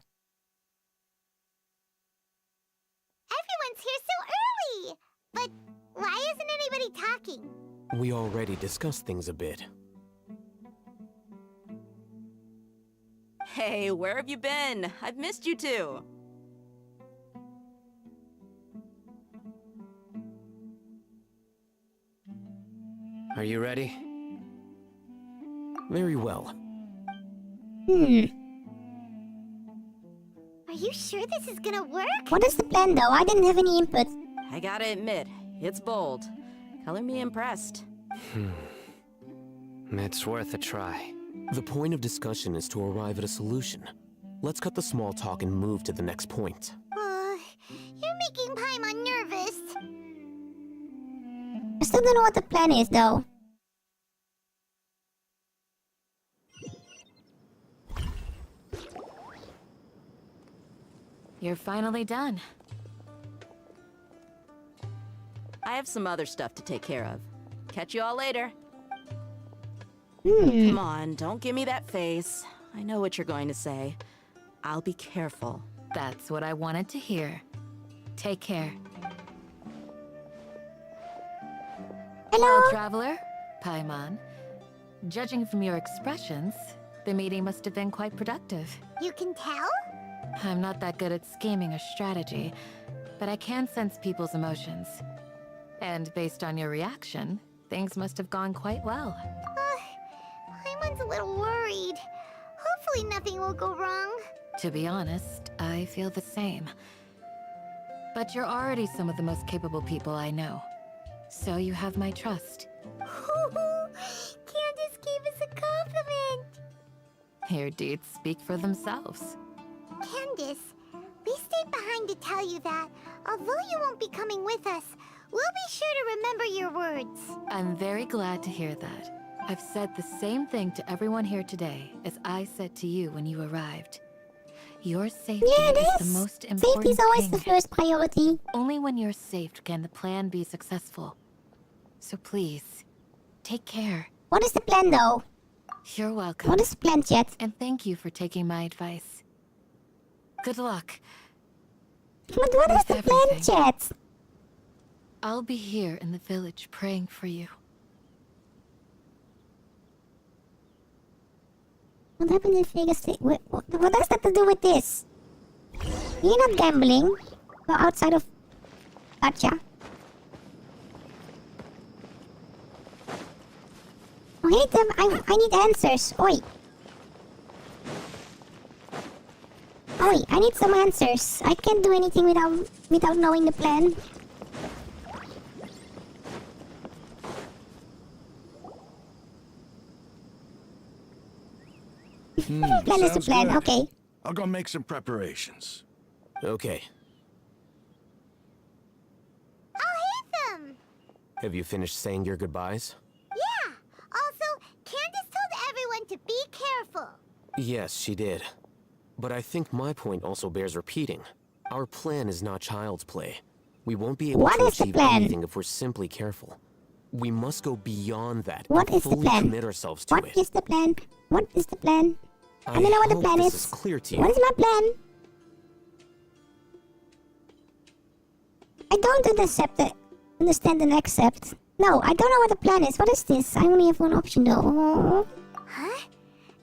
Everyone's here so early! But why isn't anybody talking? We already discussed things a bit. Hey, where have you been? I've missed you too. Are you ready? Very well. Are you sure this is gonna work? What is the plan though? I didn't have any input. I gotta admit, it's bold. Color me impressed. It's worth a try. The point of discussion is to arrive at a solution. Let's cut the small talk and move to the next point. You're making Paimon nervous. I still don't know what the plan is though. You're finally done. I have some other stuff to take care of. Catch you all later. Hmm. Come on, don't give me that face. I know what you're going to say. I'll be careful. That's what I wanted to hear. Take care. Hello? Traveler, Paimon. Judging from your expressions, the meeting must have been quite productive. You can tell? I'm not that good at scheming or strategy, but I can sense people's emotions. And based on your reaction, things must have gone quite well. Paimon's a little worried. Hopefully nothing will go wrong. To be honest, I feel the same. But you're already some of the most capable people I know. So you have my trust. Candace gave us a compliment. Your deeds speak for themselves. Candace, we stayed behind to tell you that, although you won't be coming with us, we'll be sure to remember your words. I'm very glad to hear that. I've said the same thing to everyone here today as I said to you when you arrived. Your safety is the most important Safety's always the thing. first priority. Only when you're safe can the plan be successful. So please, take care. What is the plan though? You're welcome. What is the plan, chat? And thank you for taking my advice. Good luck. But what is the plan, everything. chat? I'll be here in the village praying for you. What happened in Vegas? What has that to do with this? You're not gambling. Go outside of Gotcha. I hate them. I need answers. Oi. Oi, I need some answers. I can't do anything without knowing the plan. Plan is the Sounds plan, good. okay. I'll go make some preparations. Okay. I'll hit them! Have you finished saying your goodbyes? Yeah! Also, Candace told everyone to be careful. Yes, she did. But I think my point also bears repeating. Our plan is not child's play. We won't be able What to is the achieve plan? anything if we're simply careful. We must go beyond that What and is the fully plan? commit ourselves to What it. is the plan? What is the plan? I don't know what the hope plan this is. is clear to you. What is my plan? I don't understand and accept. No, I don't know what the plan is. What is this? I only have one option though. Huh?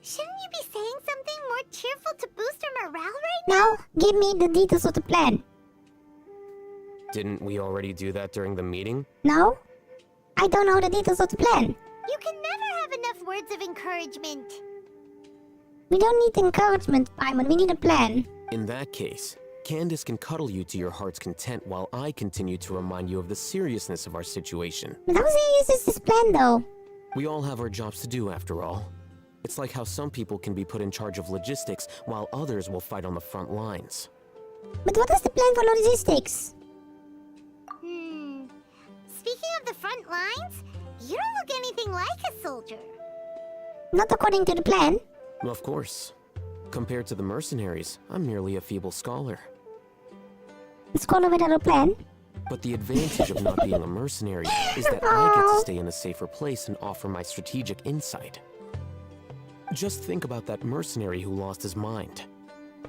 Shouldn't you be saying something more cheerful to boost our morale right Now, give me the details of the plan. Didn't we already do that during the meeting? No? I don't know the details of the plan. You can never have enough words of encouragement. We don't need encouragement, Paimon. We need a plan. In that case, Candace can cuddle you to your heart's content while I continue to remind you of the seriousness of our situation. But how serious is this plan, though? We all have our jobs to do, after all. It's like how some people can be put in charge of logistics while others will fight on the front lines. But what is the plan for logistics? Speaking of the front lines, you don't look anything like a soldier. Not according to the plan. Of course. Compared to the mercenaries, I'm merely a feeble scholar. A scholar without a plan? But the advantage of not being a mercenary is that I get to stay in a safer place and offer my strategic insight. Just think about that mercenary who lost his mind.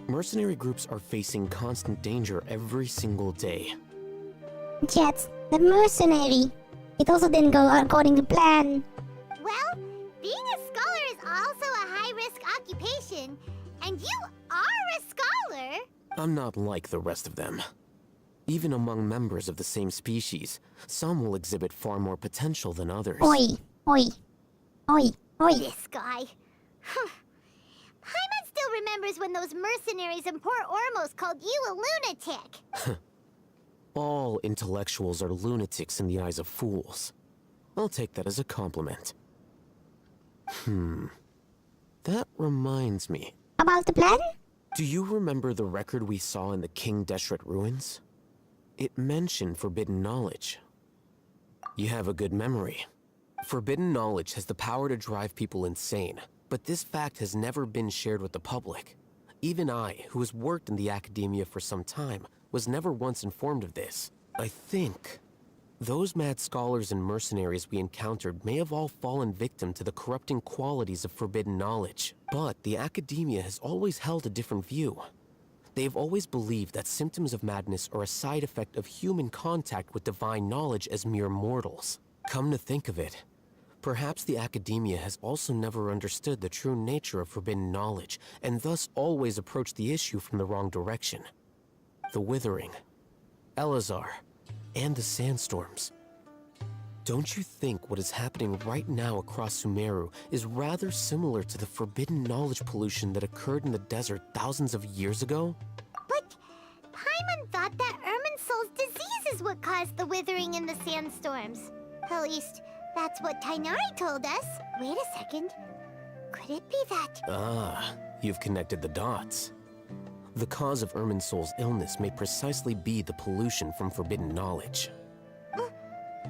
Mercenary groups are facing constant danger every single day. Jet, the mercenary. It also didn't go according to plan. Well, being a scholar is also a high-risk occupation, and you are a scholar. I'm not like the rest of them. Even among members of the same species, some will exhibit far more potential than others. Oi, oi, oi, oi. This guy. Paimon still remembers when those mercenaries in Port Ormos called you a lunatic. All intellectuals are lunatics in the eyes of fools. I'll take that as a compliment. That reminds me. About the plan? Do you remember the record we saw in the King Deshret ruins? It mentioned forbidden knowledge. You have a good memory. Forbidden knowledge has the power to drive people insane, but this fact has never been shared with the public. Even I, who has worked in the academia for some time, was never once informed of this. I think those mad scholars and mercenaries we encountered may have all fallen victim to the corrupting qualities of forbidden knowledge. But the academia has always held a different view. They have always believed that symptoms of madness are a side effect of human contact with divine knowledge as mere mortals. Come to think of it, perhaps the academia has also never understood the true nature of forbidden knowledge, and thus always approached the issue from the wrong direction. The Withering, Elazar, and the sandstorms. Don't you think what is happening right now across Sumeru is rather similar to the forbidden knowledge pollution that occurred in the desert thousands of years ago? But Paimon thought that Irminsul's disease is what caused the withering in the sandstorms. At least, that's what Tainari told us. Wait a second. Could it be that... Ah, you've connected the dots. The cause of Irminsul's illness may precisely be the pollution from forbidden knowledge.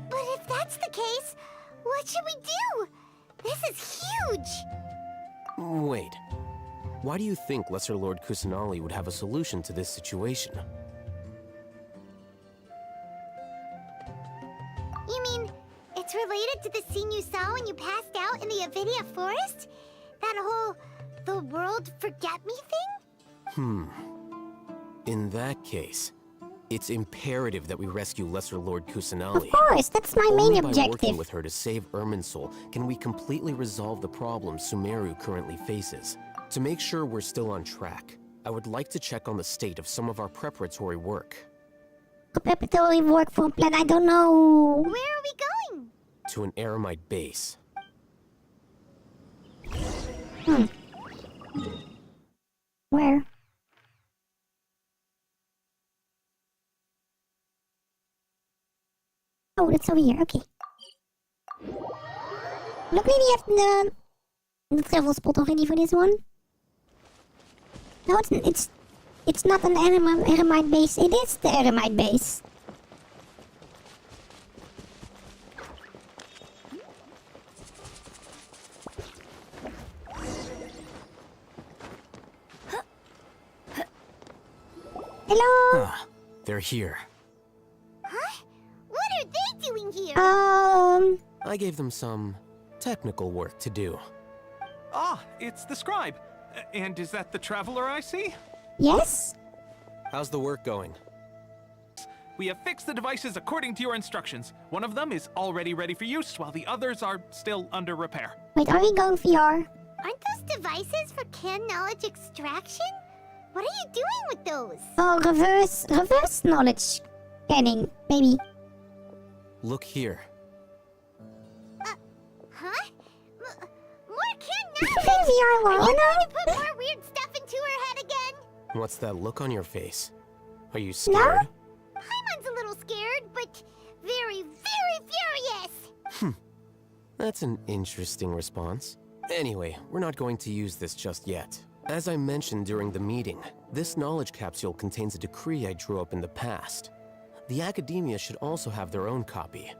But if that's the case, what should we do? This is huge! Wait. Why do you think Lesser Lord Kusanali would have a solution to this situation? You mean, it's related to the scene you saw when you passed out in the Avidia forest? That whole... the world forget me thing? In that case, it's imperative that we rescue Lesser Lord Kusanali. Of course, that's my main Only by working objective. with her to save Irminsul can we completely resolve the problems Sumeru currently faces. To make sure we're still on track, I would like to check on the state of some of our preparatory work. Preparatory work for a plan, I don't know. Where are we going? To an Eremite base. Where? Oh, that's over here, okay. Luckily we have the travel spot already for this one. No, it's not an Eremite base, it is the Eremite base. Hello? Ah, they're here. Huh? What are they doing here? I gave them some technical work to do. Ah, it's the scribe. And is that the traveler I see? Yes? How's the work going? We have fixed the devices according to your instructions. One of them is already ready for use, while the others are still under repair. Wait, are we going VR? Aren't those devices for can knowledge extraction? What are you doing with those? Oh, reverse knowledge scanning, maybe. Look here. Huh? More can VR world. Are you Oh going to put more weird stuff into her head again? What's that look on your face? Are you scared? Paimon's a little scared, but very, very furious. That's an interesting response. Anyway, we're not going to use this just yet. As I mentioned during the meeting, this knowledge capsule contains a decree I drew up in the past. The academia should also have their own copy.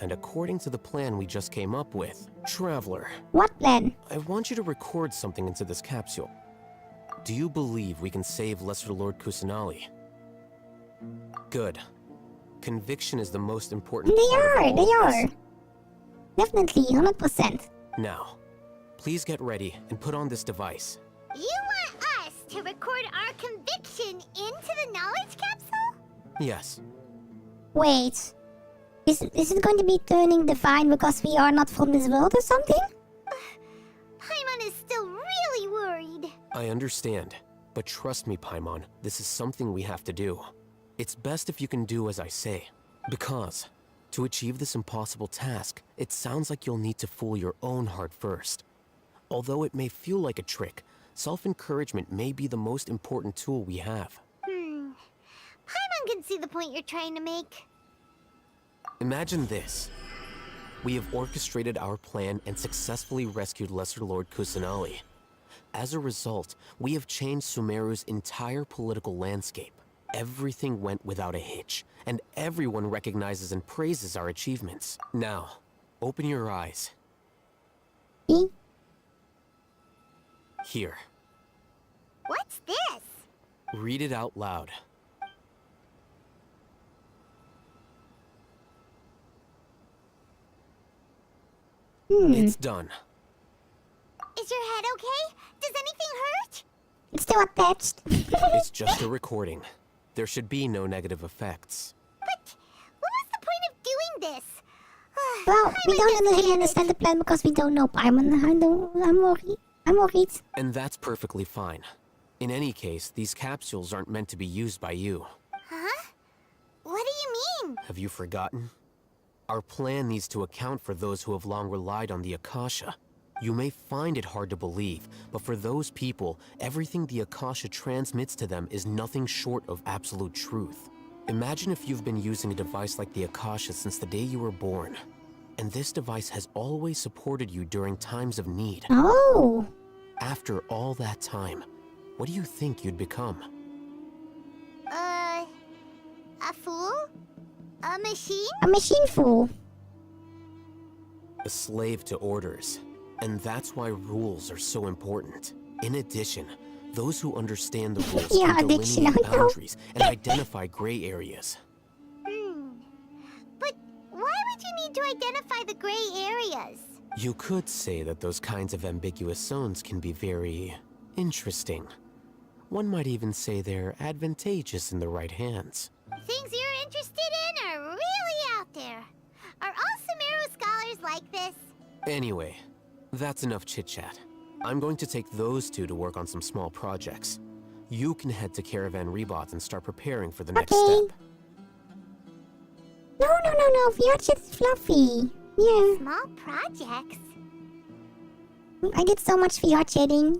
And according to the plan we just came up with, Traveler, What plan? I want you to record something into this capsule. Do you believe we can save Lesser Lord Kusanali? Good. Conviction is the most important part of all They of are. this. Definitely, 100%. Now, please get ready and put on this device. You want us to record our conviction into the knowledge capsule? Yes. Wait. Is it going to be turning divine because we are not from this world or something? Paimon is still really worried. I understand, but trust me, Paimon, this is something we have to do. It's best if you can do as I say, because to achieve this impossible task, it sounds like you'll need to fool your own heart first. Although it may feel like a trick, self-encouragement may be the most important tool we have. Paimon can see the point you're trying to make. Imagine this. We have orchestrated our plan and successfully rescued Lesser Lord Kusanali. As a result, we have changed Sumeru's entire political landscape. Everything went without a hitch, and everyone recognizes and praises our achievements. Now, open your eyes. Here. What's this? Read it out loud. It's done. Is your head okay? Does anything hurt? It's still attached. It's just a recording. There should be no negative effects. But what was the point of doing this? Well, we don't really understand the plan because we don't know Paimon. I'm worried. I'm worried. And that's perfectly fine. In any case, these capsules aren't meant to be used by you. Huh? What do you mean? Have you forgotten? Our plan needs to account for those who have long relied on the Akasha. You may find it hard to believe, but for those people, everything the Akasha transmits to them is nothing short of absolute truth. Imagine if you've been using a device like the Akasha since the day you were born. And this device has always supported you during times of need. Oh. After all that time, what do you think you'd become? A fool? A machine? A machine fool. A slave to orders. And that's why rules are so important. In addition, those who understand the rules can delineate boundaries and identify gray areas. But why would you need to identify the gray areas? You could say that those kinds of ambiguous zones can be very interesting. One might even say they're advantageous in the right hands. Things you're interested in are really out there. Are all Sumeru scholars like this? Anyway, that's enough chit-chat. I'm going to take those two to work on some small projects. You can head to Caravan Rebot and start preparing for the next step. No. We are just Fluffy. Yeah. Small projects? I did so much VR chatting.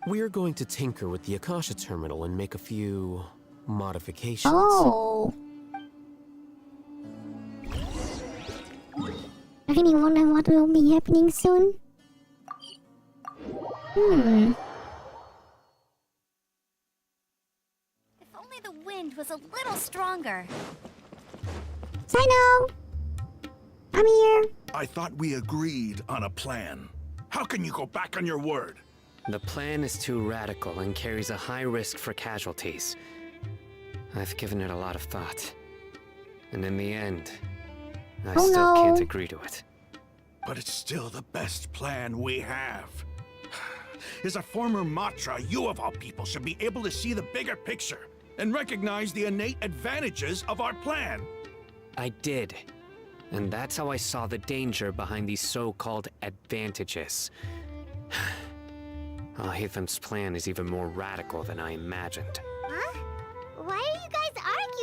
We're going to tinker with the Akasha terminal and make a few modifications. Oh. I really wonder what will be happening soon. If only the wind was a little stronger. Sino! I'm here. I thought we agreed on a plan. How can you go back on your word? The plan is too radical and carries a high risk for casualties. I've given it a lot of thought. And in the end, I still can't agree to it. But it's still the best plan we have. As a former Matra, you of all people should be able to see the bigger picture and recognize the innate advantages of our plan. I did. And that's how I saw the danger behind these so-called advantages. Al-Hitham's plan is even more radical than I imagined. Huh? Why are you guys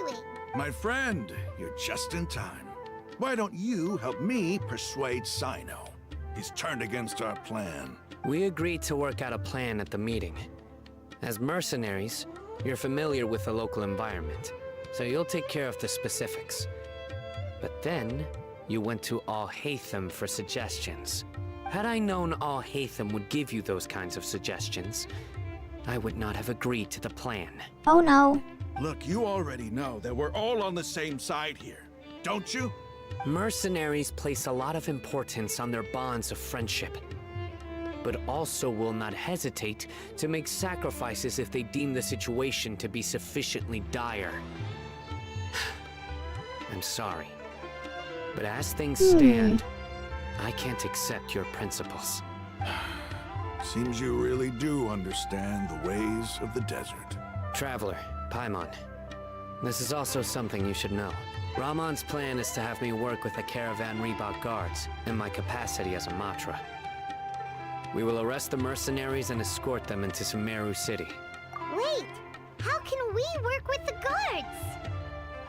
arguing? My friend, you're just in time. Why don't you help me persuade Sino? He's turned against our plan. We agreed to work out a plan at the meeting. As mercenaries, you're familiar with the local environment, so you'll take care of the specifics. But then, you went to Al-Haytham for suggestions. Had I known Al-Haytham would give you those kinds of suggestions, I would not have agreed to the plan. Oh no. Look, you already know that we're all on the same side here, don't you? Mercenaries place a lot of importance on their bonds of friendship, but also will not hesitate to make sacrifices if they deem the situation to be sufficiently dire. I'm sorry, but as things stand, I can't accept your principles. Seems you really do understand the ways of the desert. Traveler, Paimon, this is also something you should know. Ramon's plan is to have me work with the Caravan Reebok guards in my capacity as a Matra. We will arrest the mercenaries and escort them into Sumeru City. Wait, how can we work with the guards?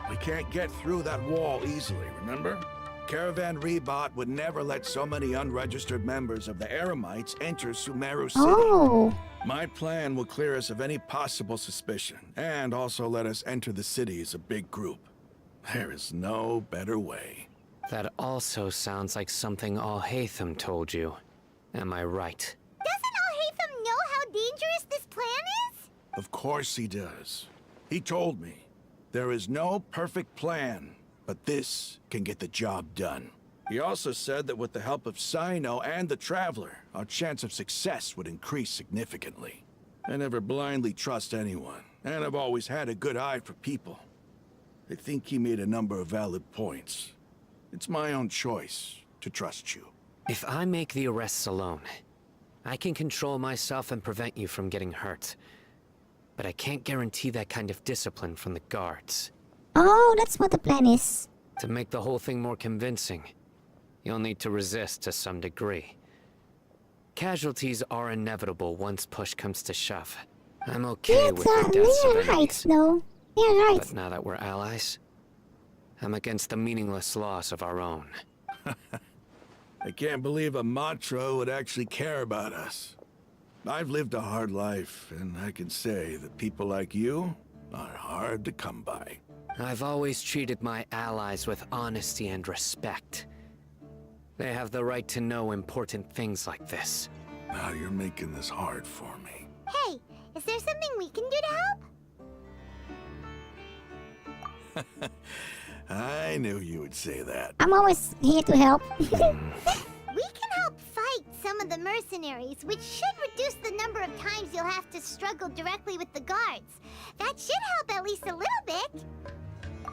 We can't get through that wall easily, remember? Caravan Reebok would never let so many unregistered members of the Eremites enter Sumeru City. Oh. My plan will clear us of any possible suspicion, and also let us enter the city as a big group. There is no better way. That also sounds like something Al-Haytham told you. Am I right? Doesn't Al-Haytham know how dangerous this plan is? Of course he does. He told me, there is no perfect plan, but this can get the job done. He also said that with the help of Sino and the Traveler, our chance of success would increase significantly. I never blindly trust anyone, and I've always had a good eye for people. I think he made a number of valid points. It's my own choice to trust you. If I make the arrests alone, I can control myself and prevent you from getting hurt. But I can't guarantee that kind of discipline from the guards. Oh, that's what the plan is. To make the whole thing more convincing, you'll need to resist to some degree. Casualties are inevitable once push comes to shove. I'm okay with the deaths of enemies. No. Yeah, right. But now that we're allies, I'm against the meaningless loss of our own. I can't believe a Matra would actually care about us. I've lived a hard life, and I can say that people like you are hard to come by. I've always treated my allies with honesty and respect. They have the right to know important things like this. Now you're making this hard for me. Hey, is there something we can do to help? I knew you would say that. I'm always here to help. We can help fight some of the mercenaries, which should reduce the number of times you'll have to struggle directly with the guards. That should help at least a little bit.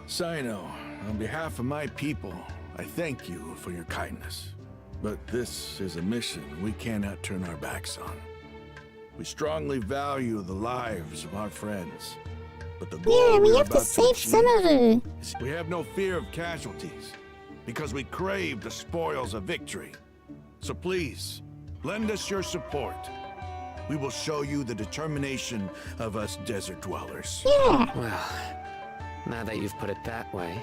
Sino, on behalf of my people, I thank you for your kindness. But this is a mission we cannot turn our backs on. We strongly value the lives of our friends. But the goal Yeah, we we're have to about save achieve Sumeru. is we have no fear of casualties, because we crave the spoils of victory. So please, lend us your support. We will show you the determination of us desert dwellers. Yeah. Well, now that you've put it that way,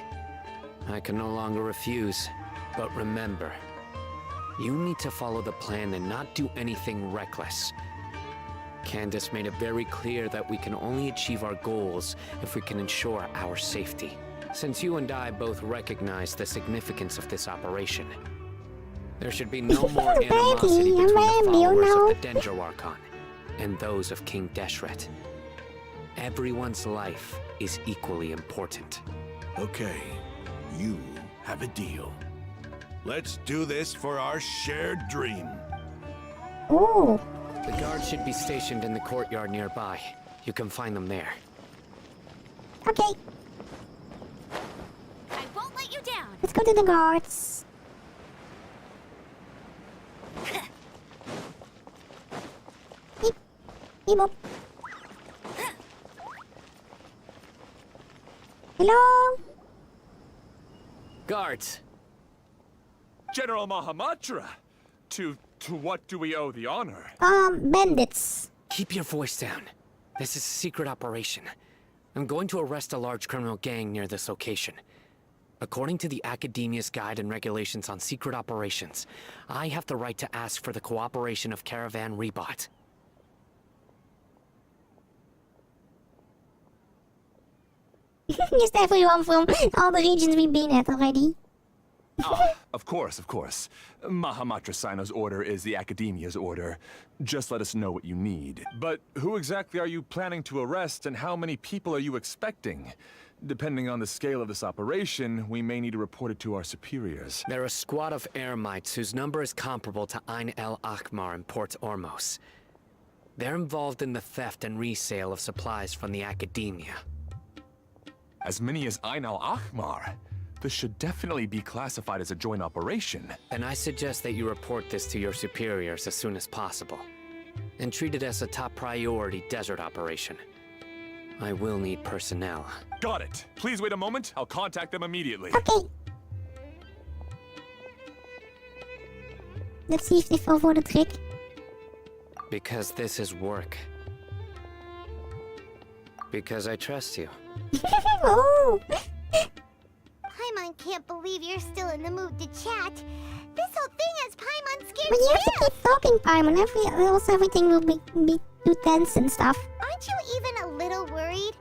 I can no longer refuse. But remember, you need to follow the plan and not do anything reckless. Candace made it very clear that we can only achieve our goals if we can ensure our safety. Since you and I both recognize the significance of this operation, there should be no more animosity between the followers of the Dendro Archon and those of King Deshret. Everyone's life is equally important. Okay, you have a deal. Let's do this for our shared dream. Ooh. The guards should be stationed in the courtyard nearby. You can find them there. Okay. I won't let you down. Let's go to the guards. Beep. Beep up. Hello? Guards! General Mahamatra! To what do we owe the honor? Bandits. Keep your voice down. This is a secret operation. I'm going to arrest a large criminal gang near this location. According to the Academia's Guide and Regulations on Secret Operations, I have the right to ask for the cooperation of Caravan Rebot. Just everyone from all the regions we've been at already. Of course, of course. Mahamatra Sino's order is the Academia's order. Just let us know what you need. But who exactly are you planning to arrest, and how many people are you expecting? Depending on the scale of this operation, we may need to report it to our superiors. They're a squad of Eremites whose number is comparable to Ain el Akmar in Port Ormos. They're involved in the theft and resale of supplies from the Academia. As many as Ain al Akmar? This should definitely be classified as a joint operation. Then I suggest that you report this to your superiors as soon as possible. And treat it as a top priority desert operation. I will need personnel. Got it. Please wait a moment. I'll contact them immediately. Okay. Let's see if they fall for the trick. Because this is work. Because I trust you. Oh! Paimon can't believe you're still in the mood to chat. This whole thing has Paimon scared But you have to keep talking, Paimon. Else everything will be too tense and stuff. Aren't you even a little worried?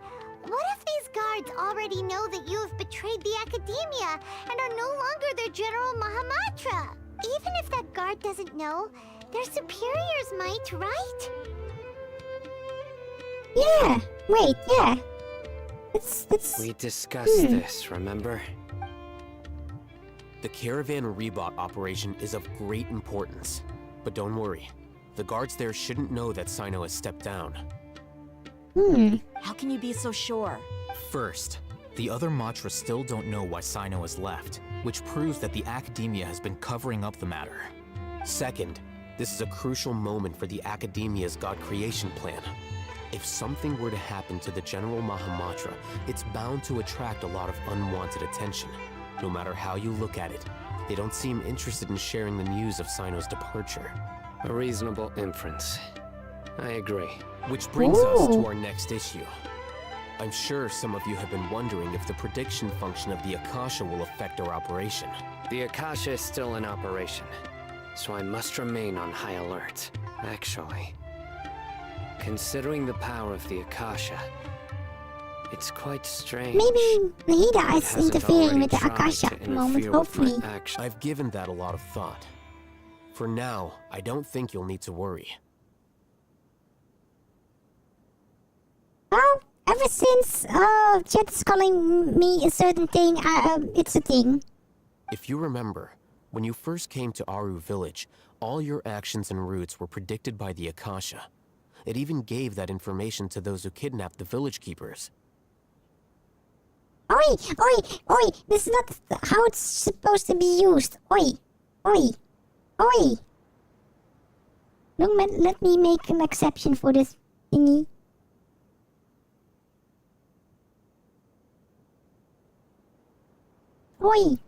What if these guards already know that you have betrayed the Academia and are no longer their General Mahamatra? Even if that guard doesn't know, their superiors might, right? Yeah. Wait, yeah. It's... We discussed this, remember? The Caravan Rebot operation is of great importance. But don't worry, the guards there shouldn't know that Sino has stepped down. How can you be so sure? First, the other Matra still don't know why Sino has left, which proves that the Academia has been covering up the matter. Second, this is a crucial moment for the Academia's God creation plan. If something were to happen to the General Mahamatra, it's bound to attract a lot of unwanted attention. No matter how you look at it, they don't seem interested in sharing the news of Sino's departure. A reasonable inference. I agree. Which brings us to our next issue. I'm sure some of you have been wondering if the prediction function of the Akasha will affect our operation. The Akasha is still in operation, so I must remain on high alert. Actually, considering the power of the Akasha, it's quite strange. Maybe Nahida is interfering with the Akasha at the moment, hopefully. I've given that a lot of thought. For now, I don't think you'll need to worry. Well, ever since Chet is calling me a certain thing, it's a thing. If you remember, when you first came to Aru Village, all your actions and routes were predicted by the Akasha. It even gave that information to those who kidnapped the village keepers. Oi! Oi! Oi! This is not how it's supposed to be used. Oi! Oi! Oi! Look, let me make an exception for this thingy. Oi!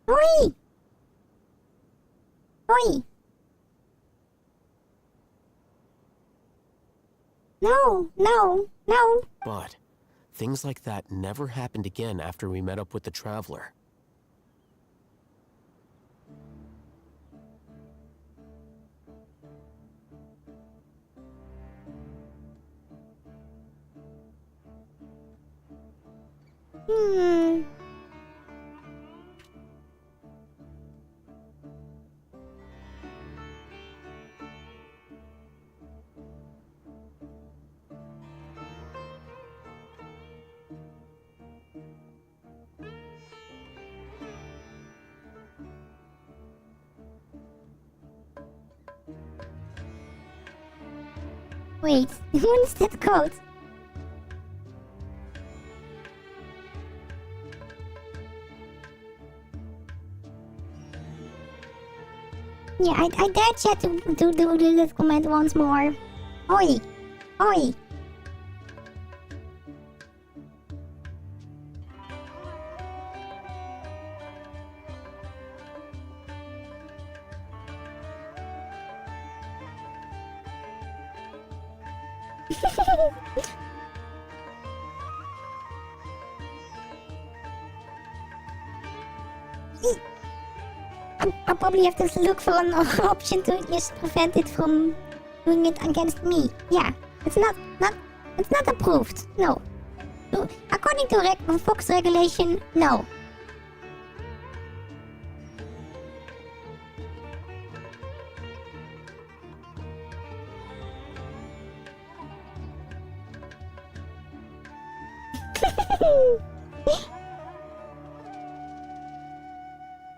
Oi! Oi! No, no, no. But things like that never happened again after we met up with the Traveler. Wait, what is that code? Yeah, I dare Chat to do that comment once more. Oi! Oi! I'll probably have to look for an option to just prevent it from doing it against me. Yeah, it's not approved. No. According to Fox regulation, no.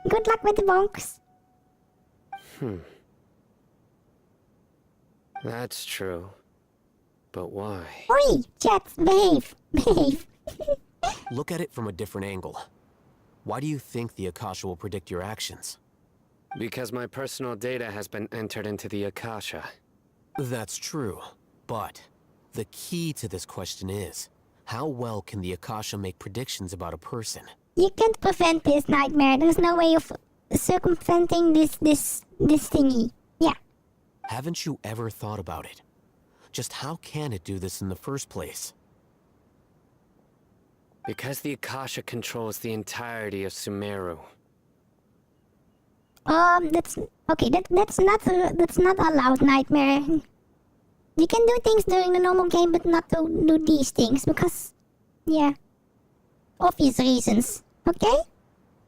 Good luck with the bonks. That's true. But why? Oi, chat, behave. Behave. Look at it from a different angle. Why do you think the Akasha will predict your actions? Because my personal data has been entered into the Akasha. That's true, but the key to this question is, how well can the Akasha make predictions about a person? You can't prevent this, Nightmare. There's no way of circumventing this thingy. Yeah. Haven't you ever thought about it? Just how can it do this in the first place? Because the Akasha controls the entirety of Sumeru. That's okay. That's not allowed, Nightmare. You can do things during the normal game, but not to do these things because, yeah, obvious reasons. Okay.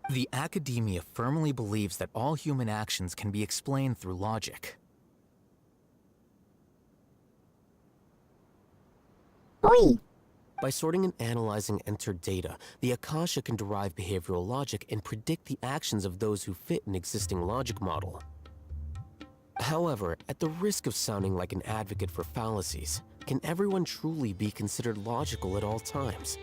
The Academia firmly believes that all human actions can be explained through logic. Oi. By sorting and analyzing entered data, the Akasha can derive behavioral logic and predict the actions of those who fit an existing logic model. However, at the risk of sounding like an advocate for fallacies, can everyone truly be considered logical at all times?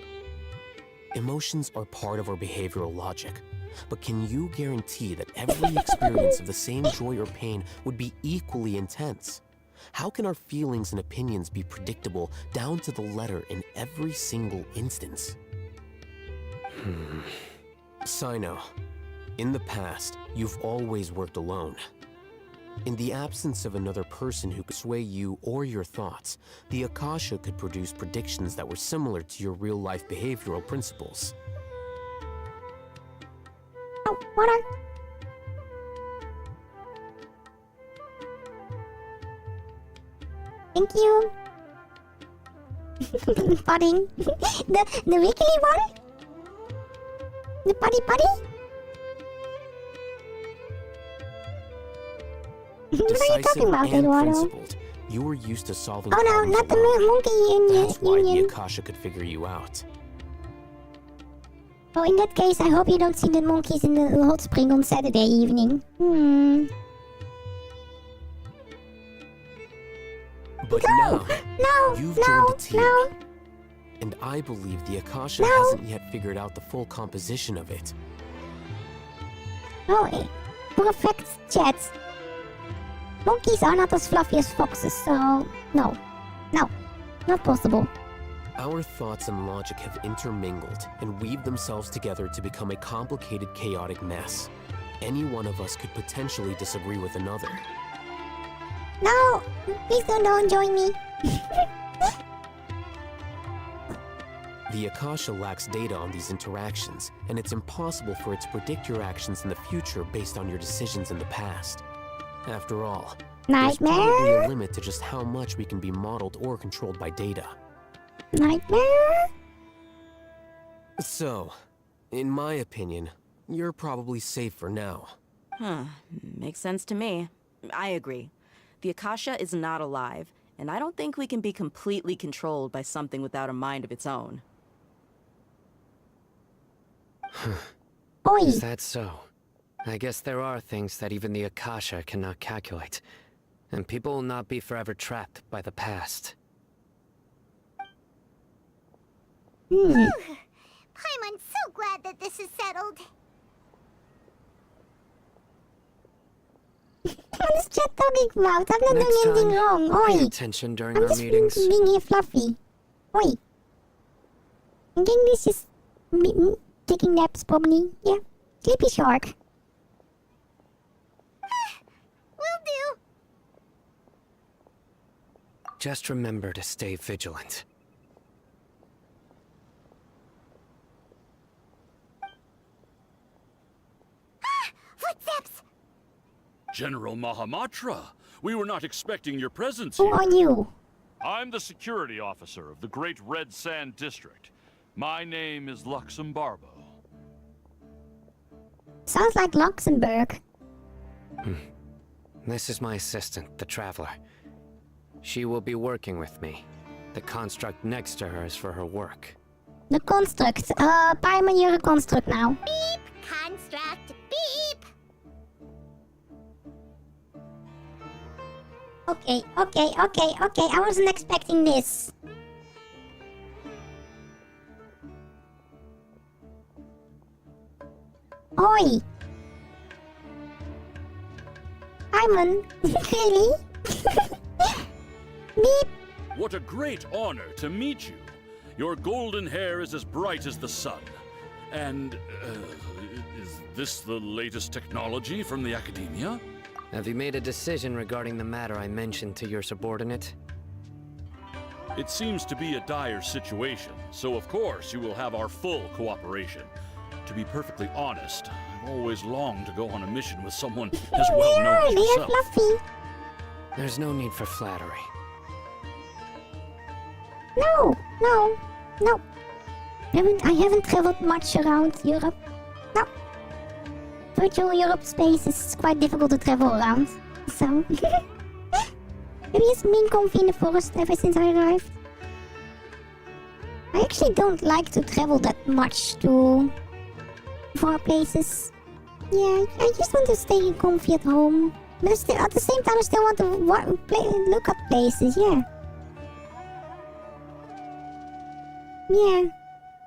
Emotions are part of our behavioral logic, but can you guarantee that every experience of the same joy or pain would be equally intense? How can our feelings and opinions be predictable down to the letter in every single instance? Sino, in the past, you've always worked alone. In the absence of another person who could sway you or your thoughts, the Akasha could produce predictions that were similar to your real-life behavioral principles. Oh, water. Thank you. Pudding. the weekly one? The putty? What are you talking about, Eduardo? You were used to solving Oh no, not the monkey That's why union. the Akasha could figure you out. Oh, in that case, I hope you don't see the monkeys in the hot spring on Saturday evening. But No, you've no, joined a team. no. And I believe the Akasha No. hasn't yet figured out the full composition of it. Oh, perfect, chat. Monkeys are not as fluffy as foxes, so no, not possible. Our thoughts and logic have intermingled and weaved themselves together to become a complicated, chaotic mess. Any one of us could potentially disagree with another. No, please don't join me. The Akasha lacks data on these interactions, and it's impossible for it to predict your actions in the future based on your decisions in the past. After all, there's probably Nightmare? a limit to just how much we can be modeled or controlled by data. Nightmare? So, in my opinion, you're probably safe for now. Makes sense to me. I agree. The Akasha is not alive, and I don't think we can be completely controlled by something without a mind of its own. Oi. Is that so? I guess there are things that even the Akasha cannot calculate, and people will not be forever trapped by the past. Paimon's so glad that this is settled. What is chat talking about? I'm not Next doing anything time, wrong. pay Oi. attention during I'm our just meetings. being here fluffy. Oi. I think this is taking naps probably. Yeah. Sleepy shark. Will do. Just remember to stay vigilant. Footsteps! General Mahamatra, we were not expecting your presence Who here. are you? I'm the security officer of the Great Red Sand District. My name is Luxembarbo. Sounds like Luxembourg. This is my assistant, the Traveler. She will be working with me. The construct next to her is for her work. The construct. Paimon, you're a construct now. Beep! Construct, beep! Okay. I wasn't expecting this. Oi! Paimon, really? Beep! What a great honor to meet you. Your golden hair is as bright as the sun. And, is this the latest technology from the Academia? Have you made a decision regarding the matter I mentioned to your subordinate? It seems to be a dire situation, so of course you will have our full cooperation. To be perfectly honest, I've always longed to go on a mission with someone as well known as They are yourself. fluffy. There's no need for flattery. No. I haven't traveled much around Europe. No. Virtual Europe space is quite difficult to travel around. So maybe it's been comfy in the forest ever since I arrived. I actually don't like to travel that much to far places. Yeah, I just want to stay comfy at home. But at the same time, I still want to look at places, yeah. Yeah,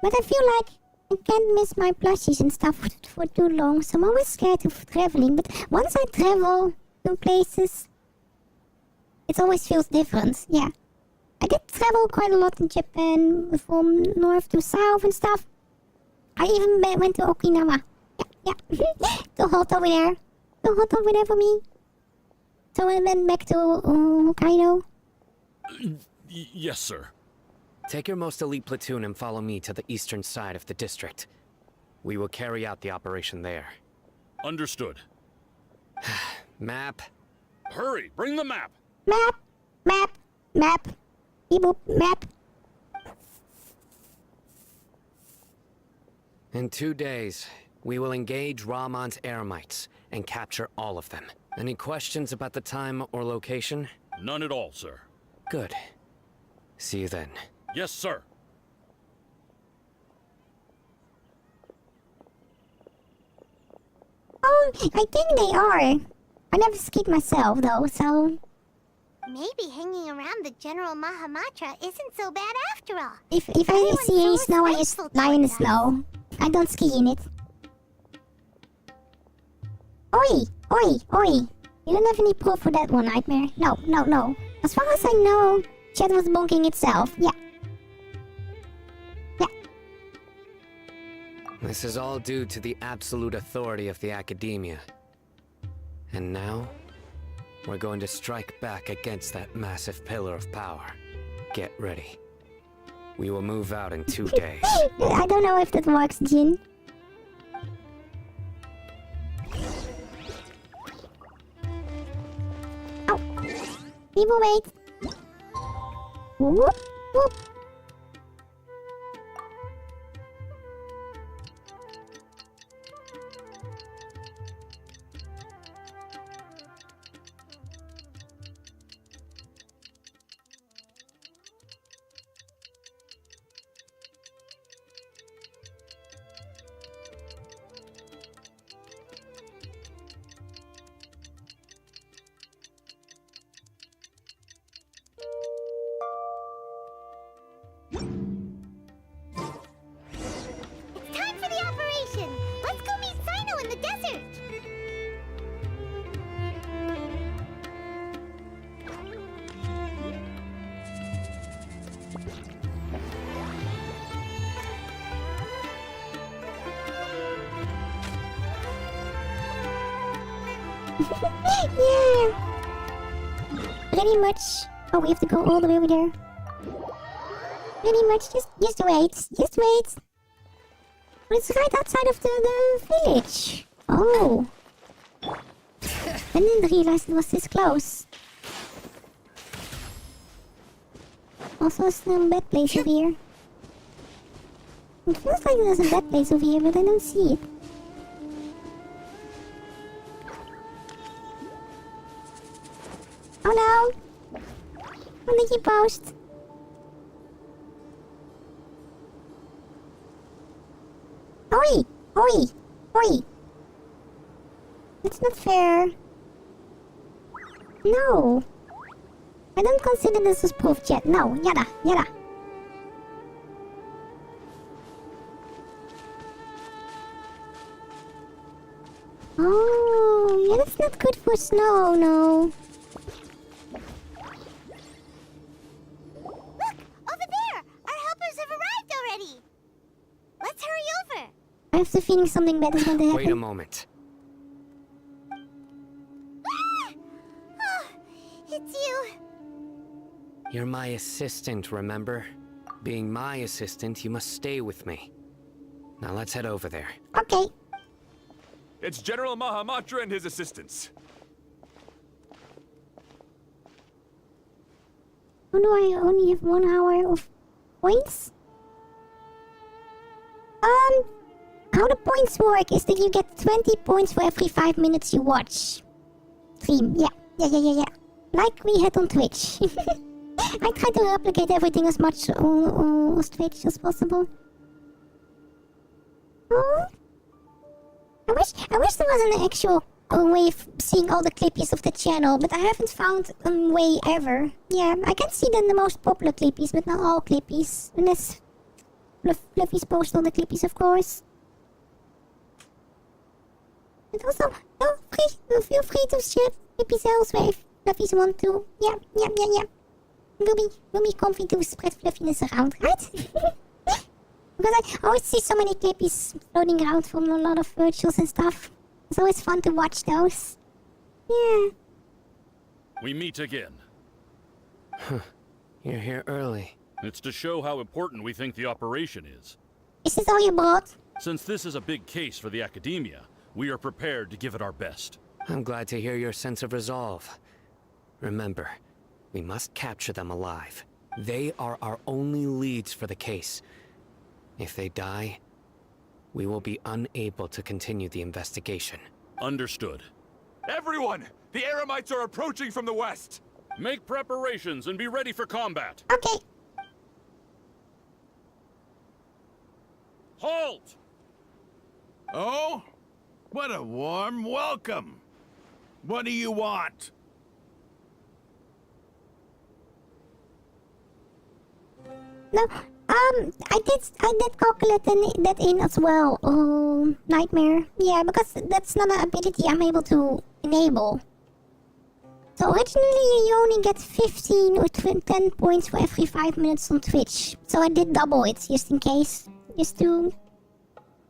but I feel like I can't miss my plushies and stuff for too long, so I'm always scared of traveling. But once I travel to places, it always feels different, yeah. I did travel quite a lot in Japan, from north to south and stuff. I even went to Okinawa. Yeah. Too hot over there. Too hot over there for me. So I went back to Hokkaido. Yes, sir. Take your most elite platoon and follow me to the eastern side of the district. We will carry out the operation there. Understood. Map. Hurry, bring the map. Map. Beep boop, map. In 2 days, we will engage Ramon's Eremites and capture all of them. Any questions about the time or location? None at all, sir. Good. See you then. Yes, sir. Oh, I think they are. I never skied myself though, so... Maybe hanging around the General Mahamatra isn't so bad after all. If I see any snow, I just lie in the snow. I don't ski in it. Oi! You don't have any proof for that one, Nightmare. No. As far as I know, Chat was bonking itself, yeah. This is all due to the absolute authority of the Academia. And now, we're going to strike back against that massive pillar of power. Get ready. We will move out in 2 days. I don't know if that works, Jin. Oh. People wait. Whoop. Yeah! Pretty much. Oh, we have to go all the way over there. Pretty much, just wait. Just wait. But it's right outside of the village. Oh. I didn't realize it was this close. Also, some bad place over here. It feels like there's a bad place over here, but I don't see it. Oh no! What did you post? Oi! Oi! Oi! That's not fair. No! I don't consider this as proof yet. No, yada, yada. Oh, yeah, that's not good for snow, no. Look! Over there! Our helpers have arrived already! Let's hurry over! I have the feeling something bad is going to happen. Wait a moment. Ah! Oh, it's you. You're my assistant, remember? Being my assistant, you must stay with me. Now let's head over there. Okay. It's General Mahamatra and his assistants. Oh no, I only have 1 hour of points? How the points work is that you get 20 points for every 5 minutes you watch. Stream, yeah. Like we had on Twitch. I try to replicate everything as much on Twitch as possible. Oh. I wish there was an actual way of seeing all the clippies of the channel, but I haven't found a way ever. Yeah, I can see the most popular clippies, but not all clippies. Unless Fluffies post all the clippies, of course. But also, feel free to share clippies elsewhere if Fluffies want to. Yeah. Will be comfy to spread fluffiness around, right? Because I always see so many clippies floating around from a lot of virtuals and stuff. It's always fun to watch those. Yeah. We meet again. You're here early. It's to show how important we think the operation is. Is this all you brought? Since this is a big case for the Academia, we are prepared to give it our best. I'm glad to hear your sense of resolve. Remember, we must capture them alive. They are our only leads for the case. If they die, we will be unable to continue the investigation. Understood. Everyone! The Eremites are approaching from the west! Make preparations and be ready for combat. Okay. Halt! Oh? What a warm welcome! What do you want? No, I did calculate that in as well. Nightmare. Yeah, because that's not an ability I'm able to enable. So originally you only get 15 or 10 points for every 5 minutes on Twitch. So I did double it just in case. Just to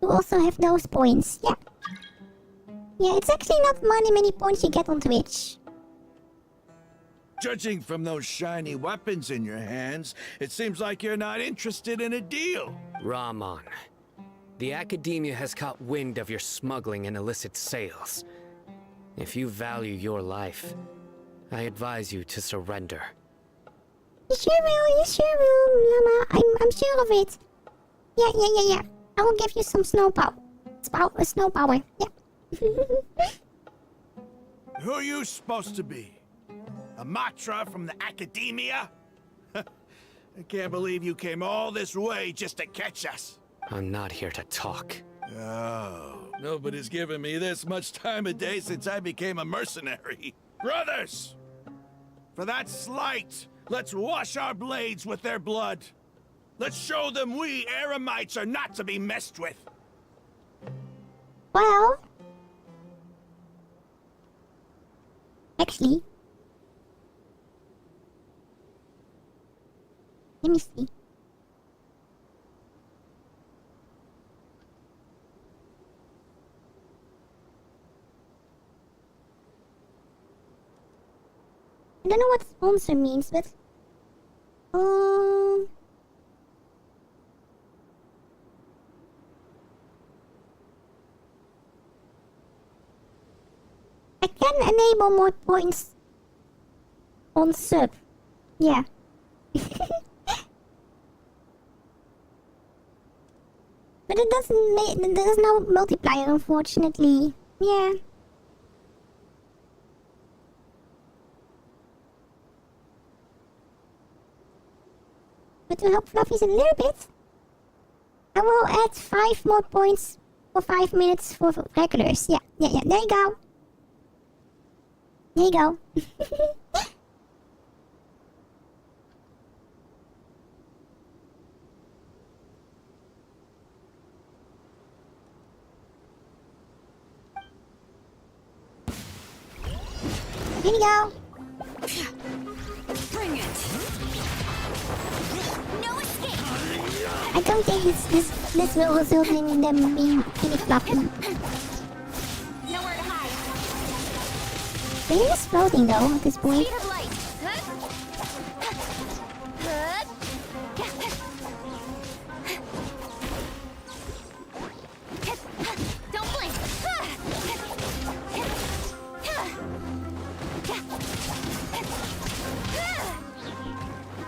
also have those points. Yeah. Yeah, it's actually not many points you get on Twitch. Judging from those shiny weapons in your hands, it seems like you're not interested in a deal. Rahman, the Academia has caught wind of your smuggling and illicit sales. If you value your life, I advise you to surrender. You sure will, Llama. I'm sure of it. Yeah. I will give you some snow power. Snow power, yeah. Who are you supposed to be? A Matra from the Academia? I can't believe you came all this way just to catch us. I'm not here to talk. Oh, nobody's given me this much time of day since I became a mercenary. Brothers! For that slight, let's wash our blades with their blood. Let's show them we Eremites are not to be messed with. Well... Actually... Let me see. I don't know what sponsor means, but... I I can enable more points on sub. Yeah. But it doesn't make, there's no multiplier, unfortunately. Yeah. But to help Fluffies a little bit, I will add 5 more points for 5 minutes for regulars. Yeah, there you go. There you go. Here you go. Bring it. No escape. I don't think this will result in them being really fluffy. Nowhere to hide. They're just floating though at this point. Speed of light. Don't blink.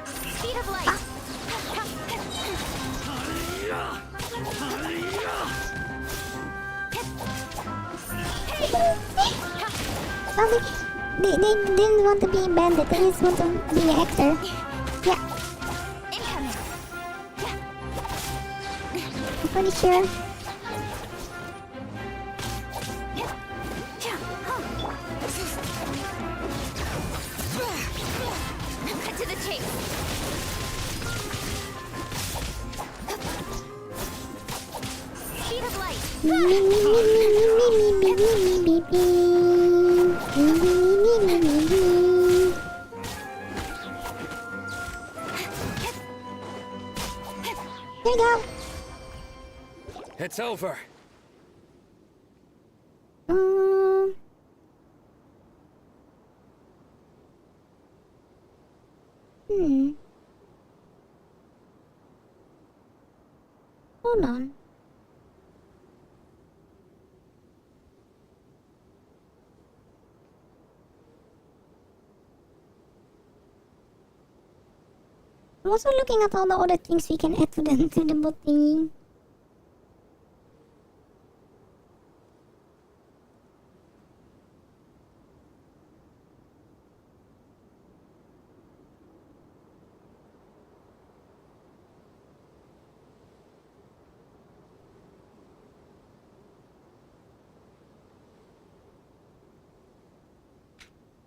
Speed of light. They didn't want to be a bandit, they just want to be an actor. Yeah. Incoming. I'm pretty sure. Cut to the chase. Speed of light. There you go. It's over. Hold on. I'm also looking at all the other things we can add to the bot thingy.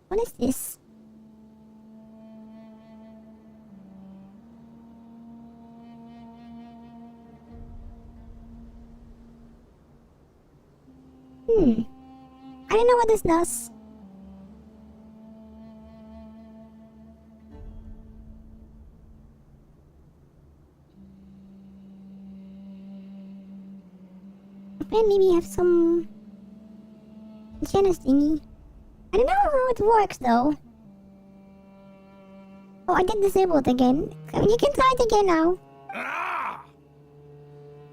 What is this? I don't know what this does. Apparently we have some Janus thingy. I don't know how it works though. Oh, I did disable it again. You can try it again now.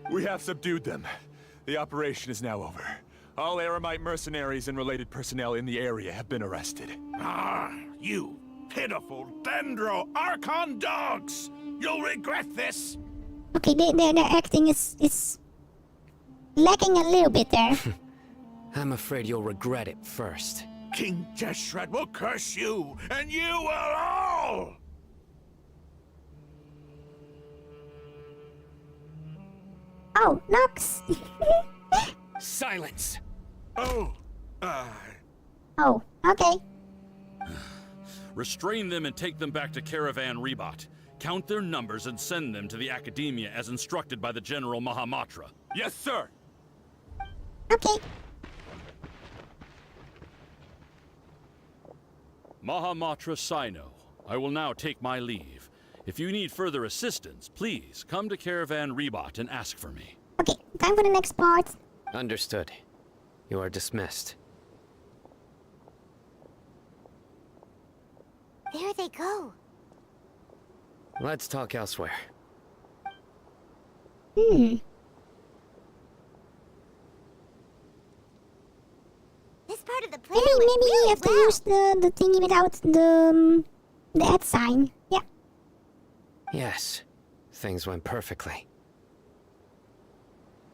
We have subdued them. The operation is now over. All Aramite mercenaries and related personnel in the area have been arrested. You pitiful Dendro Archon dogs! You'll regret this! Okay, their acting is lacking a little bit there. I'm afraid you'll regret it first. King Jeshred will curse you, and you will all! Oh, Nox! Silence! Oh, Oh, okay. Restrain them and take them back to Caravan Rebot. Count their numbers and send them to the Academia as instructed by the General Mahamatra. Yes, sir! Okay. Mahamatra Sino, I will now take my leave. If you need further assistance, please come to Caravan Rebot and ask for me. Okay, time for the next part. Understood. You are dismissed. There they go. Let's talk elsewhere. This part of the plan Maybe maybe you have to use the thingy without the @ sign. Yeah. Yes, things went perfectly.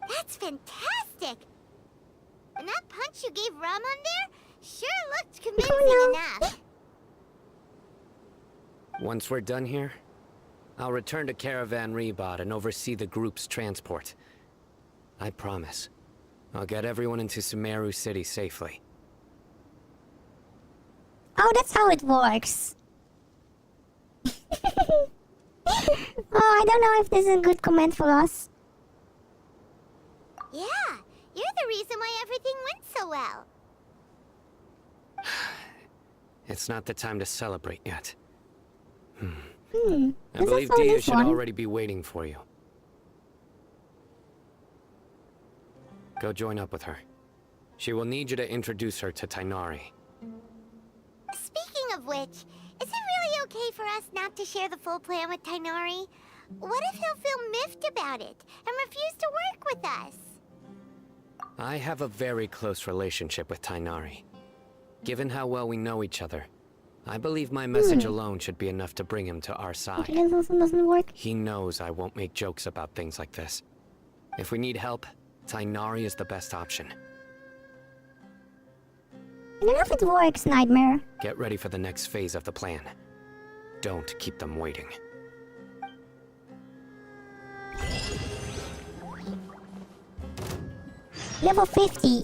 That's fantastic! And that punch you gave Ramon there sure looked convincing enough. Once we're done here, I'll return to Caravan Rebot and oversee the group's transport. I promise. I'll get everyone into Sumeru City safely. Oh, that's how it works. Oh, I don't know if this is a good comment for us. Yeah, you're the reason why everything went so well. It's not the time to celebrate yet. I This believe is Dia this should one. already be waiting for you. Go join up with her. She will need you to introduce her to Tainari. Speaking of which, is it really okay for us not to share the full plan with Tainari? What if he'll feel miffed about it and refuse to work with us? I have a very close relationship with Tainari. Given how well we know each other, I believe my message alone should be enough to bring him to our side. Okay, this also doesn't work. He knows I won't make jokes about things like this. If we need help, Tainari is the best option. I don't know if it works, Nightmare. Get ready for the next phase of the plan. Don't keep them waiting. Level 50.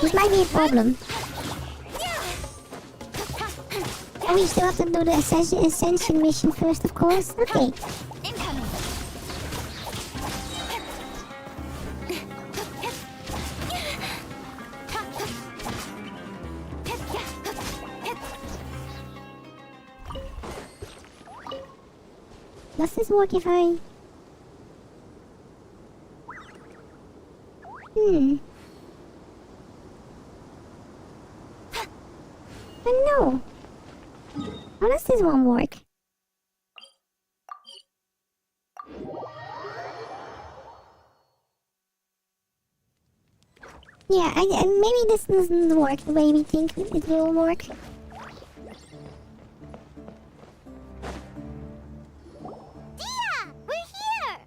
This might be a problem. And we still have to do the ascension mission first, of course. Okay. Does this work if I... I know. How does this one work? Yeah, maybe this doesn't work the way we think it will work. Dia! We're here!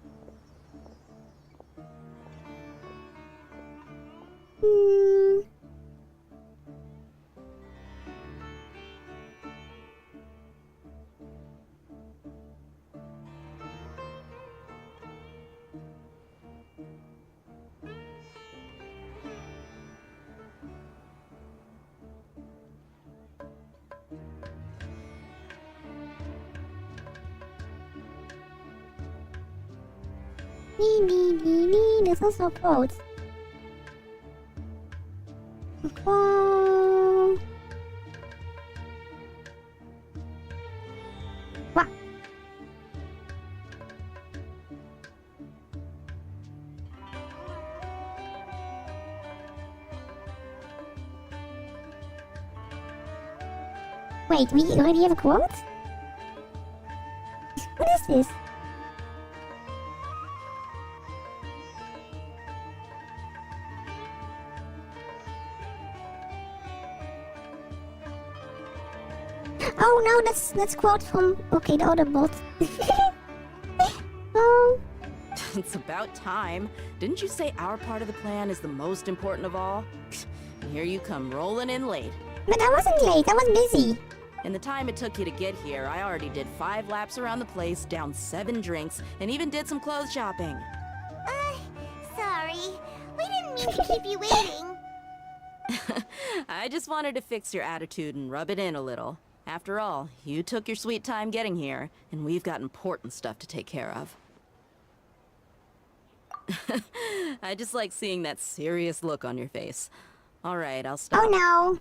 There's also a quote. Whoa. What? Wait, we already have a quote? What is this? Oh no, that's quote from the other bot. Oh. It's about time. Didn't you say our part of the plan is the most important of all? And here you come rolling in late. But I wasn't late, I was busy. In the time it took you to get here, I already did 5 laps around the place, downed 7 drinks, and even did some clothes shopping. Sorry. We didn't mean to keep you waiting. I just wanted to fix your attitude and rub it in a little. After all, you took your sweet time getting here, and we've got important stuff to take care of. I just like seeing that serious look on your face. All right, I'll stop. Oh no.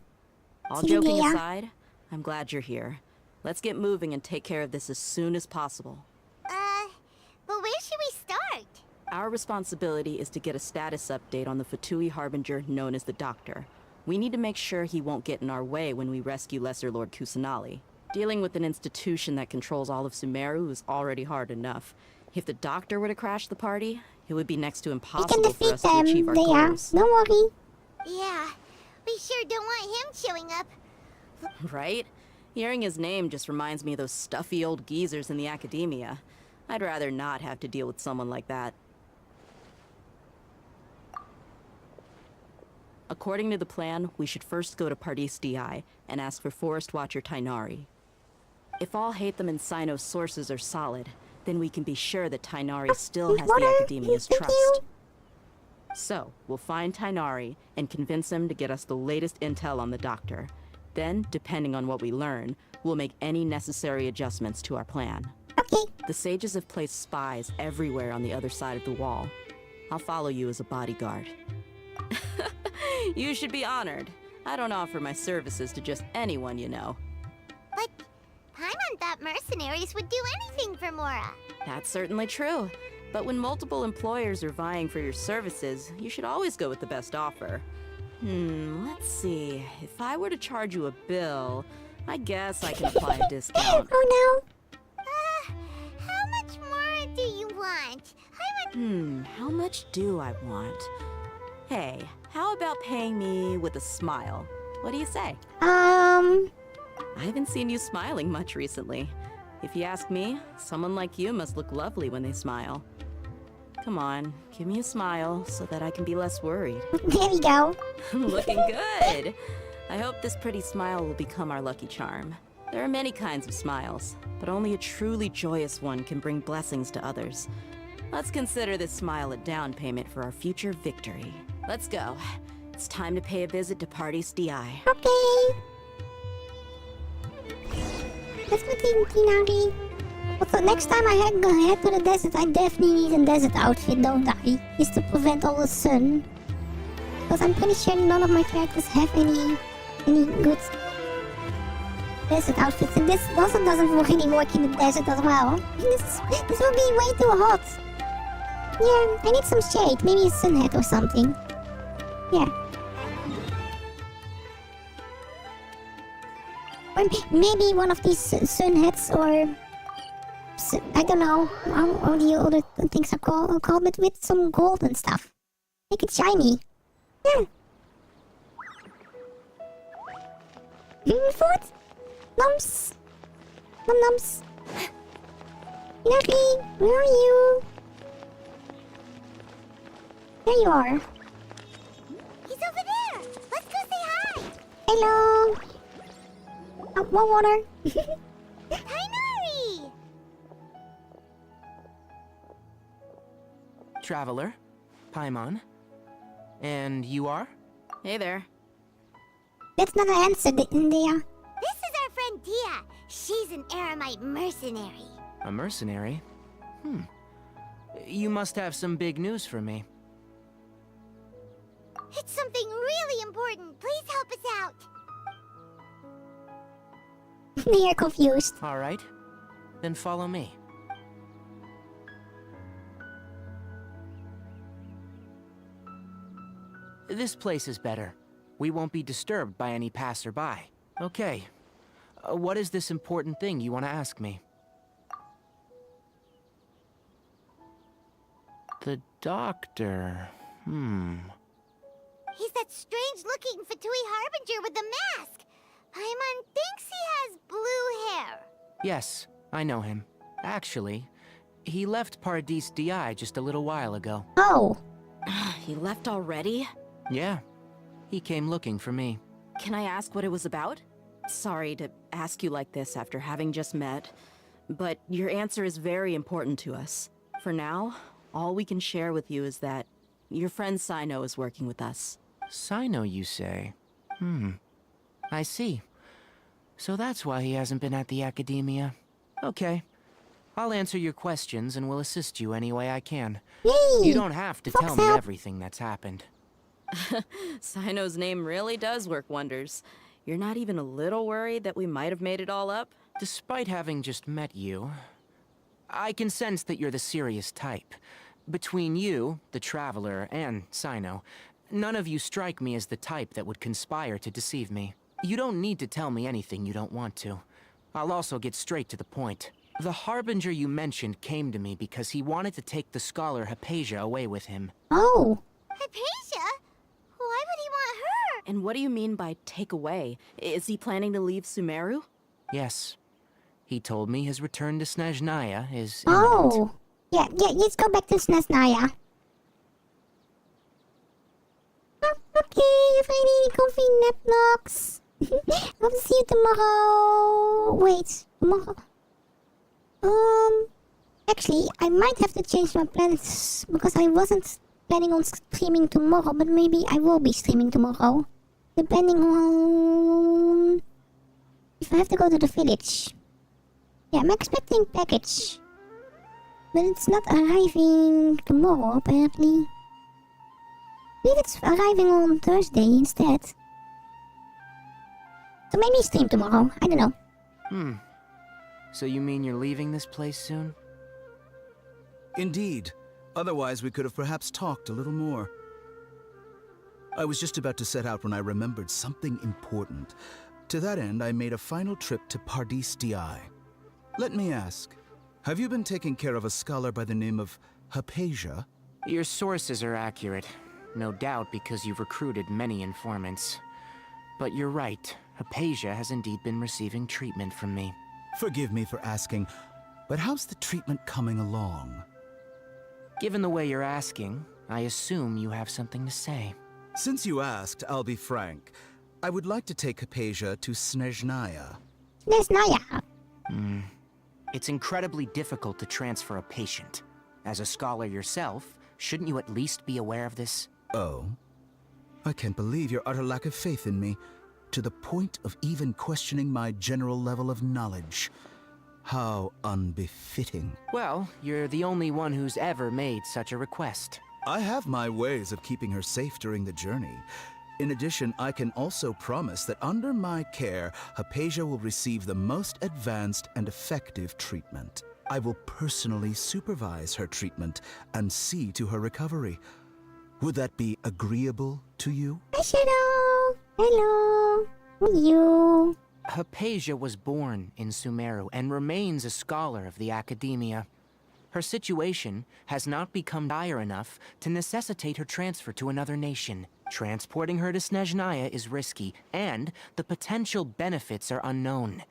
All joking aside, I'm glad you're here. Let's get moving and take care of this as soon as possible. But where should we start? Our responsibility is to get a status update on the Fatui Harbinger known as the Doctor. We need to make sure he won't get in our way when we rescue Lesser Lord Kusanali. Dealing with an institution that controls all of Sumeru is already hard enough. If the Doctor were to crash the party, it would be next to impossible for us to achieve our goals. Don't worry. Yeah, We sure don't want him showing up. Right? Hearing his name just reminds me of those stuffy old geezers in the academia. I'd rather not have to deal with someone like that. According to the plan, we should first go to Pardis DI and ask for Forest Watcher Tainari. If all Hatham and Sino's sources are solid, then we can be sure that Tainari still has the Academia's trust. So, we'll find Tainari and convince him to get us the latest intel on the Doctor. Then, depending on what we learn, we'll make any necessary adjustments to our plan. Okay. The sages have placed spies everywhere on the other side of the wall. I'll follow you as a bodyguard. You should be honored. I don't offer my services to just anyone you know. But Paimon thought mercenaries would do anything for Mora. That's certainly true. But when multiple employers are vying for your services, you should always go with the best offer. Let's see. If I were to charge you a bill, I guess I can apply a discount. Oh How much more do you want? How much do I want? Hey, how about paying me with a smile? What do you say? I haven't seen you smiling much recently. If you ask me, someone like you must look lovely when they smile. Come on, give me a smile so that I can be less worried. There we go. Looking good. I hope this pretty smile will become our lucky charm. There are many kinds of smiles, but only a truly joyous one can bring blessings to others. Let's consider this smile a down payment for our future victory. Let's go. It's time to pay a visit to Pardis DI. Okay. Let's go to Tainari. Also, next time I head to the desert, I definitely need a desert outfit, don't I? Just to prevent all the sun. Because I'm pretty sure none of my characters have any good desert outfits. And this also doesn't really work in the desert as well. This will be way too hot. Yeah, I need some shade. Maybe a sun hat or something. Yeah. Or maybe one of these sun hats or... I don't know how the other things are called, but with some gold and stuff. Make it shiny. Yeah. Food? Nums? Nums? Lucky, where are you? There you are. He's over there. Let's go say hi. Hello. Oh, more water. Tainari! Traveler, Paimon. And you are? Hey there. That's not an answer, Dia. This is our friend Dia. She's an Aramite mercenary. A mercenary? You must have some big news for me. It's something really important. Please help us out. They are confused. All right. Then follow me. This place is better. We won't be disturbed by any passerby. Okay. What is this important thing you want to ask me? The doctor. He's that strange-looking Fatui Harbinger with the mask. Paimon thinks he has blue hair. Yes, I know him. Actually, he left Pardis DI just a little while ago. Oh. He left already? Yeah. He came looking for me. Can I ask what it was about? Sorry to ask you like this after having just met, but your answer is very important to us. For now, all we can share with you is that your friend Sino is working with us. Sino, you say? I see. So that's why he hasn't been at the Academia. Okay. I'll answer your questions and will assist you any way I can. Yay! You don't have to tell me everything that's happened. Sino's name really does work wonders. You're not even a little worried that we might have made it all up? Despite having just met you, I can sense that you're the serious type. Between you, the Traveler, and Sino, none of you strike me as the type that would conspire to deceive me. You don't need to tell me anything you don't want to. I'll also get straight to the point. The Harbinger you mentioned came to me because he wanted to take the scholar Hypatia away with him. Oh. Hypatia? Why would he want her? And what do you mean by take away? Is he planning to leave Sumeru? Yes. He told me his return to Snezhnaya is imminent. Oh! Yeah, let's go back to Snezhnaya. Oh, okay, if I need coffee nap blocks. I'll see you tomorrow. Wait, tomorrow. Actually, I might have to change my plans because I wasn't planning on streaming tomorrow, but maybe I will be streaming tomorrow. Depending on if I have to go to the village. Yeah, I'm expecting package. But it's not arriving tomorrow, apparently. Maybe it's arriving on Thursday instead. So maybe stream tomorrow, I don't know. So you mean you're leaving this place soon? Indeed. Otherwise, we could have perhaps talked a little more. I was just about to set out when I remembered something important. To that end, I made a final trip to Pardis Di. Let me ask, have you been taking care of a scholar by the name of Hypatia? Your sources are accurate. No doubt because you've recruited many informants. But you're right, Hypatia has indeed been receiving treatment from me. Forgive me for asking, but how's the treatment coming along? Given the way you're asking, I assume you have something to say. Since you asked, I'll be frank. I would like to take Hypatia to Snezhnaya. Snezhnaya? It's incredibly difficult to transfer a patient. As a scholar yourself, shouldn't you at least be aware of this? Oh? I can't believe your utter lack of faith in me, to the point of even questioning my general level of knowledge. How unbefitting. Well, you're the only one who's ever made such a request. I have my ways of keeping her safe during the journey. In addition, I can also promise that under my care, Hypatia will receive the most advanced and effective treatment. I will personally supervise her treatment and see to her recovery. Would that be agreeable to you? Hi, Shadow! Hello! Who are you? Hypatia was born in Sumeru and remains a scholar of the Academia. Her situation has not become dire enough to necessitate her transfer to another nation. Transporting her to Snezhnaya is risky, and the potential benefits are unknown.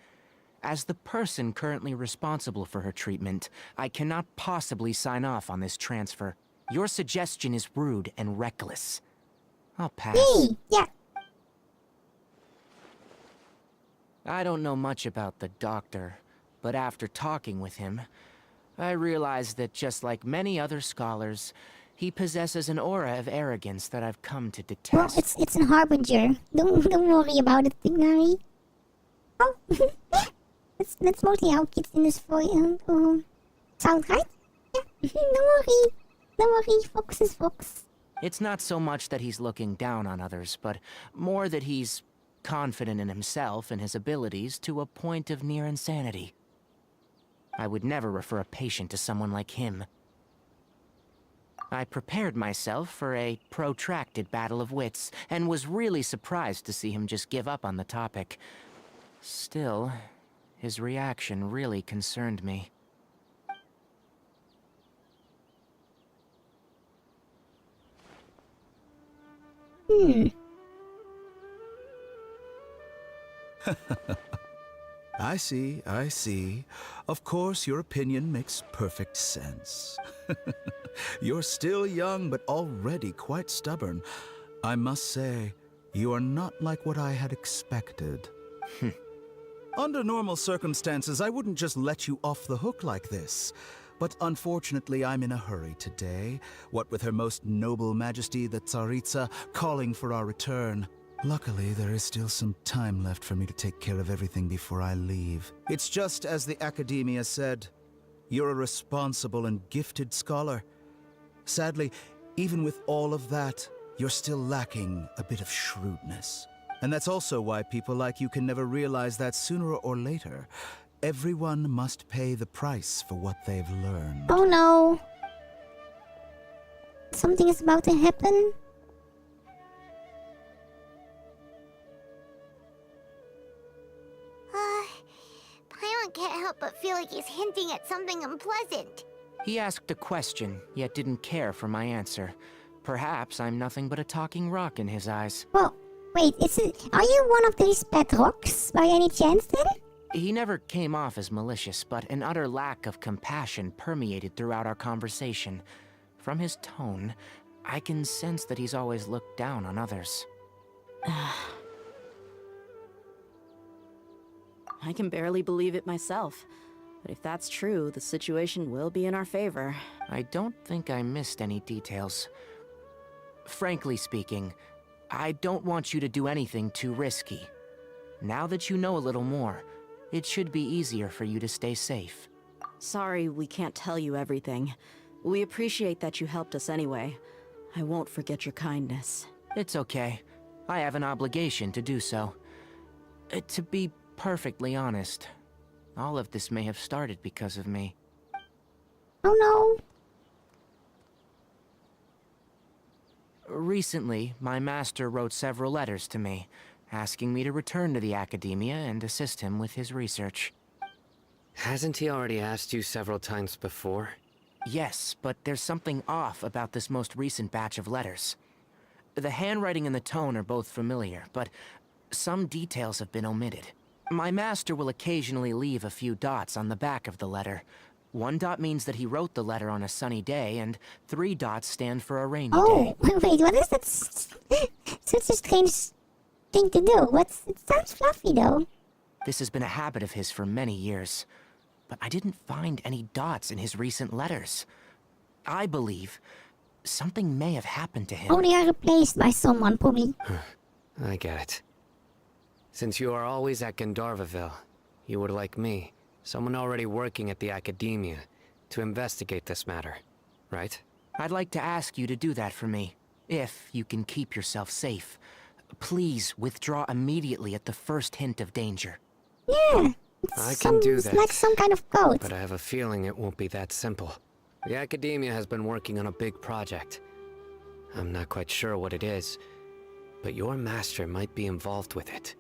As the person currently responsible for her treatment, I cannot possibly sign off on this transfer. Your suggestion is rude and reckless. I'll pass. Hey, yeah. I don't know much about the doctor, but after talking with him, I realized that just like many other scholars, he possesses an aura of arrogance that I've come to detest. Well, it's a harbinger. Don't worry about it, Tignari. Oh, that's mostly how kids in this voice sound, right? Yeah, don't worry, Fox is Fox. It's not so much that he's looking down on others, but more that he's confident in himself and his abilities to a point of near insanity. I would never refer a patient to someone like him. I prepared myself for a protracted battle of wits, and was really surprised to see him just give up on the topic. Still, his reaction really concerned me. I see. Of course, your opinion makes perfect sense. You're still young, but already quite stubborn. I must say, you are not like what I had expected. Under normal circumstances, I wouldn't just let you off the hook like this. But unfortunately, I'm in a hurry today, what with Her Most Noble Majesty the Tsaritsa calling for our return. Luckily, there is still some time left for me to take care of everything before I leave. It's just as the Academia said. You're a responsible and gifted scholar. Sadly, even with all of that, you're still lacking a bit of shrewdness. And that's also why people like you can never realize that sooner or later, everyone must pay the price for what they've learned. Oh no. Something is about to happen. Paimon can't help but feel like he's hinting at something unpleasant. He asked a question, yet didn't care for my answer. Perhaps I'm nothing but a talking rock in his eyes. Well, Wait, are you one of these pet rocks by any chance then? He never came off as malicious, but an utter lack of compassion permeated throughout our conversation. From his tone, I can sense that he's always looked down on others. I can barely believe it myself. But if that's true, the situation will be in our favor. I don't think I missed any details. Frankly speaking, I don't want you to do anything too risky. Now that you know a little more, it should be easier for you to stay safe. Sorry we can't tell you everything. We appreciate that you helped us anyway. I won't forget your kindness. It's okay. I have an obligation to do so. To be perfectly honest, all of this may have started because of me. Oh no. Recently, my master wrote several letters to me, asking me to return to the Academia and assist him with his research. Hasn't he already asked you several times before? Yes, but there's something off about this most recent batch of letters. The handwriting and the tone are both familiar, but some details have been omitted. My master will occasionally leave a few dots on the back of the letter. 1 dot means that he wrote the letter on a sunny day, and 3 dots stand for a rainy day. Wait, what is that? Such a strange thing to do. It sounds fluffy though. This has been a habit of his for many years, but I didn't find any dots in his recent letters. I believe something may have happened to him. Oh, they are replaced by someone, probably. I get it. Since you are always at Gandharvaville, you would like me, someone already working at the Academia, to investigate this matter, right? I'd like to ask you to do that for me, if you can keep yourself safe. Please withdraw immediately at the first hint of danger. Yeah, I can do that. It's like some kind of code. But I have a feeling it won't be that simple. The Academia has been working on a big project. I'm not quite sure what it is, but your master might be involved with it.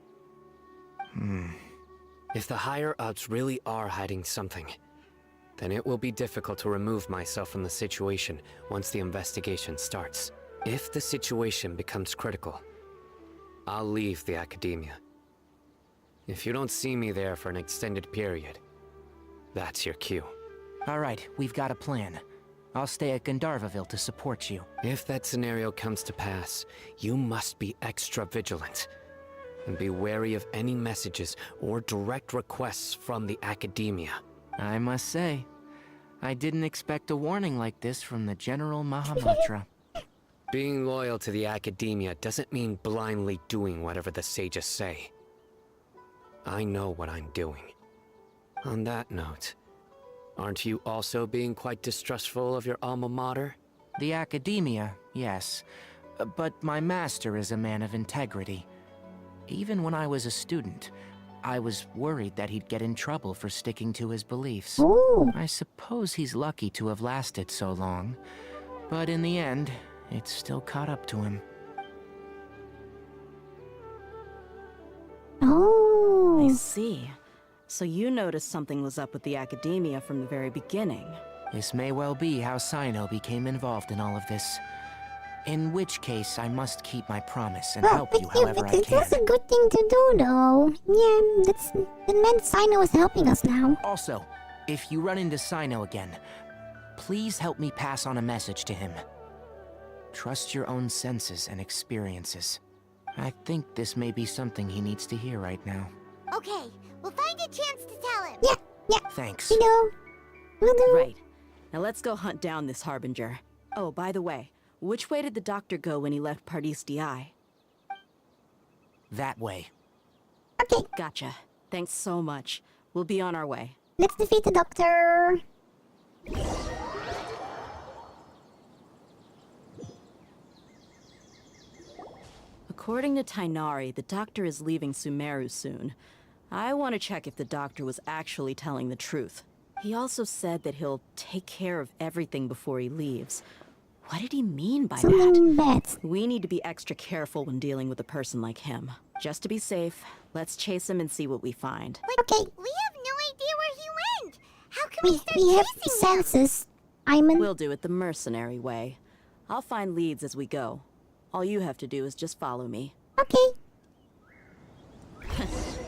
If the higher-ups really are hiding something, then it will be difficult to remove myself from the situation once the investigation starts. If the situation becomes critical, I'll leave the Academia. If you don't see me there for an extended period, that's your cue. All right, we've got a plan. I'll stay at Gandharvaville to support you. If that scenario comes to pass, you must be extra vigilant. And be wary of any messages or direct requests from the Academia. I must say, I didn't expect a warning like this from the General Mahamatra. Being loyal to the Academia doesn't mean blindly doing whatever the sages say. I know what I'm doing. On that note, aren't you also being quite distrustful of your alma mater? The Academia, yes. But my master is a man of integrity. Even when I was a student, I was worried that he'd get in trouble for sticking to his beliefs. Ooh. I suppose he's lucky to have lasted so long. But in the end, it's still caught up to him. Oh. I see. So you noticed something was up with the Academia from the very beginning. This may well be how Sino became involved in all of this. In which case, I must keep my promise and help you however I can. That's a good thing to do, though. Yeah, that meant Sino is helping us now. Also, if you run into Sino again, please help me pass on a message to him. Trust your own senses and experiences. I think this may be something he needs to hear right now. Okay, we'll find a chance to tell him. Yeah. Thanks. You know, we'll do. Right. Now let's go hunt down this Harbinger. Oh, by the way, which way did the doctor go when he left Pardis DI? That way. Okay. Gotcha. Thanks so much. We'll be on our way. Let's defeat the doctor. According to Tainari, the doctor is leaving Sumeru soon. I want to check if the doctor was actually telling the truth. He also said that he'll take care of everything before he leaves. What did he mean by that? We need to be extra careful when dealing with a person like him. Just to be safe, let's chase him and see what we find. But we have no idea where he went. How can we start We have chasing senses. We'll do it the mercenary way. I'll find leads as we go. All you have to do is just follow me. Okay.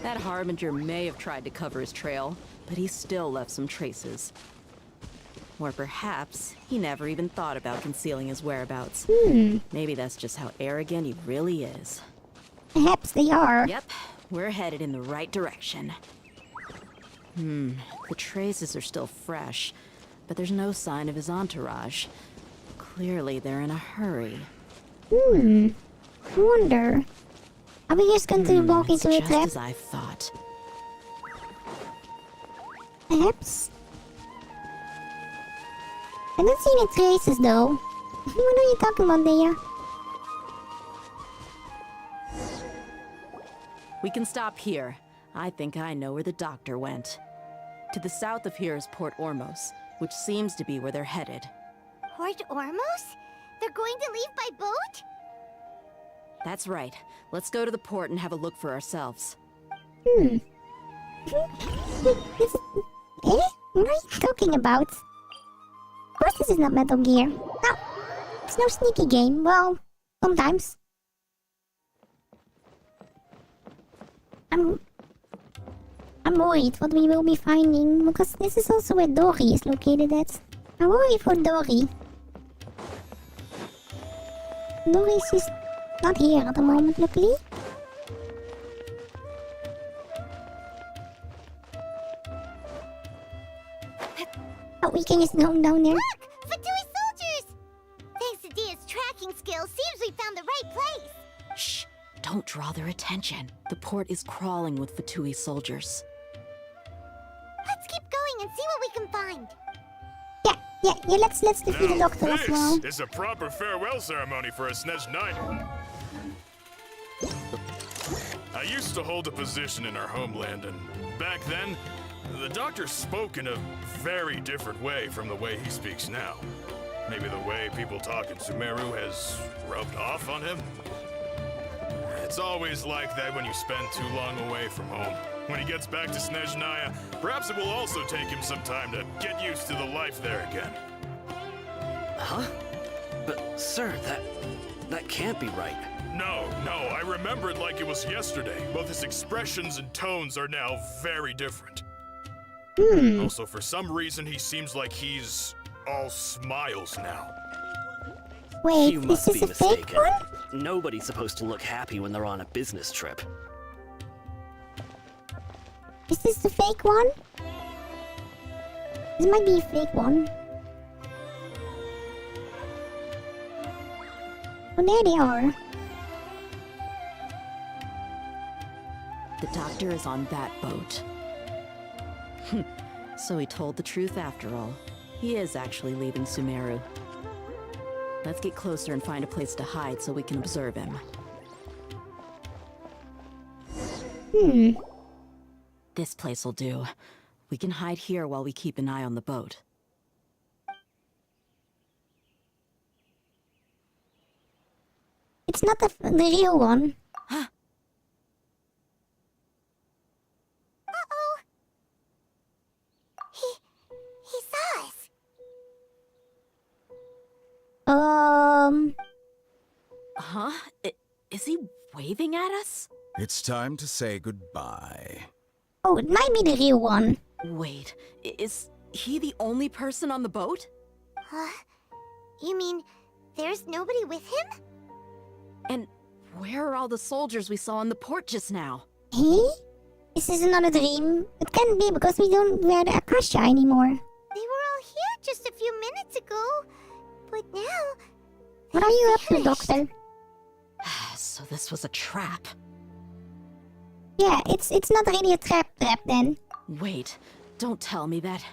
That Harbinger may have tried to cover his trail, but he still left some traces. Or perhaps he never even thought about concealing his whereabouts. Maybe that's just how arrogant he really is. Perhaps they are. Yep, we're headed in the right direction. The traces are still fresh, but there's no sign of his entourage. Clearly they're in a hurry. I wonder. Are we just going to walk into a just trap? as I thought. Perhaps? I don't see any traces though. What are you talking about, Dea? We can stop here. I think I know where the doctor went. To the south of here is Port Ormos, which seems to be where they're headed. Port Ormos? They're going to leave by boat? That's right. Let's go to the port and have a look for ourselves. Eh? What are you talking about? Of course this is not Metal Gear. No, it's no sneaky game. Well, sometimes. I'm worried what we will be finding, because this is also where Dory is located at. I worry for Dory. Dory is just not here at the moment, luckily. Oh, we can just go down there. Look! Fatui soldiers! Thanks to Dia's tracking skills, seems we found the right place. Shh! Don't draw their attention. The port is crawling with Fatui soldiers. Let's keep going and see what we can find. Yeah, let's defeat the doctor as well. This is a proper farewell ceremony for a Snezh Knight. I used to hold a position in our homeland, and back then, the doctor spoke in a very different way from the way he speaks now. Maybe the way people talk in Sumeru has rubbed off on him? It's always like that when you spend too long away from home. When he gets back to Snezhnaya, perhaps it will also take him some time to get used to the life there again. Huh? But, sir, that can't be right. No, I remember it like it was yesterday. Both his expressions and tones are now very different. Also, for some reason, he seems like he's all smiles now. Wait, You is must this be a fake mistaken. one? Nobody's supposed to look happy when they're on a business trip. Is this the fake one? This might be a fake one. Oh, there they are. The doctor is on that boat. So he told the truth after all. He is actually leaving Sumeru. Let's get closer and find a place to hide so we can observe him. This place will do. We can hide here while we keep an eye on the boat. It's not the real one. Uh-oh. He saw us. Huh? Is he waving at us? It's time to say goodbye. Oh, it might be the real one. Wait, is he the only person on the boat? Huh? You mean there's nobody with him? And where are all the soldiers we saw in the port just now? Hey? This is another dream. It can't be because we don't wear the Akasha anymore. They were all here just a few minutes ago. But now... What are you up to, Doctor? So this was a trap. Yeah, it's not really a trap then. Wait, don't tell me that.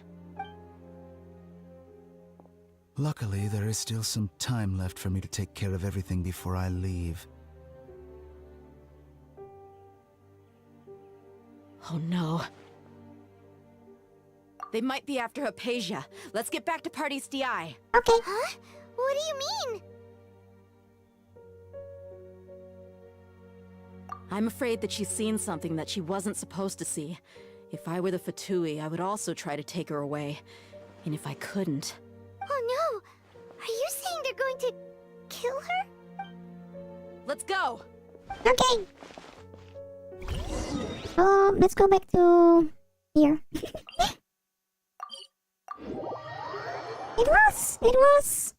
Luckily, there is still some time left for me to take care of everything before I leave. Oh no. They might be after Hypatia. Let's get back to Party's DI. Okay. Huh? What do you mean? I'm afraid that she's seen something that she wasn't supposed to see. If I were the Fatui, I would also try to take her away. And if I couldn't... Oh no! Are you saying they're going to kill her? Let's go! Okay. Let's go back to here. It was.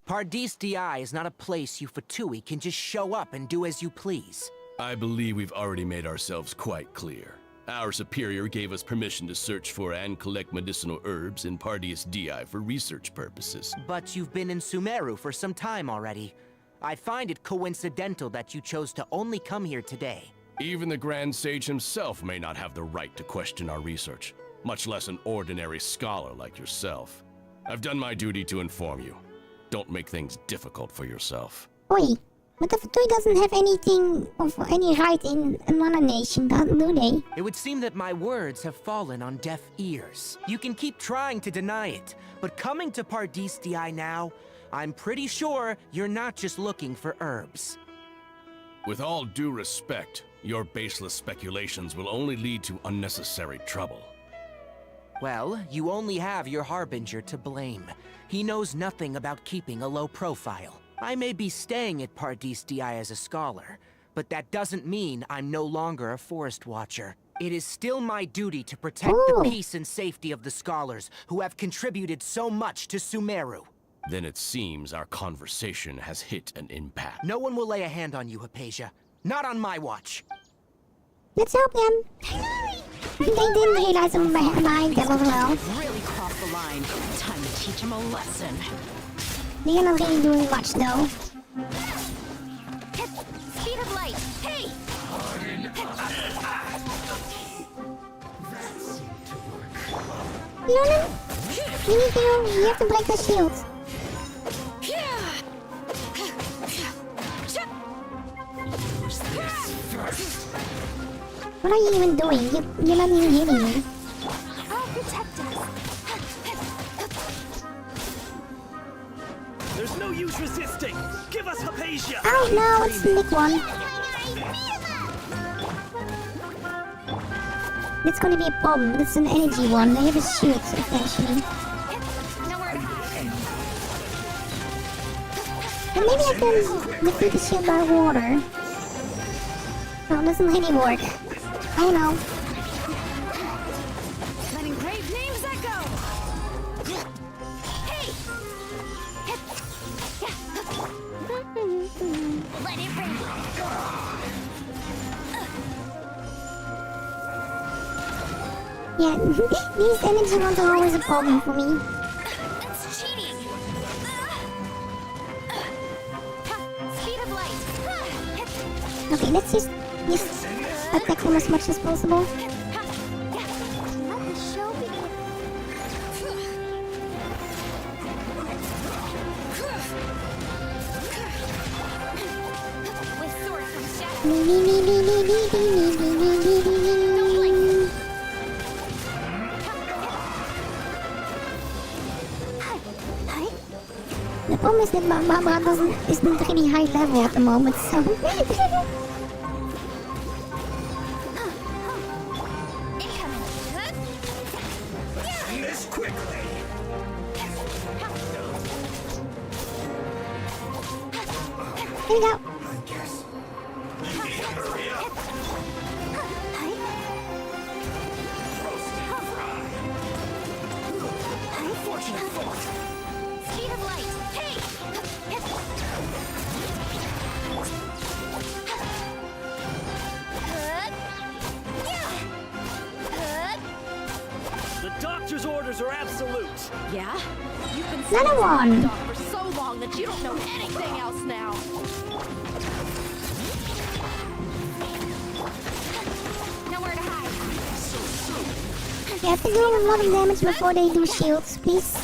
Paradis DI is not a place you Fatui can just show up and do as you please. I believe we've already made ourselves quite clear. Our superior gave us permission to search for and collect medicinal herbs in Paradis DI for research purposes. But you've been in Sumeru for some time already. I find it coincidental that you chose to only come here today. Even the Grand Sage himself may not have the right to question our research, much less an ordinary scholar like yourself. I've done my duty to inform you. Don't make things difficult for yourself. Oi, but the Fatui doesn't have anything of any right in another nation, do they? It would seem that my words have fallen on deaf ears. You can keep trying to deny it, but coming to Paradis DI now, I'm pretty sure you're not just looking for herbs. With all due respect, your baseless speculations will only lead to unnecessary trouble. Well, you only have your Harbinger to blame. He knows nothing about keeping a low profile. I may be staying at Paradis DI as a scholar, but that doesn't mean I'm no longer a forest watcher. It is still my duty to protect the peace and safety of the scholars who have contributed so much to Sumeru. Then it seems our conversation has hit an impasse. No one will lay a hand on you, Hypatia. Not on my watch. Let's help them. They didn't realize I'm behind them as well. Really crossed the line. Time to teach him a lesson. They're not really doing much though. Speed of light. Hey! Leonin, you have to break the shield. What are you even doing? You're not even hitting me. I'll protect us. There's no use resisting. Give us Hypatia. Oh no, it's the big one. It's gonna be a problem. It's an energy one. They have a shield, essentially. And maybe I can defeat the shield by water. No, it doesn't really work. Oh no. Letting brave names echo. Hey! Let it rain. Yeah, these energy ones are always a problem for me. It's cheating. Speed of light. Okay, let's just attack them as much as possible. The problem is that Mama isn't really high level at the moment, so... This quickly. Here we go. Speed of light. Hey! The doctor's orders are absolute. Yeah? You've been Another one. dog for so long that you don't know anything else now. Nowhere to hide. You have to do a lot of damage before they do shields, please.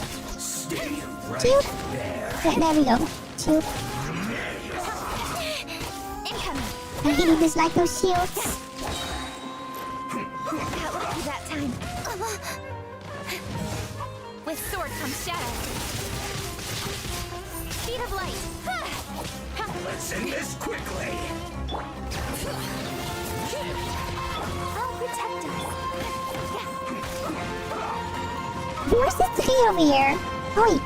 Shield? Yeah, there we go. Shield. I really dislike those shields. Got lucky that time. With sword comes shadow. Speed of light. Let's end this quickly. I'll protect us. Where's the tree over here? Oi.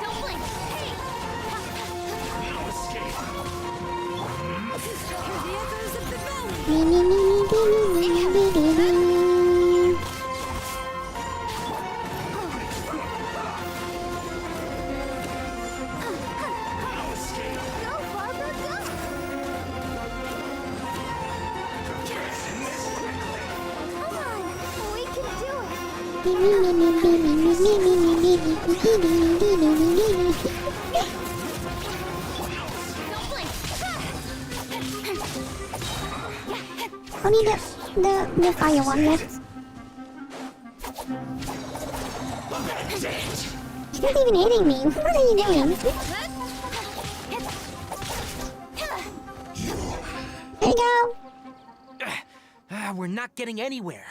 Don't blink. Hey! No escape. Only the fire one left. She's not even hitting me. What are you doing? There you go. We're not getting anywhere.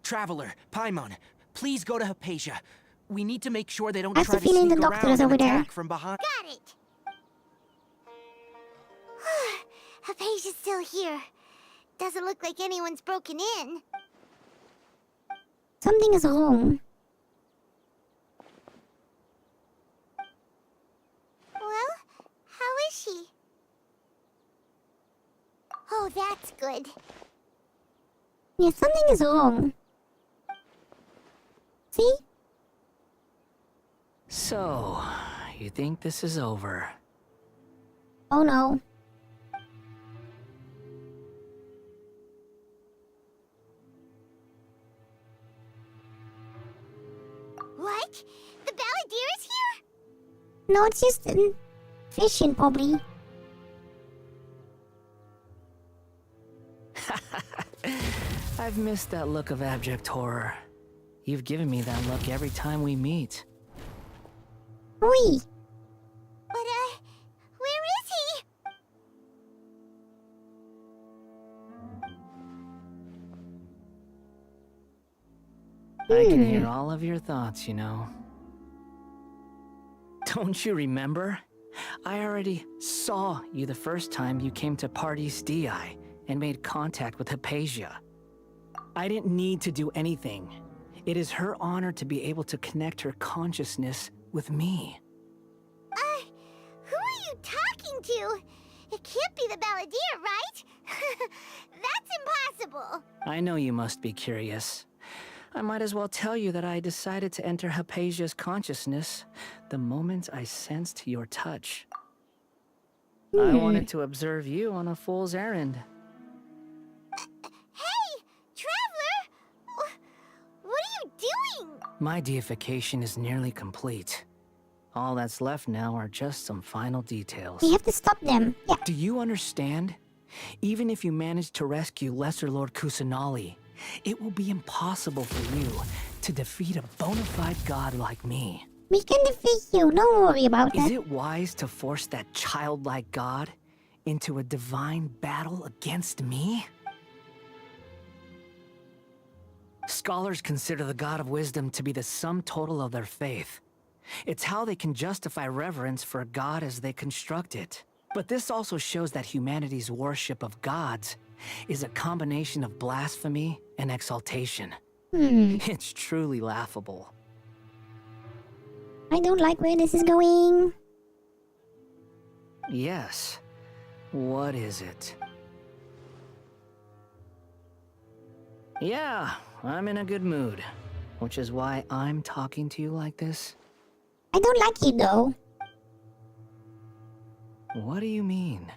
Traveler, Paimon, please go to Hypatia. We need to make sure they don't I have try the to feeling sneak the doctor around is and over there. attack from behind. Got it! Hypatia's still here. Doesn't look like anyone's broken in. Something is wrong. Well, how is she? Oh, that's good. Yeah, something is wrong. See? So, you think this is over? Oh no. What? The Balladeer is here? No, it's just fishing, probably. I've missed that look of abject horror. You've given me that look every time we meet. Oi! But, where is he? I can hear all of your thoughts, you know. Don't you remember? I already saw you the first time you came to Parties DI and made contact with Hypatia. I didn't need to do anything. It is her honor to be able to connect her consciousness with me. Who are you talking to? It can't be the Balladeer, right? That's impossible. I know you must be curious. I might as well tell you that I decided to enter Hypatia's consciousness the moment I sensed your touch. I wanted to observe you on a fool's errand. Hey, Traveler! What are you doing? My deification is nearly complete. All that's left now are just some final details. We have to stop them. Yeah. Do you understand? Even if you manage to rescue Lesser Lord Kusanali, it will be impossible for you to defeat a bona fide god like me. We can defeat you. Don't worry about that. Is it wise to force that childlike god into a divine battle against me? Scholars consider the god of wisdom to be the sum total of their faith. It's how they can justify reverence for a god as they construct it. But this also shows that humanity's worship of gods is a combination of blasphemy and exaltation. It's truly laughable. I don't like where this is going. Yes. What is it? Yeah, I'm in a good mood, which is why I'm talking to you like this. I don't like you though. What do you mean?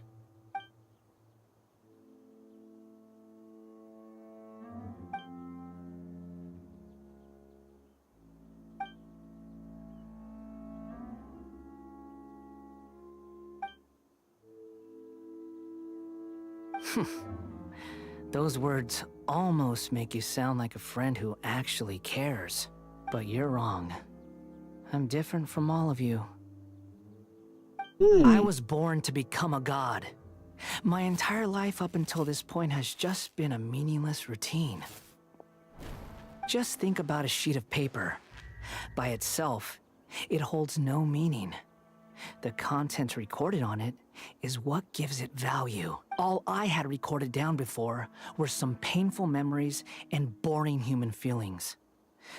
Those words almost make you sound like a friend who actually cares. But you're wrong. I'm different from all of you. I was born to become a god. My entire life up until this point has just been a meaningless routine. Just think about a sheet of paper. By itself, it holds no meaning. The content recorded on it is what gives it value. All I had recorded down before were some painful memories and boring human feelings.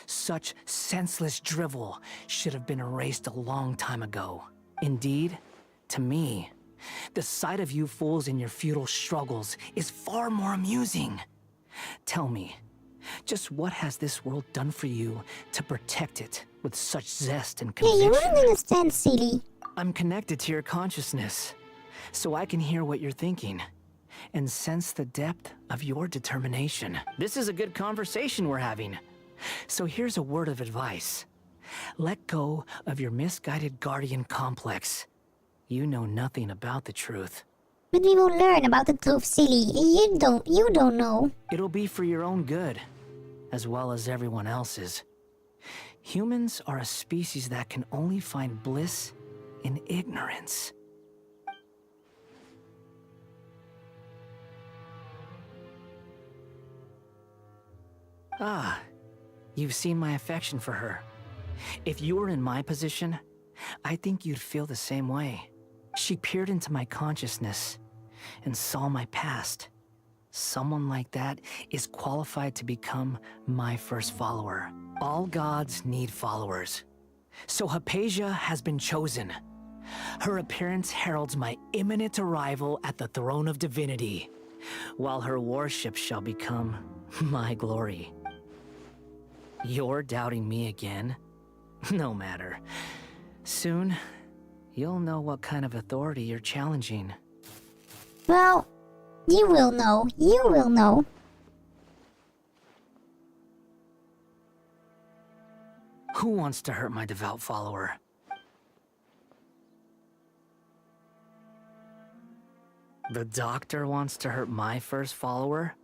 Such senseless drivel should have been erased a long time ago. Indeed, to me, the sight of you fools in your futile struggles is far more amusing. Tell me, just what has this world done for you to protect it with such zest and conviction? Yeah, you don't understand, silly. I'm connected to your consciousness, so I can hear what you're thinking and sense the depth of your determination. This is a good conversation we're having. So here's a word of advice. Let go of your misguided guardian complex. You know nothing about the truth. But we will learn about the truth, silly. You don't know. It'll be for your own good, as well as everyone else's. Humans are a species that can only find bliss in ignorance. Ah, you've seen my affection for her. If you were in my position, I think you'd feel the same way. She peered into my consciousness and saw my past. Someone like that is qualified to become my first follower. All gods need followers. So Hypatia has been chosen. Her appearance heralds my imminent arrival at the throne of divinity, while her worship shall become my glory. You're doubting me again? No matter. Soon, you'll know what kind of authority you're challenging. Well, you will know. You will know. Who wants to hurt my devout follower? The doctor wants to hurt my first follower?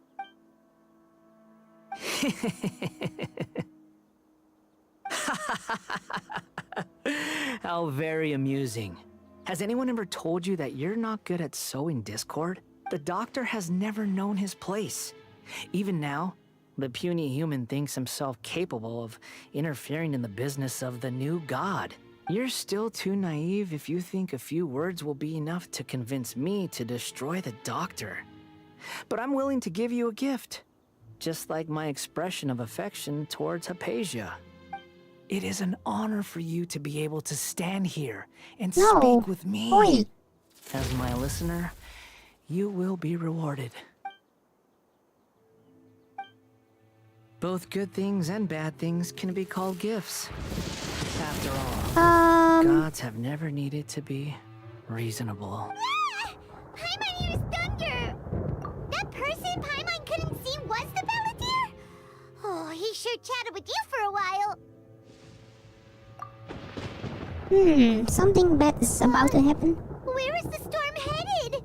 How very amusing. Has anyone ever told you that you're not good at sowing discord? The doctor has never known his place. Even now, the puny human thinks himself capable of interfering in the business of the new god. You're still too naive if you think a few words will be enough to convince me to destroy the doctor. But I'm willing to give you a gift, just like my expression of affection towards Hypatia. It is an honor for you to be able to stand here and speak with me. Oi. As my listener, you will be rewarded. Both good things and bad things can be called gifts. After all, gods have never needed to be reasonable. Paimon used thunder! That person Paimon couldn't see was the Balladeer? Oh, he sure chatted with you for a while. Something bad is about to happen. Where is the storm headed?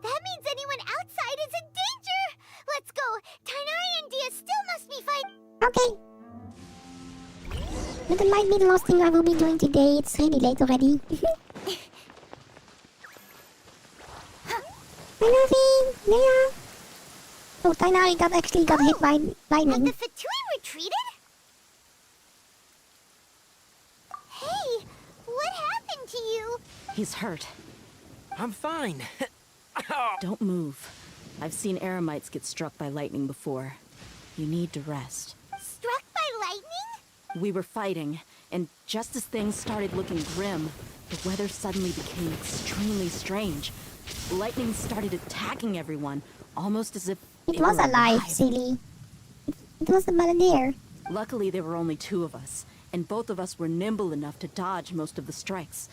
That means anyone outside is in danger! Let's go! Tainari and Dia still must be fighting. Okay. But it might be the last thing I will be doing today. It's really late already. Hi, Nervy! Yeah. Oh, Tainari actually got hit by lightning. The Fatui retreated? Hey, what happened to you? He's hurt. I'm fine. Don't move. I've seen Eremites get struck by lightning before. You need to rest. Struck by lightning? We were fighting, and just as things started looking grim, the weather suddenly became extremely strange. Lightning started attacking everyone, almost as if It was alive, silly. It was the Balladeer. Luckily, there were only two of us, and both of us were nimble enough to dodge most of the strikes.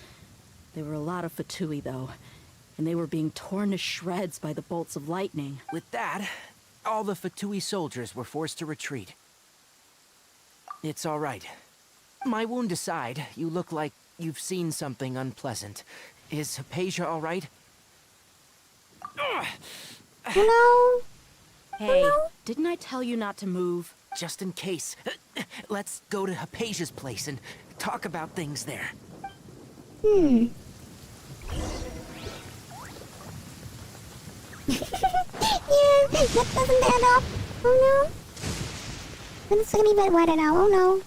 There were a lot of Fatui, though, and they were being torn to shreds by the bolts of lightning. With that, all the Fatui soldiers were forced to retreat. It's all right. My wound aside, you look like you've seen something unpleasant. Is Hypatia all right? Hello? Hey, didn't I tell you not to move? Just in case. Let's go to Hypatia's place and talk about things there. Yeah, that doesn't add up. Oh no. Then it's gonna be bad weather now. Oh no.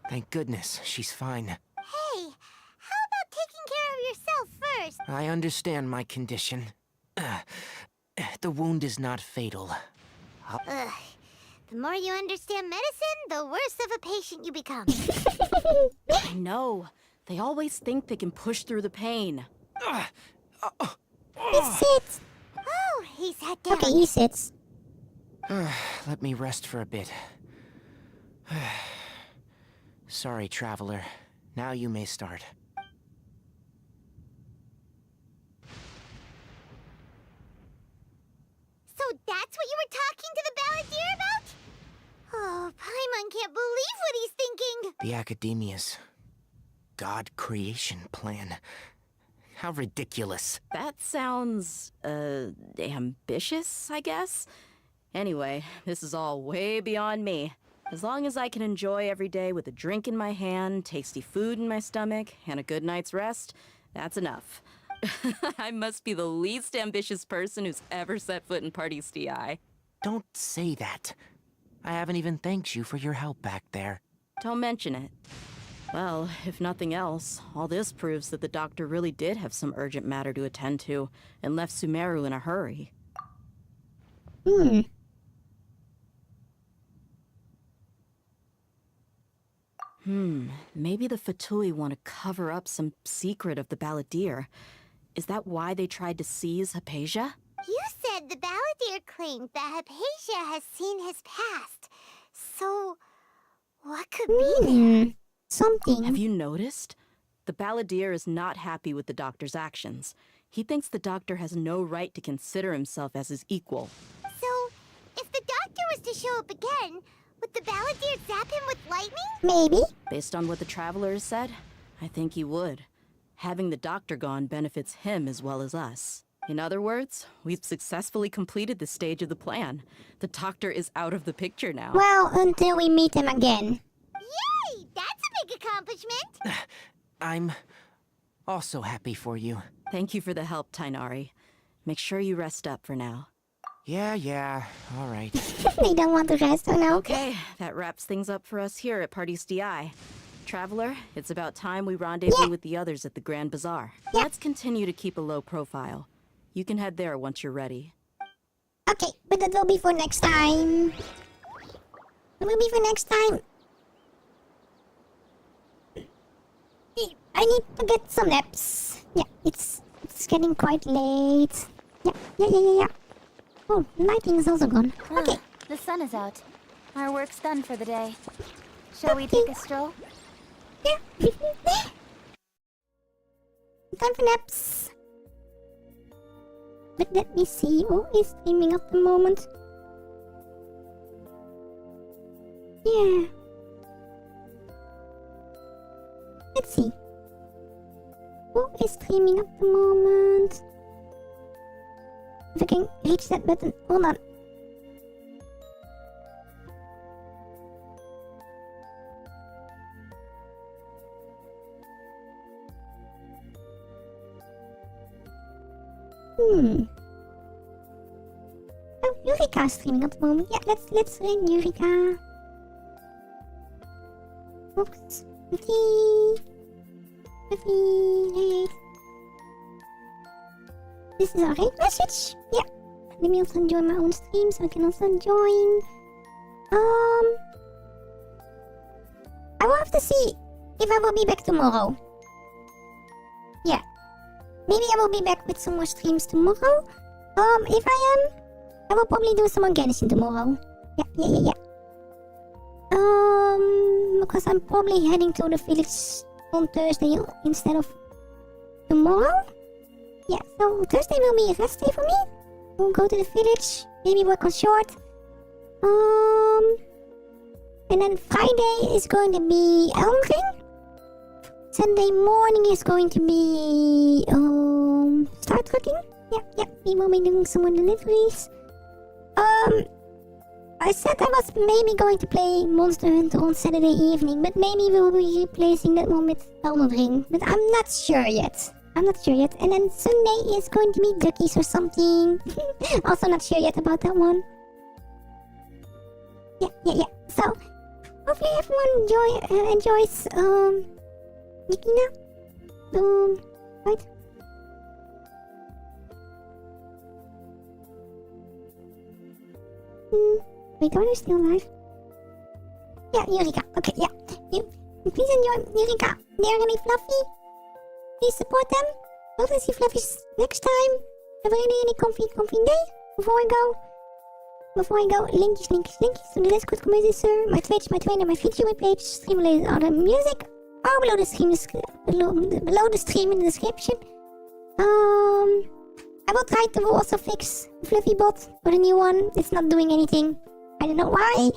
Thank goodness, she's fine. Hey, how about taking care of yourself first? I understand my condition. The wound is not fatal. Ugh. The more you understand medicine, the worse of a patient you become. I know. They always think they can push through the pain. He sits. Oh, he sat down. Okay, he sits. Let me rest for a bit. Sorry, traveler. Now you may start. So that's what you were talking to the Balladeer about? Oh, Paimon can't believe what he's thinking. The Academia's God creation plan. How ridiculous. That sounds, ambitious, I guess? Anyway, this is all way beyond me. As long as I can enjoy every day with a drink in my hand, tasty food in my stomach, and a good night's rest, that's enough. I must be the least ambitious person who's ever set foot in Party's DI. Don't say that. I haven't even thanked you for your help back there. Don't mention it. Well, if nothing else, all this proves that the doctor really did have some urgent matter to attend to, and left Sumeru in a hurry. Maybe the Fatui want to cover up some secret of the Balladeer. Is that why they tried to seize Hypatia? You said the Balladeer claimed that Hypatia has seen his past. So, what could be there? Something. Have you noticed? The Balladeer is not happy with the doctor's actions. He thinks the doctor has no right to consider himself as his equal. So, if the doctor was to show up again, would the Balladeer zap him with lightning? Maybe. Based on what the traveler has said, I think he would. Having the doctor gone benefits him as well as us. In other words, we've successfully completed this stage of the plan. The doctor is out of the picture now. Well, until we meet him again. Yay! That's a big accomplishment! I'm also happy for you. Thank you for the help, Tainari. Make sure you rest up for now. Yeah, all right. They don't want to rest for now. Okay, that wraps things up for us here at Party's DI. Traveler, it's about time we rendezvous with the others at the Grand Bazaar. Let's continue to keep a low profile. You can head there once you're ready. Okay, but that will be for next time. It will be for next time. I need to get some naps. Yeah, it's getting quite late. Yeah. Oh, lighting is also gone. Okay. The sun is out. Our work's done for the day. Shall we take a stroll? Yeah. Time for naps. But let me see who is streaming at the moment. Yeah. Let's see. Who is streaming at the moment? If I can reach that button. Hold on. Oh, Eureka's streaming at the moment. Yeah, let's ring Eureka. Oops. Hey. This is our raid message. Yeah. Let me also join my own stream so I can also join. I will have to see if I will be back tomorrow. Yeah. Maybe I will be back with some more streams tomorrow. If I am, I will probably do some more Genshin tomorrow. Yeah. Because I'm probably heading to the village on Thursday instead of tomorrow. Yeah, so Thursday will be a rest day for me. We'll go to the village, maybe work on short. And then Friday is going to be Elm Ring. Sunday morning is going to be start cooking. Yeah, we will be doing some more deliveries. I said I was maybe going to play Monster Hunter on Saturday evening, but maybe we'll be replacing that one with Elden Ring. But I'm not sure yet. And then Sunday is going to be Duckies or something. Also not sure yet about that one. Yeah. So, hopefully everyone enjoys, Yukina. Right? Wait, are you still alive? Yeah, Eureka. Okay, yeah. Please enjoy Eureka. They're gonna be fluffy. Please support them. Hopefully see Fluffies next time. Have a really comfy day before I go. before I go, linkies to the Discord community server, my Twitch, my Twitter, my VTuber page, stream related other music, or below the stream, below the stream in the description. I will try to also fix Fluffy Bot for the new one. It's not doing anything. I don't know why.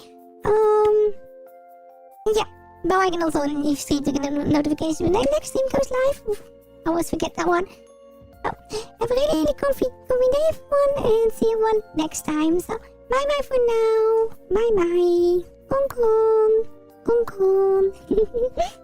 Yeah. But I can also leave stream to get a notification when the next stream goes live. I always forget that one. So, have a really comfy day, everyone, and see you one next time. So, bye for now. Bye. Kong Kong.